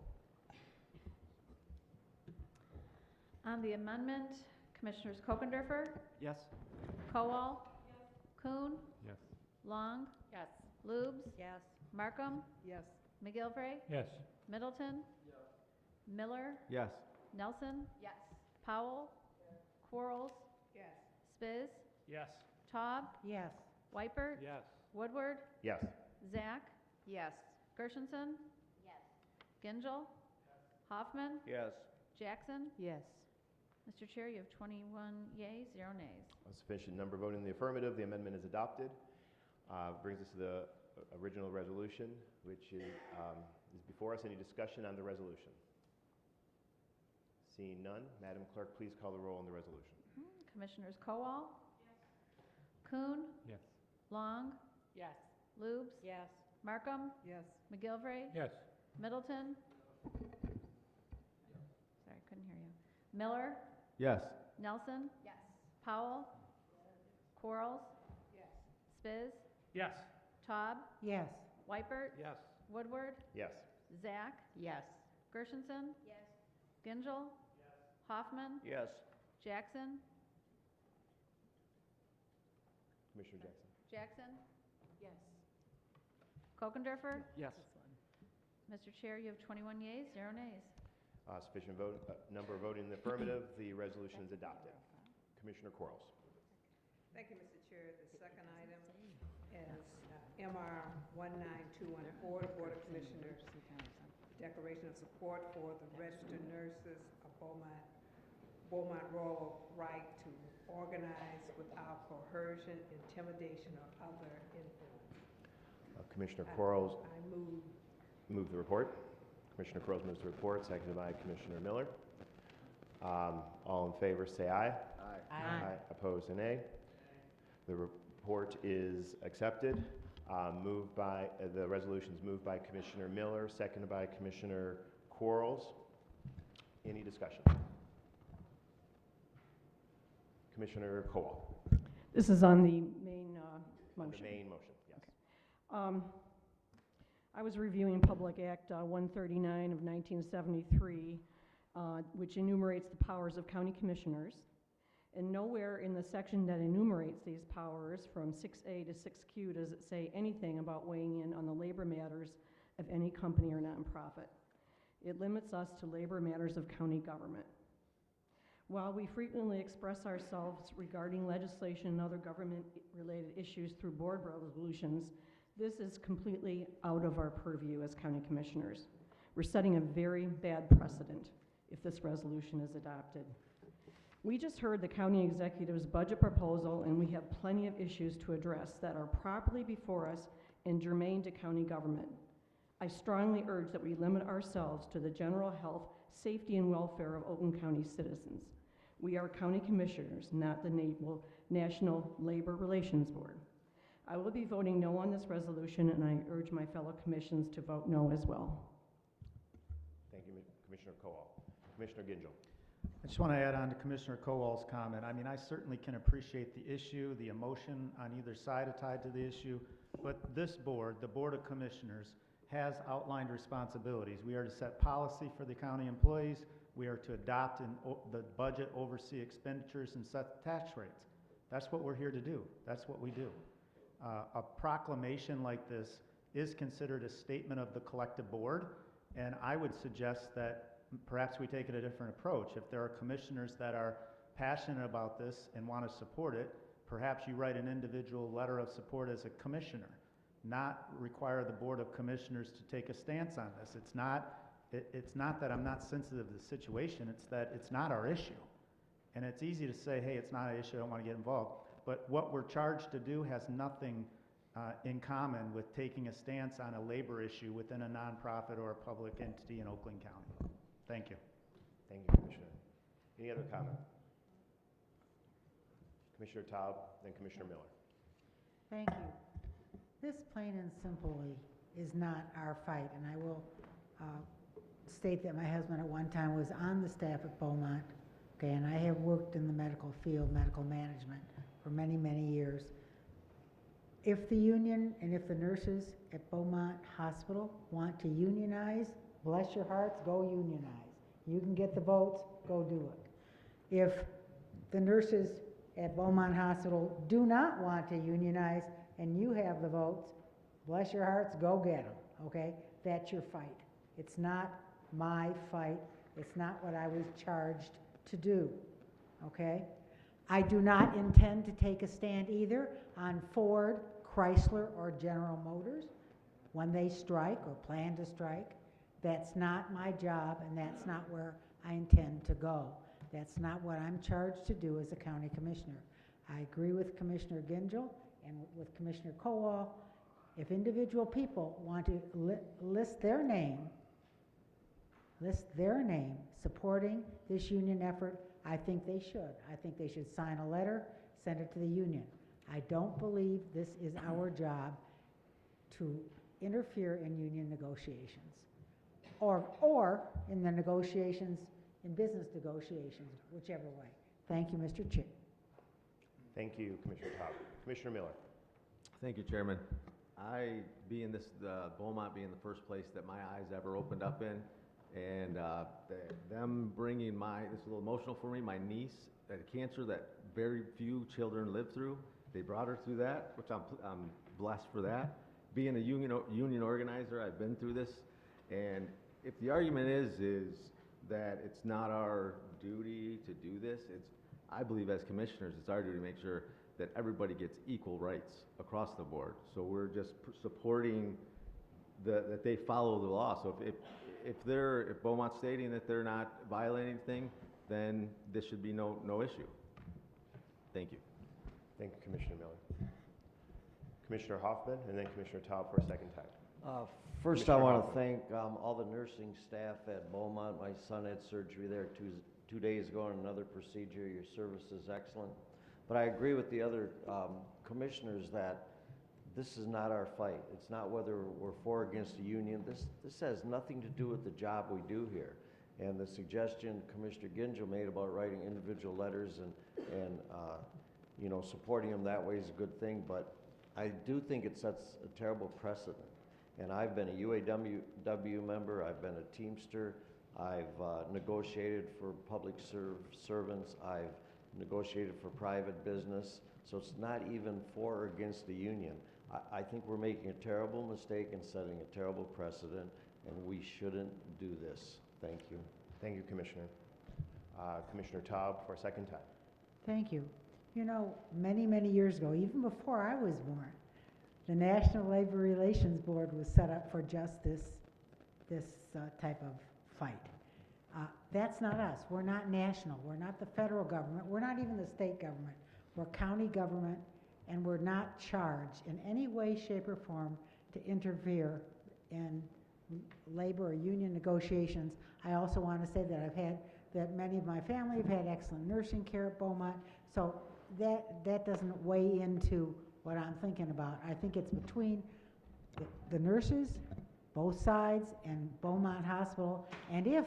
On the amendment, Commissioners Kokendorfer, Yes. Kowal, Kuhn, Yes. Long, Yes. Lubes, Yes. Markham, Yes. McGilvray, Yes. Middleton, Miller, Yes. Nelson, Yes. Powell, Quarles, Yes. Spiz, Yes. Taub, Yes. Wipert, Yes. Woodward, Yes. Zach, Yes. Gershenson, Yes. Gingell, Hoffman, Yes. Jackson. Yes. Mr. Chair, you have 21 yeas, 0 nays. A sufficient number voting in the affirmative, the amendment is adopted. Brings us to the original resolution, which is before us. Any discussion on the resolution? Seeing none, Madam Clerk, please call the roll on the resolution. Commissioners Kowal, Kuhn, Yes. Long, Yes. Lubes, Yes. Markham, Yes. McGilvray, Yes. Middleton. Sorry, couldn't hear you. Miller, Yes. Nelson, Yes. Powell, Quarles, Yes. Spiz, Yes. Taub, Yes. Wipert, Yes. Woodward, Yes. Zach, Yes. Gershenson, Yes. Gingell, Hoffman, Yes. Jackson, Commissioner Jackson. Jackson, Yes. Kokendorfer. Yes. Mr. Chair, you have 21 yeas, 0 nays. Sufficient number voting in the affirmative, the resolution is adopted. Commissioner Quarles. Thank you, Mr. Chair. The second item is MR 19214, the Board of Commissioners, declaration of support for the registered nurses of Beaumont Royal right to organize without coercion, intimidation, or other influence. Commissioner Quarles I move the report. Commissioner Quarles moves the report, seconded by Commissioner Miller. All in favor say aye. Aye. Opposed, say nay. The report is accepted. The resolution is moved by Commissioner Miller, seconded by Commissioner Quarles. Any discussion? Commissioner Kowal. This is on the main On motion. the main motion, yes. I was reviewing Public Act 139 of 1973, which enumerates the powers of county commissioners. And nowhere in the section that enumerates these powers, from 6A to 6Q, does it say anything about weighing in on the labor matters of any company or nonprofit. It limits us to labor matters of county government. While we frequently express ourselves regarding legislation and other government-related issues through board resolutions, this is completely out of our purview as county commissioners. We're setting a very bad precedent if this resolution is adopted. We just heard the county executive's budget proposal, and we have plenty of issues to address that are properly before us and germane to county government. I strongly urge that we limit ourselves to the general health, safety, and welfare of Oakland County citizens. We are county commissioners, not the National Labor Relations Board. I will be voting no on this resolution, and I urge my fellow commissions to vote no as well. Thank you, Commissioner Kowal. Commissioner Gingell. I just want to add on to Commissioner Kowal's comment. I mean, I certainly can appreciate the issue, the emotion on either side tied to the issue, but this board, the Board of Commissioners, has outlined responsibilities. We are to set policy for the county employees. We are to adopt the budget, oversee expenditures, and set tax rates. That's what we're here to do. That's what we do. A proclamation like this is considered a statement of the collective board, and I would suggest that perhaps we take it a different approach. If there are commissioners that are passionate about this and want to support it, perhaps you write an individual letter of support as a commissioner, not require the Board of Commissioners to take a stance on this. It's not that I'm not sensitive to the situation, it's that it's not our issue. And it's easy to say, hey, it's not an issue, I don't want to get involved. But what we're charged to do has nothing in common with taking a stance on a labor issue within a nonprofit or a public entity in Oakland County. Thank you. Thank you, Commissioner. Any other comment? Commissioner Taub, then Commissioner Miller. Thank you. This plain and simply is not our fight, and I will state that my husband at one time was on the staff at Beaumont, okay, and I have worked in the medical field, medical management, for many, many years. If the union and if the nurses at Beaumont Hospital want to unionize, bless your hearts, go unionize. You can get the votes, go do it. If the nurses at Beaumont Hospital do not want to unionize and you have the votes, bless your hearts, go get them, okay? That's your fight. It's not my fight. It's not what I was charged to do, okay? I do not intend to take a stand either on Ford, Chrysler, or General Motors when they strike or plan to strike. That's not my job, and that's not where I intend to go. That's not what I'm charged to do as a county commissioner. I agree with Commissioner Gingell and with Commissioner Kowal. If individual people want to list their name supporting this union effort, I think they should. I think they should sign a letter, send it to the union. I don't believe this is our job to interfere in union negotiations or in the negotiations, in business negotiations, whichever way. Thank you, Mr. Chair. Thank you, Commissioner Taub. Commissioner Miller. Thank you, Chairman. Beaumont being the first place that my eyes ever opened up in, and them bringing this is a little emotional for me, my niece had cancer that very few children live through. They brought her through that, which I'm blessed for that. Being a union organizer, I've been through this, and if the argument is that it's not our duty to do this, I believe as commissioners, it's our duty to make sure that everybody gets equal rights across the board. So we're just supporting that they follow the law. So if Beaumont's stating that they're not violating anything, then this should be no issue. Thank you. Thank you, Commissioner Miller. Commissioner Hoffman, and then Commissioner Taub for a second time. First, I want to thank all the nursing staff at Beaumont. My son had surgery there two days ago on another procedure. Your service is excellent. But I agree with the other commissioners that this is not our fight. It's not whether we're for or against a union. This has nothing to do with the job we do here. And the suggestion Commissioner Gingell made about writing individual letters and supporting them that way is a good thing. But I do think it sets a terrible precedent. And I've been a UAW member. I've been a Teamster. I've negotiated for public servants. I've negotiated for private business. So it's not even for or against the union. I think we're making a terrible mistake and setting a terrible precedent, and we shouldn't do this. Thank you. Thank you, Commissioner. Commissioner Taub for a second time. Thank you. You know, many, many years ago, even before I was born, the National Labor Relations Board was set up for just this type of fight. That's not us. We're not national. We're not the federal government. We're not even the state government. We're county government, and we're not charged in any way, shape, or form to interfere in labor or union negotiations. I also want to say that many of my family have had excellent nursing care at Beaumont, so that doesn't weigh into what I'm thinking about. I think it's between the nurses, both sides, and Beaumont Hospital, and if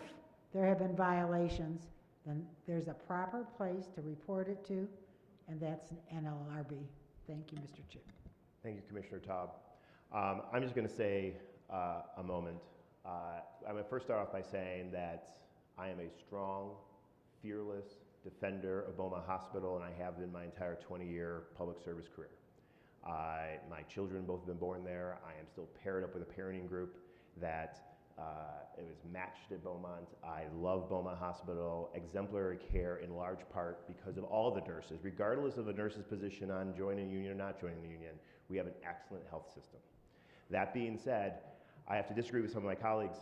there have been violations, then there's a proper place to report it to, and that's NLRB. Thank you, Mr. Chair. Thank you, Commissioner Taub. I'm just going to say a moment. I'm going to first start off by saying that I am a strong, fearless defender of Beaumont Hospital, and I have been my entire 20-year public service career. My children both have been born there. I am still paired up with a parenting group that it was matched at Beaumont. I love Beaumont Hospital, exemplary care in large part because of all the nurses. Regardless of a nurse's position on joining a union or not joining the union, we have an excellent health system. That being said, I have to disagree with some of my colleagues.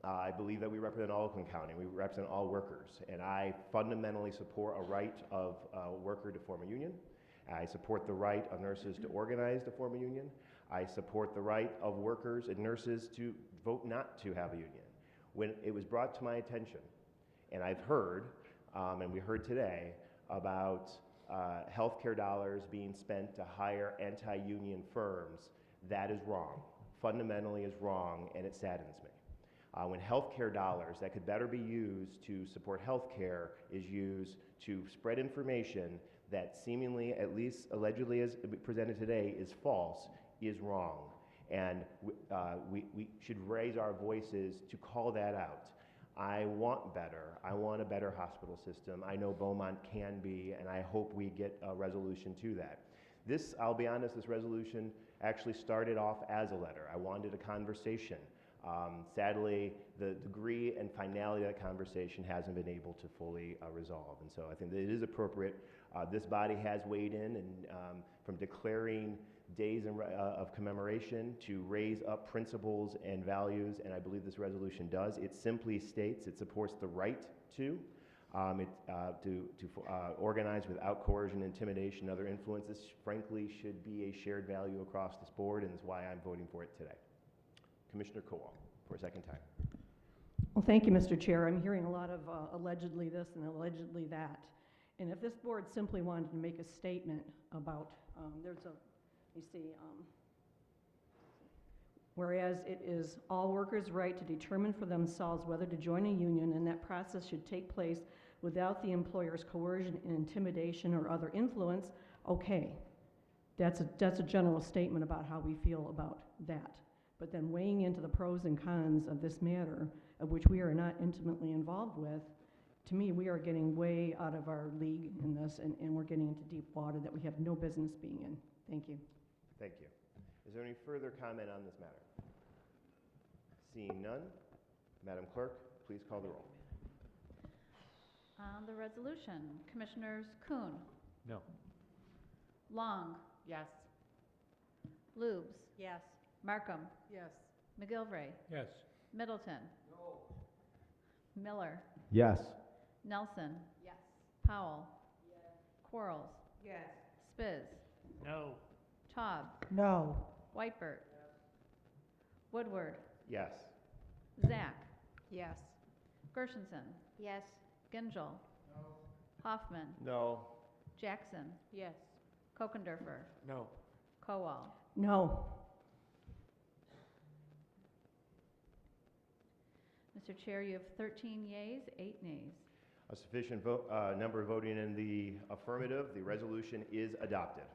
I believe that we represent all Oakland County. We represent all workers, and I fundamentally support a right of a worker to form a union. I support the right of nurses to organize to form a union. I support the right of workers and nurses to vote not to have a union. When it was brought to my attention, and I've heard, and we heard today, about healthcare dollars being spent to hire anti-union firms, that is wrong. Fundamentally is wrong, and it saddens me. When healthcare dollars that could better be used to support healthcare is used to spread information that seemingly, at least allegedly as presented today, is false, is wrong. And we should raise our voices to call that out. I want better. I want a better hospital system. I know Beaumont can be, and I hope we get a resolution to that. This, I'll be honest, this resolution actually started off as a letter. I wanted a conversation. Sadly, the degree and finality of that conversation hasn't been able to fully resolve. And so I think that it is appropriate. This body has weighed in and from declaring days of commemoration to raise up principles and values, and I believe this resolution does. It simply states it supports the right to organize without coercion, intimidation, and other influence. This, frankly, should be a shared value across this board, and is why I'm voting for it today. Commissioner Kowal, for a second time. Well, thank you, Mr. Chair. I'm hearing a lot of allegedly this and allegedly that. And if this board simply wanted to make a statement about, whereas it is all workers' right to determine for themselves whether to join a union, and that process should take place without the employer's coercion, intimidation, or other influence, okay. That's a general statement about how we feel about that. But then weighing into the pros and cons of this matter, of which we are not intimately involved with, to me, we are getting way out of our league in this, and we're getting into deep water that we have no business being in. Thank you. Thank you. Is there any further comment on this matter? Seeing none, Madam Clerk, please call the roll. On the resolution, Commissioners Kuhn, No. Long, Yes. Lubes, Yes. Markham, Yes. McGilvray, Yes. Middleton, Miller, Yes. Nelson, Yes. Powell, Quarles, Yes. Spiz, No. Taub, No. Whitebird, Woodward, Yes. Zach, Yes. Gershenson, Yes. Gingell, Hoffman, No. Jackson, Yes. Kokendorfer, No. Kowal. No. Mr. Chair, you have 13 yeas, 8 nays. A sufficient number voting in the affirmative, the resolution is adopted.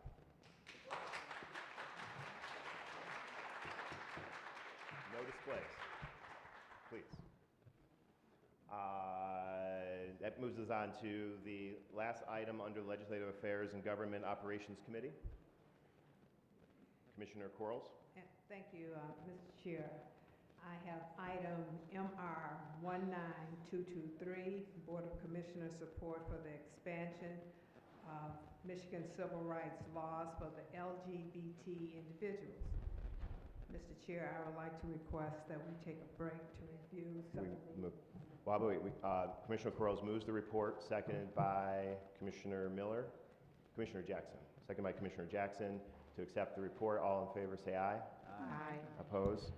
No displays, please. That moves us on to the last item under Legislative Affairs and Government Operations Committee. Commissioner Quarles. Thank you, Mr. Chair. I have item MR 19223, Board of Commissioners support for the expansion of Michigan civil rights laws for the LGBT individuals. Mr. Chair, I would like to request that we take a break to review some of the... Commissioner Quarles moves the report, seconded by Commissioner Miller. Commissioner Jackson. Seconded by Commissioner Jackson. To accept the report, all in favor say aye. Aye. Opposed?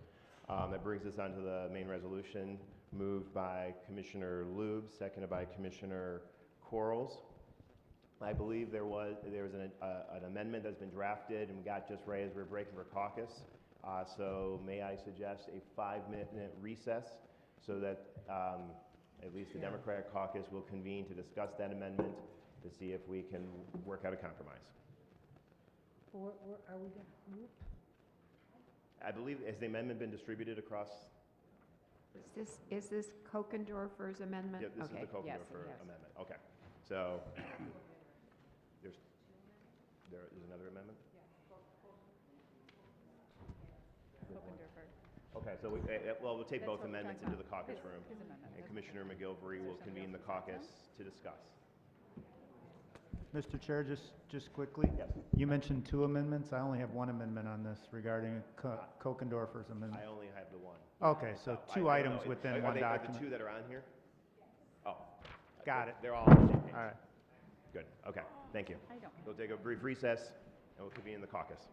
That brings us on to the main resolution, moved by Commissioner Lube, seconded by Commissioner Quarles. I believe there was an amendment that's been drafted and got just right as we're breaking for caucus. So may I suggest a 5-minute recess so that at least the Democratic caucus will convene to discuss that amendment to see if we can work out a compromise. Are we going? I believe, has the amendment been distributed across? Is this Kokendorfer's amendment? Yeah, this Okay. is the Kokendorfer amendment. Okay. So there's another amendment? Kokendorfer. Okay, so well, we'll take That's both what we're amendments talking into the caucus about. room, His amendment. and Commissioner McGilvery will convene the caucus to discuss. Mr. Chair, just quickly. Yes. You mentioned 2 amendments. I only have 1 amendment on this regarding Kokendorfer's amendment. I only have the one. Okay, so I 2 don't items know. within Are 1 they- document. Are the 2 that are on here? Oh. Got it. They're all on the same page. All right. Good, okay, thank you. I don't. We'll take a brief recess, and we'll convene the caucus.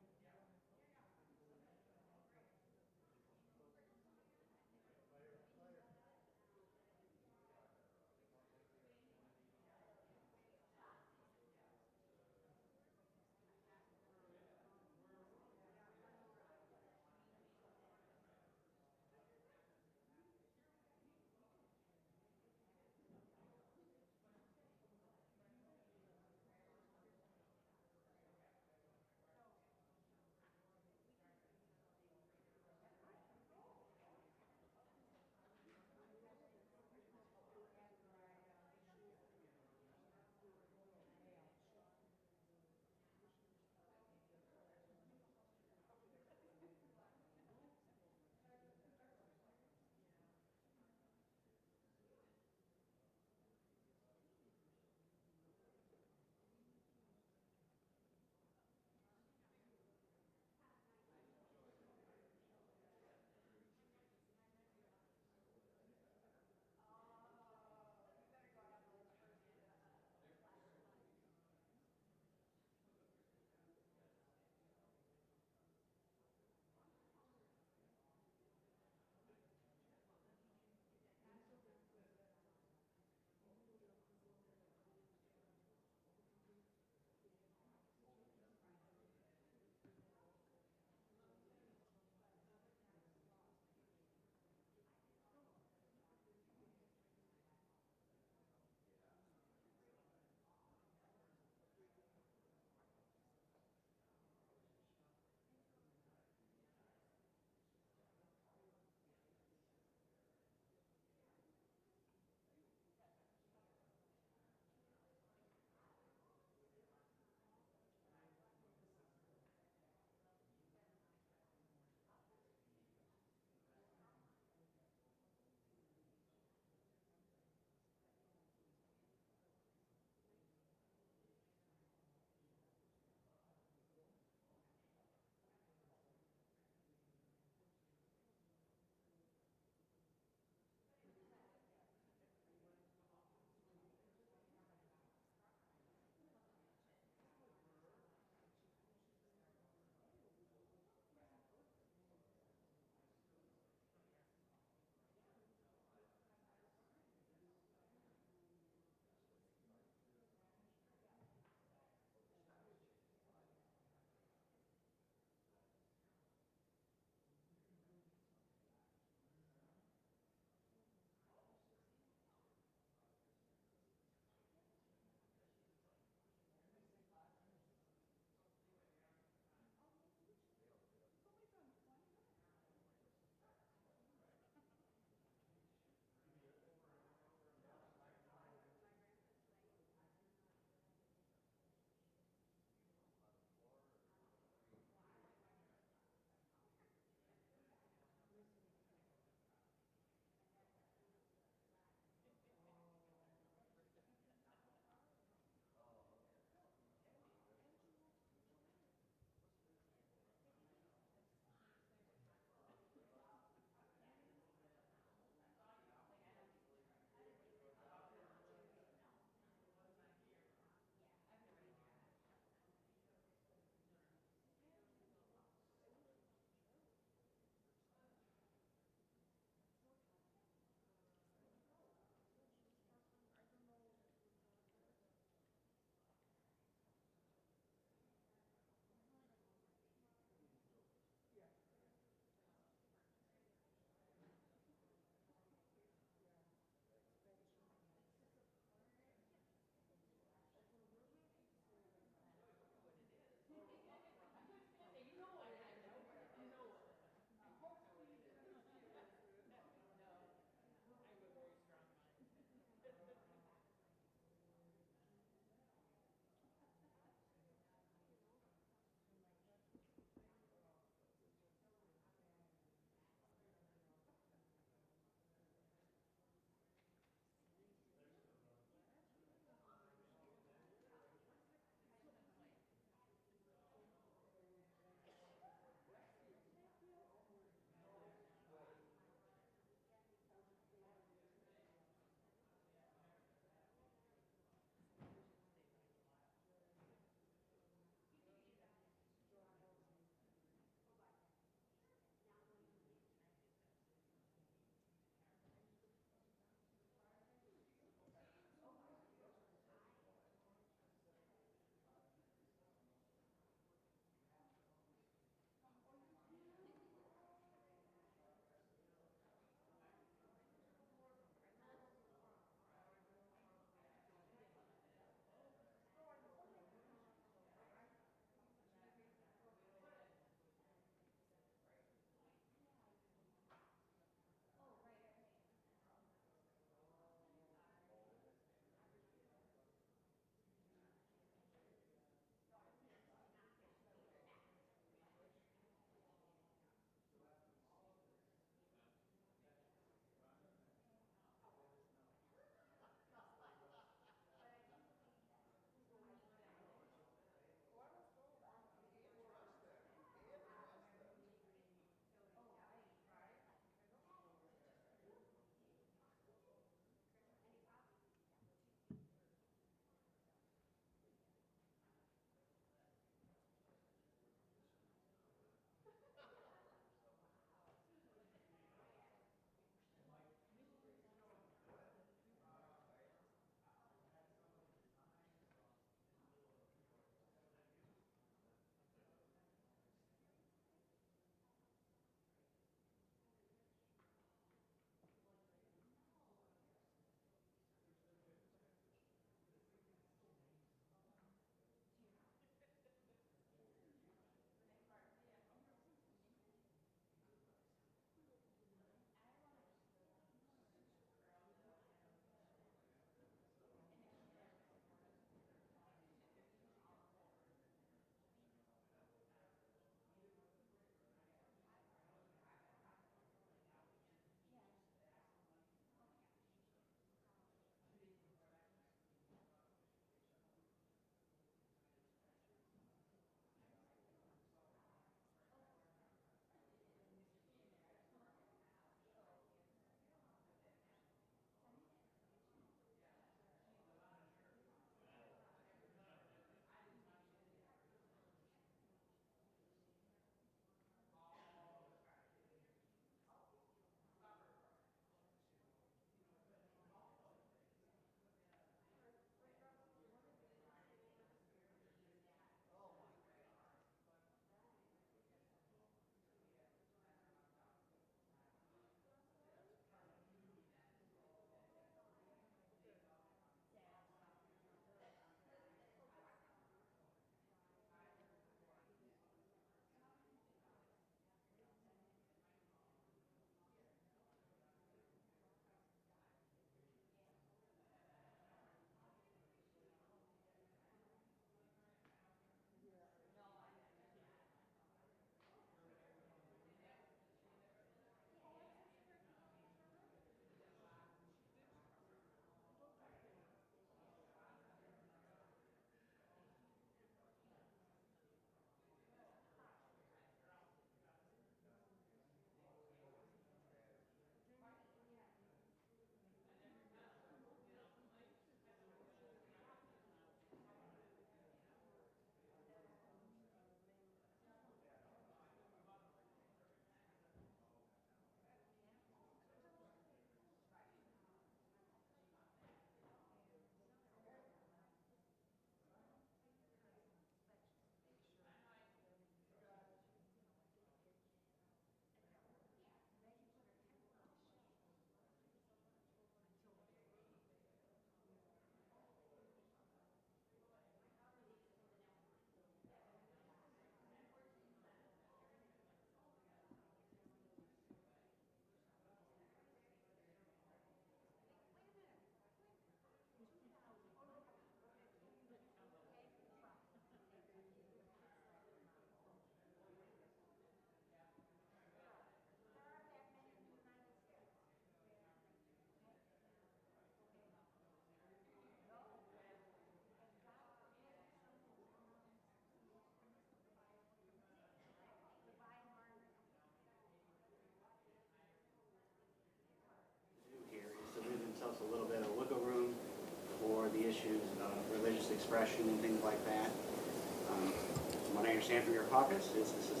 understand from your caucus is this is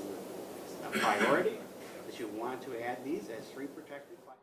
a priority, that you want to add these as 3 protected classes.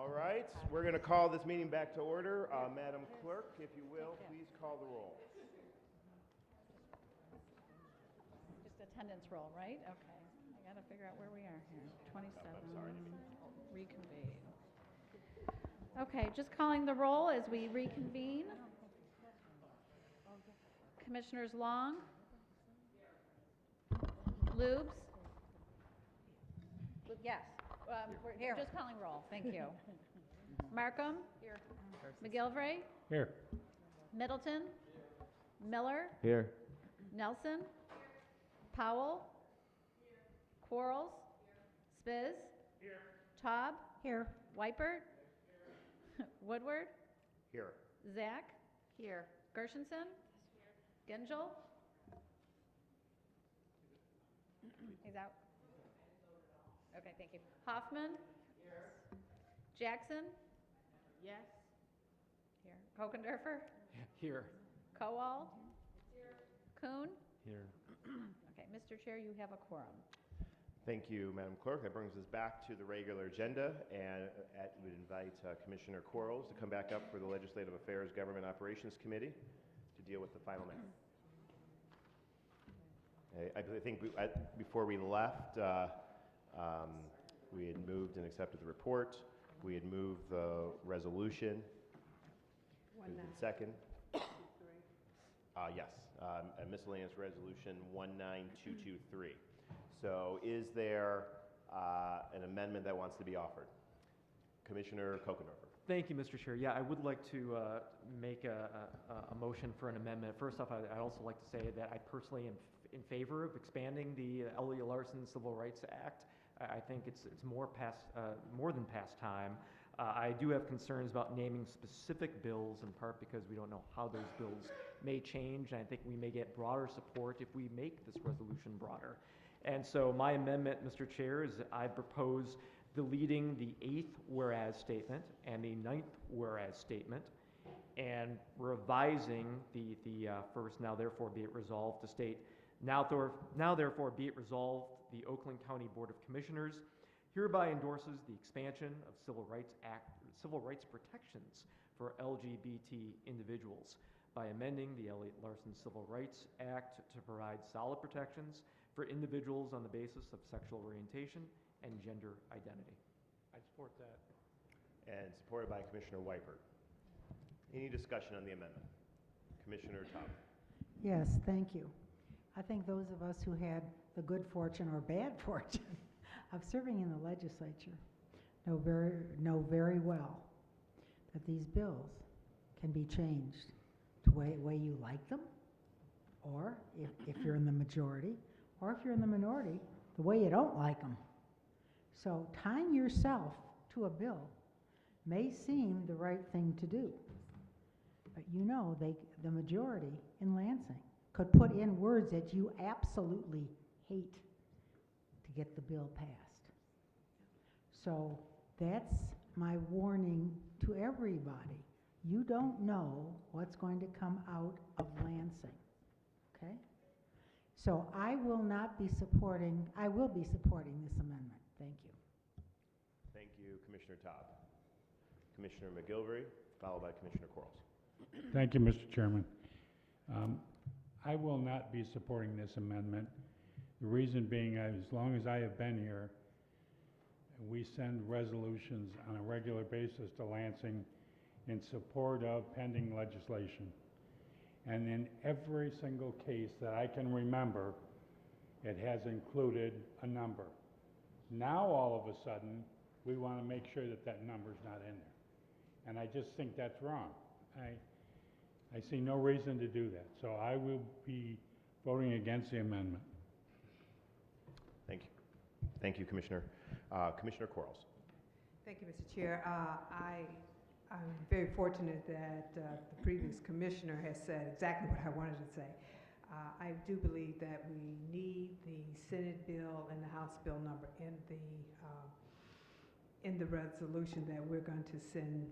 All right, we're going to call this meeting back to order. Madam Clerk, if you will, please call the roll. Just attendance roll, right? Okay. I got to figure out where we are here. 27, reconvene. Okay, just calling the roll as we reconvene. Commissioners Long? Lubes? Yes. We're just calling roll. Thank you. Markham? Here. McGilvray? Here. Middleton? Miller? Here. Nelson? Powell? Quarles? Spiz? Here. Taub? Here. Wipert? Woodward? Here. Zach? Here. Gershenson? Gengel? He's out. Okay, thank you. Hoffman? Jackson? Yes. Here. Hokendorfer? Here. Kowal? Kuhn? Here. Okay, Mr. Chair, you have a quorum. Thank you, Madam Clerk. That brings us back to the regular agenda, and would invite Commissioner Quarles to come back up for the Legislative Affairs Government Operations Committee to deal with the final matter. I think before we left, we had moved and accepted the report. We had moved the resolution. Moved in second. Yes, a miscellaneous resolution 19223. So is there an amendment that wants to be offered? Commissioner Kokendorfer. Thank you, Mr. Chair. Yeah, I would like to make a motion for an amendment. First off, I'd also like to say that I personally am in favor of expanding the Elliott Larson Civil Rights Act. I think it's more than past time. I do have concerns about naming specific bills, in part because we don't know how those bills may change, and I think we may get broader support if we make this resolution broader. And so my amendment, Mr. Chair, is I propose deleting the 8th whereas statement and the 9th whereas statement, and revising the first now therefore be it resolved to state, now therefore be it resolved, the Oakland County Board of Commissioners hereby endorses the expansion of civil rights protections for LGBT individuals by amending the Elliott Larson Civil Rights Act to provide solid protections for individuals on the basis of sexual orientation and gender identity. I support that. And supported by Commissioner Wipert. Any discussion on the amendment? Commissioner Taub. Yes, thank you. I think those of us who had the good fortune or bad fortune of serving in the legislature know very well that these bills can be changed to the way you like them, or if you're in the majority, or if you're in the minority, the way you don't like them. So tying yourself to a bill may seem the right thing to do, but you know the majority in Lansing could put in words that you absolutely hate to get the bill passed. So that's my warning to everybody. You don't know what's going to come out of Lansing, okay? So I will be supporting this amendment. Thank you. Thank you, Commissioner Taub. Commissioner McGilvray, followed by Commissioner Quarles. Thank you, Mr. Chairman. I will not be supporting this amendment. The reason being, as long as I have been here, we send resolutions on a regular basis to Lansing in support of pending legislation. And in every single case that I can remember, it has included a number. Now, all of a sudden, we want to make sure that that number's not in there. And I just think that's wrong. I see no reason to do that. So I will be voting against the amendment. Thank you. Thank you, Commissioner. Commissioner Quarles. Thank you, Mr. Chair. I'm very fortunate that the previous commissioner has said exactly what I wanted to say. I do believe that we need the Senate bill and the House bill number in the resolution that we're going to send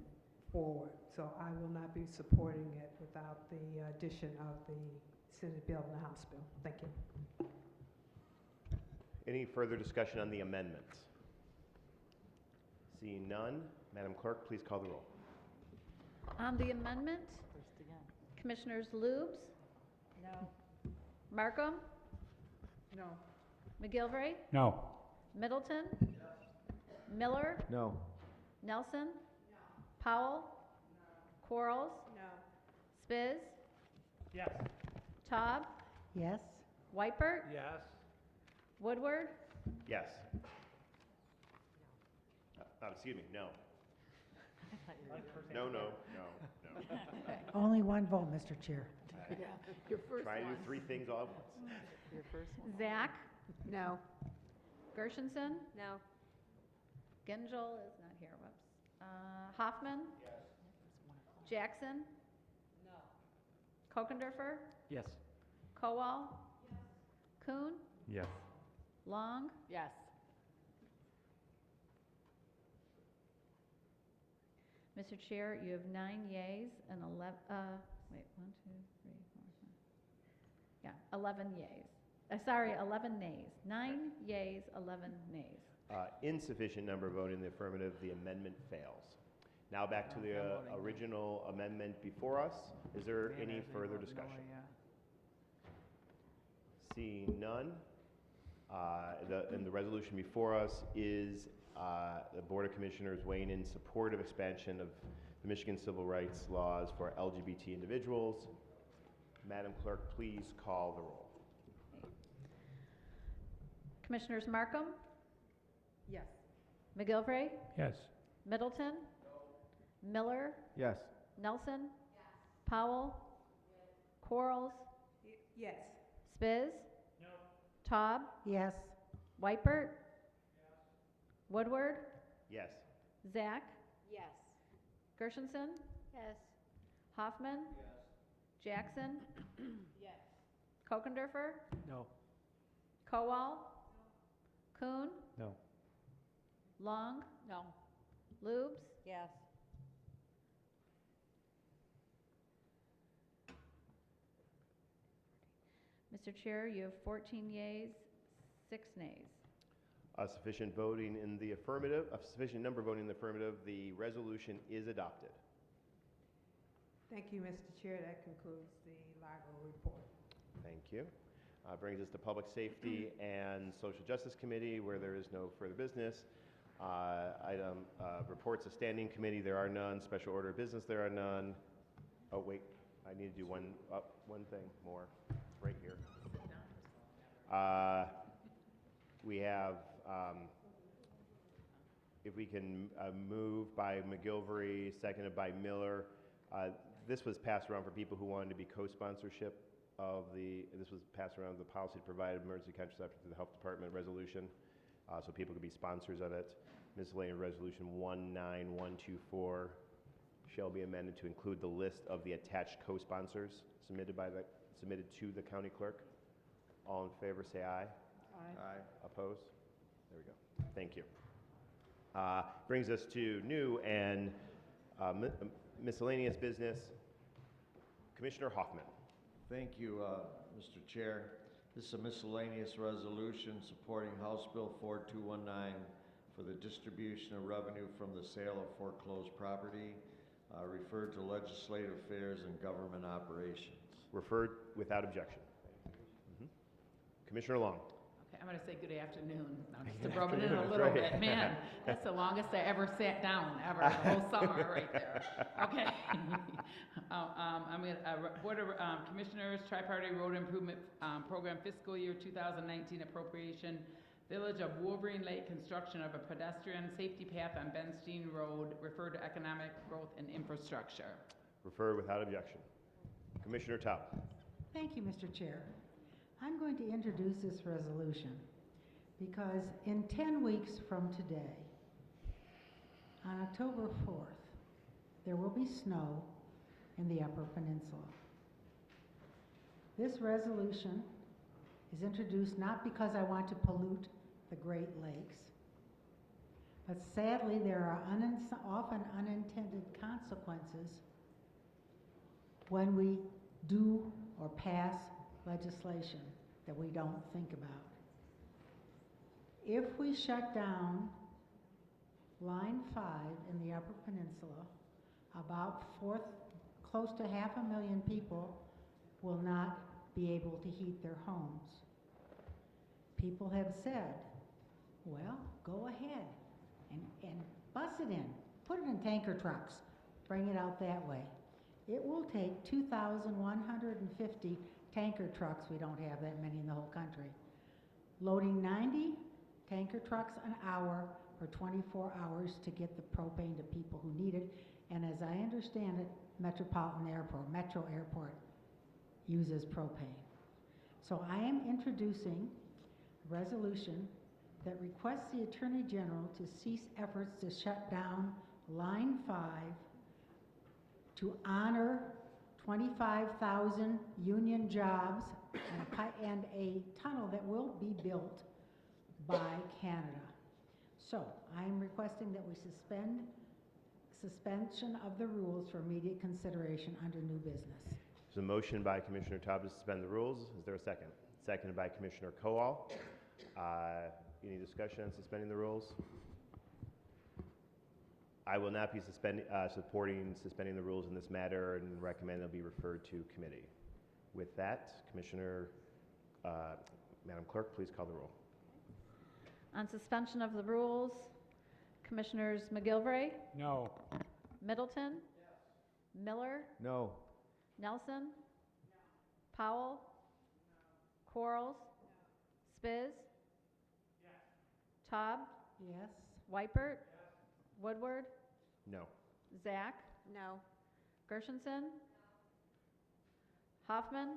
forward. So I will not be supporting it without the addition of the Senate bill and the House bill. Thank you. Any further discussion on the amendment? Seeing none, Madam Clerk, please call the roll. On the amendment, Commissioners Lubes, No. Markham, No. McGilvray, No. Middleton, Miller, No. Nelson, Powell, Quarles, No. Spiz, Yes. Taub, Yes? Whitebird, Yes. Woodward, Yes. Excuse me, no. No, no, no, no. Only one vote, Mr. Chair. Your first Try to do three things all at once. Your first one. Zach, No. Gershenson, No. Gengel is not here, whoops. Hoffman? Jackson? No. Kokendorfer? Yes. Kowal? Kuhn? Yes. Long? Yes. Mr. Chair, you have 9 yeas and 11, wait, 1, 2, 3, 4, 5. Yeah, 11 yeas. Sorry, 11 nays. 9 yeas, 11 nays. Insufficient number voting in the affirmative, the amendment fails. Now back to the original amendment before us. Is there any further discussion? Seeing none, and the resolution before us is the Board of Commissioners weighing in support of expansion of the Michigan civil rights laws for LGBT individuals. Madam Clerk, please call the roll. Commissioners Markham? Yes. McGilvray? Yes. Middleton? Miller? Yes. Nelson? Powell? Quarles? Yes. Spiz? No. Taub? Yes? Whitebird? Woodward? Yes. Zach? Yes. Gershenson? Yes. Hoffman? Jackson? Yes. Kokendorfer? No. Kowal? Kuhn? No. Long? No. Lubes? Yes. Mr. Chair, you have 14 yeas, 6 nays. Sufficient voting in the affirmative, a sufficient number voting in the affirmative, the resolution is adopted. Thank you, Mr. Chair. That concludes the library report. Thank you. Brings us to Public Safety and Social Justice Committee, where there is no further business. Reports of Standing Committee, there are none. Special Order of Business, there are none. Oh, wait, I need to do one thing more. It's right here. We have, if we can move by McGilvray, seconded by Miller. This was passed around for people who wanted to be co-sponsorship of this was passed around the policy to provide emergency contraception to the Health Department resolution, so people could be sponsors of it. Miscellaneous Resolution 19124 shall be amended to include the list of the attached co-sponsors submitted to the county clerk. All in favor, say aye. Aye. Opposed? There we go. Thank you. Brings us to new and miscellaneous business. Commissioner Hoffman. Thank you, Mr. Chair. This is a miscellaneous resolution supporting House Bill 4219 for the distribution of revenue from the sale of foreclosed property, referred to Legislative Affairs and Government Operations. Referred without objection. Commissioner Long. Okay, I'm going to say good afternoon. Now, just to rub it in a little bit. Man, that's the longest I ever sat down, ever, the whole summer right there. Okay. I'm going to, Board of Commissioners, Tri-Party Road Improvement Program Fiscal Year 2019 Appropriation, Village of Wolverine Lake, construction of a pedestrian safety path on Benstein Road, referred to Economic Growth and Infrastructure. Referred without objection. Commissioner Taub. Thank you, Mr. Chair. I'm going to introduce this resolution because in 10 weeks from today, on October 4th, there will be snow in the Upper Peninsula. This resolution is introduced not because I want to pollute the Great Lakes, but sadly there are often unintended consequences when we do or pass legislation that we don't think about. If we shut down line 5 in the Upper Peninsula, close to 500,000 people will not be able to heat their homes. People have said, well, go ahead and bus it in. Put it in tanker trucks. Bring it out that way. It will take 2,150 tanker trucks, we don't have that many in the whole country, loading 90 tanker trucks an hour for 24 hours to get the propane to people who need it. And as I understand it, Metro Airport uses propane. So I am introducing a resolution that requests the Attorney General to cease efforts to shut down Line 5 to honor 25,000 union jobs and a tunnel that will be built by Canada. So I am requesting that we suspension of the rules for immediate consideration under new business. There's a motion by Commissioner Taub to suspend the rules. Is there a second? Seconded by Commissioner Kowal. Any discussion on suspending the rules? I will not be supporting suspending the rules in this matter and recommend they'll be referred to committee. With that, Madam Clerk, please call the roll. On suspension of the rules, Commissioners McGilvray? No. Middleton? Miller? No. Nelson? Powell? Quarles? Spiz? Taub? Yes. Weipert? Woodward? No. Zach? No. Gershenson? Hoffman?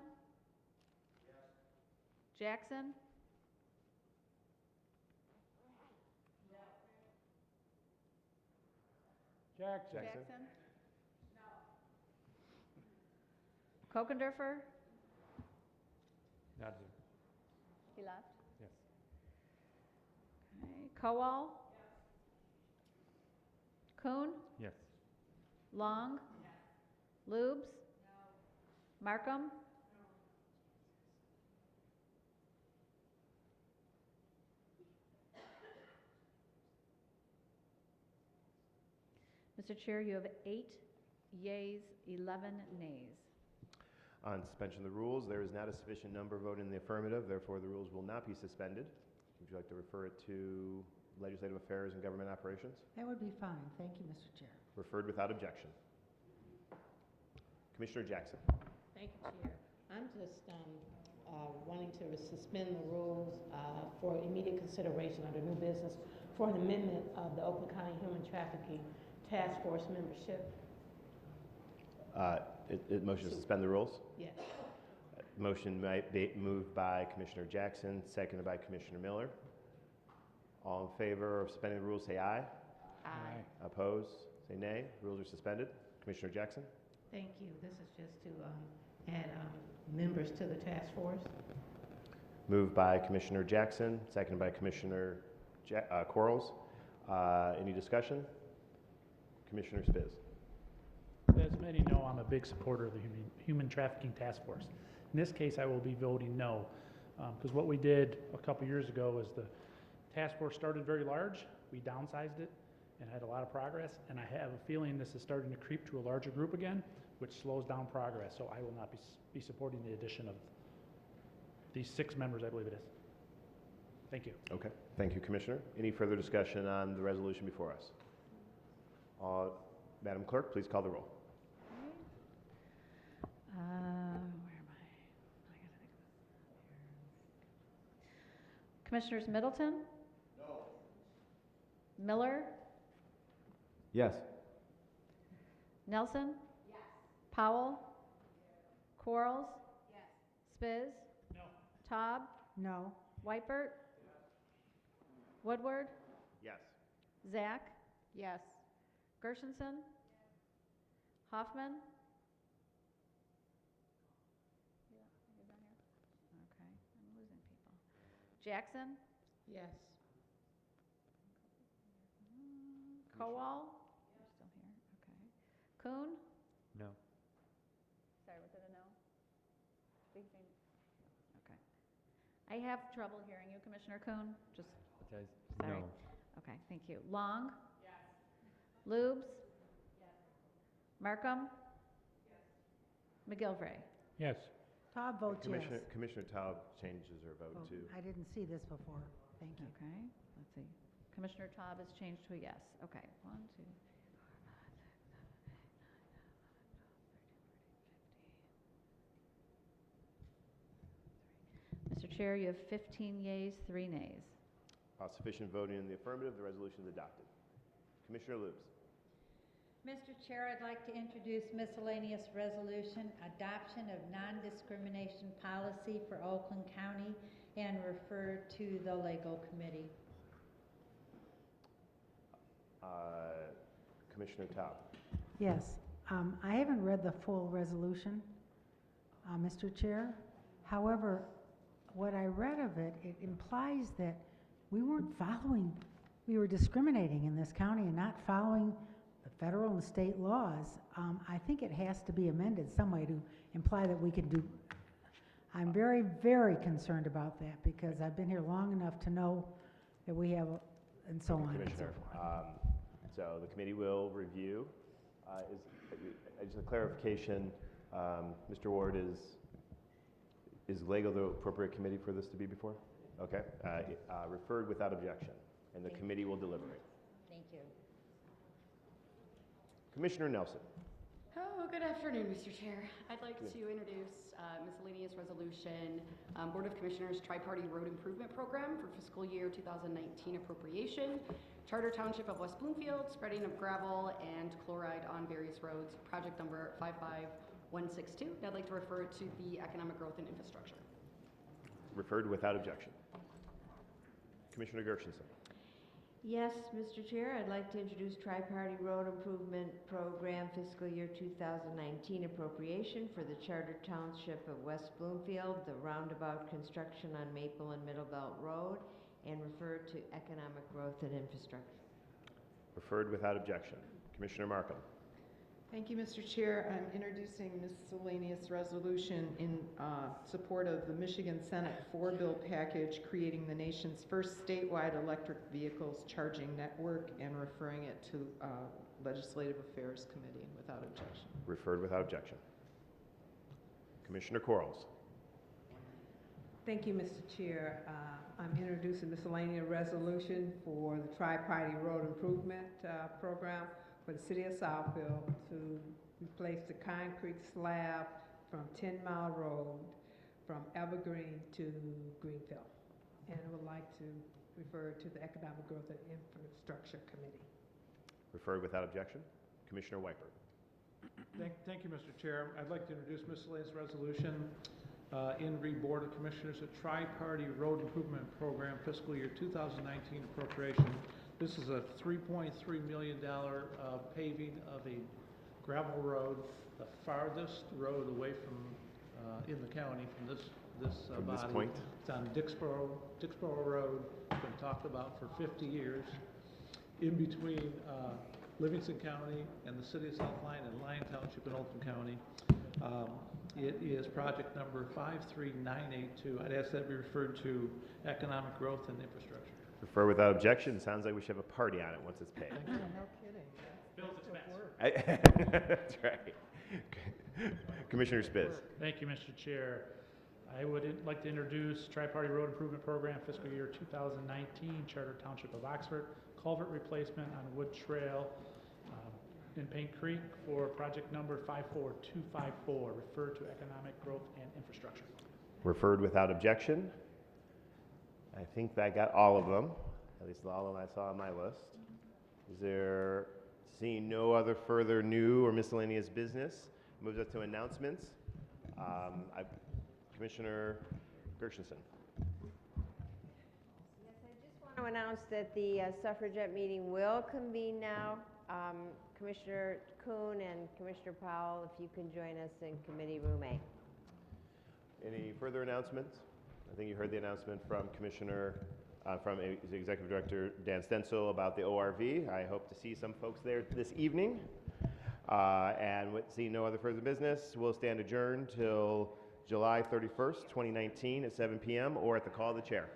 Jackson? Jackson. Kokendorfer? Not here. He left. Yes. Okay. Kowal? Kuhn? Yes. Long? Lubes? Markham? Mr. Chair, you have 8 yeas, 11 nays. On suspension of the rules, there is not a sufficient number voting in the affirmative, therefore the rules will not be suspended. Would you like to refer it to Legislative Affairs and Government Operations? That would be fine. Thank you, Mr. Chair. Referred without objection. Commissioner Jackson. Thank you, Chair. I'm just wanting to suspend the rules for immediate consideration under new business for an amendment of the Oakland County Human Trafficking Task Force membership. Motion to suspend the rules? Yes. Motion moved by Commissioner Jackson, seconded by Commissioner Miller. All in favor of suspending the rules, say aye. Aye. Opposed, say nay. Rules are suspended. Commissioner Jackson? Thank you. This is just to add members to the task force. Moved by Commissioner Jackson, seconded by Commissioner Quarles. Any discussion? Commissioner Spiz. As many know, I'm a big supporter of the Human Trafficking Task Force. In this case, I will be voting no, because what we did a couple years ago was the task force started very large, we downsized it, and had a lot of progress, and I have a feeling this is starting to creep to a larger group again, which slows down progress, so I will not be supporting the addition of these 6 members, I believe it is. Thank you. Okay, thank you, Commissioner. Any further discussion on the resolution before us? Madam Clerk, please call the roll. Where am I? Commissioners Middleton? No. Miller? Yes. Nelson? Yes. Powell? Quarles? Yes. Spiz? No. Taub? No. Weipert? Woodward? Yes. Zach? Yes. Gershenson? Hoffman? Okay, I'm losing people. Jackson? Yes. Kowal? You're still here, okay. Kuhn? No. Sorry, was it a no? Okay. I have trouble hearing you, Commissioner Kuhn, just, sorry. No. Okay, thank you. Long? Yes. Lubes? Markham? McGilvray? Yes. Taub votes yes. Commissioner Taub changes her vote Oh, too. I didn't see this before. Thank you. Okay, let's see. Commissioner Taub has changed to a yes. Okay, 1, 2, 3, 4, 5, 6, 7, 8, 9, 10, 11, 12, 13, 14, 15. Mr. Chair, you have 15 yeas, 3 nays. Sufficient voting in the affirmative, the resolution is adopted. Commissioner Lubes. Mr. Chair, I'd like to introduce miscellaneous resolution, adoption of non-discrimination policy for Oakland County, and refer to the legal committee. Commissioner Taub. Yes, I haven't read the full resolution, Mr. Chair. However, what I read of it, it implies that we were discriminating in this county and not following the federal and state laws. I think it has to be amended some way to imply that we can do. I'm very, very concerned about that because I've been here long enough to know that we have, and so on and so Commissioner, forth. so the committee will review. Just a clarification, Mr. Ward, is legal the appropriate committee for this to be before? Okay. Referred without objection, and the committee will deliberate. Thank you. Commissioner Nelson. Oh, good afternoon, Mr. Chair. I'd like to introduce miscellaneous resolution, Board of Commissioners Tri-Party Road Improvement Program for fiscal year 2019 appropriation, Charter Township of West Bloomfield, spreading of gravel and chloride on various roads, project number 55162. I'd like to refer it to the Economic Growth and Infrastructure. Referred without objection. Commissioner Gershenson. Yes, Mr. Chair, I'd like to introduce Tri-Party Road Improvement Program fiscal year 2019 appropriation for the Charter Township of West Bloomfield, the roundabout construction on Maple and Middle Belt Road, and refer to Economic Growth and Infrastructure. Referred without objection. Commissioner Markham. Thank you, Mr. Chair. I'm introducing miscellaneous resolution in support of the Michigan Senate 4-bill package creating the nation's first statewide electric vehicles charging network and referring it to Legislative Affairs Committee without objection. Referred without objection. Commissioner Quarles. Thank you, Mr. Chair. I'm introducing miscellaneous resolution for the Tri-Party Road Improvement Program for the City of Southfield to replace the concrete slab from 10 Mile Road from Evergreen to Greenfield. And I would like to refer to the Economic Growth and Infrastructure Committee. Referred without objection. Commissioner Wiper. Thank you, Mr. Chair. I'd like to introduce miscellaneous resolution in Board of Commissioners, a Tri-Party Road Improvement Program fiscal year 2019 appropriation. This is a $3.3 million paving of a gravel road, the farthest road away from in the county from this body. This point? It's on Dixboro Road. It's been talked about for 50 years. In between Livingston County and the City of South Lyon and Lyon Township in Oakland County. It is project number 53982. I'd ask that be referred to Economic Growth and Infrastructure. Refer without objection. Sounds like we should have a party on it once it's paid. No kidding. Bill's expense. That's right. Commissioner Spiz. Thank you, Mr. Chair. I would like to introduce Tri-Party Road Improvement Program fiscal year 2019, Charter Township of Oxford, culvert replacement on Wood Trail in Paint Creek for project number 54254. Refer to Economic Growth and Infrastructure. Referred without objection. I think that got all of them, at least all of them I saw on my list. Is there, seeing no other further new or miscellaneous business, moves us to announcements. Commissioner Gershenson. Yes, I just want to announce that the suffragette meeting will convene now. Commissioner Kuhn and Commissioner Powell, if you can join us in Committee Room A. Any further announcements? I think you heard the announcement from from Executive Director Dan Stencil about the ORV. I hope to see some folks there this evening. And with seeing no other further business, we'll stand adjourned till July 31st, 2019 at 7 p.m. or at the call of the chair.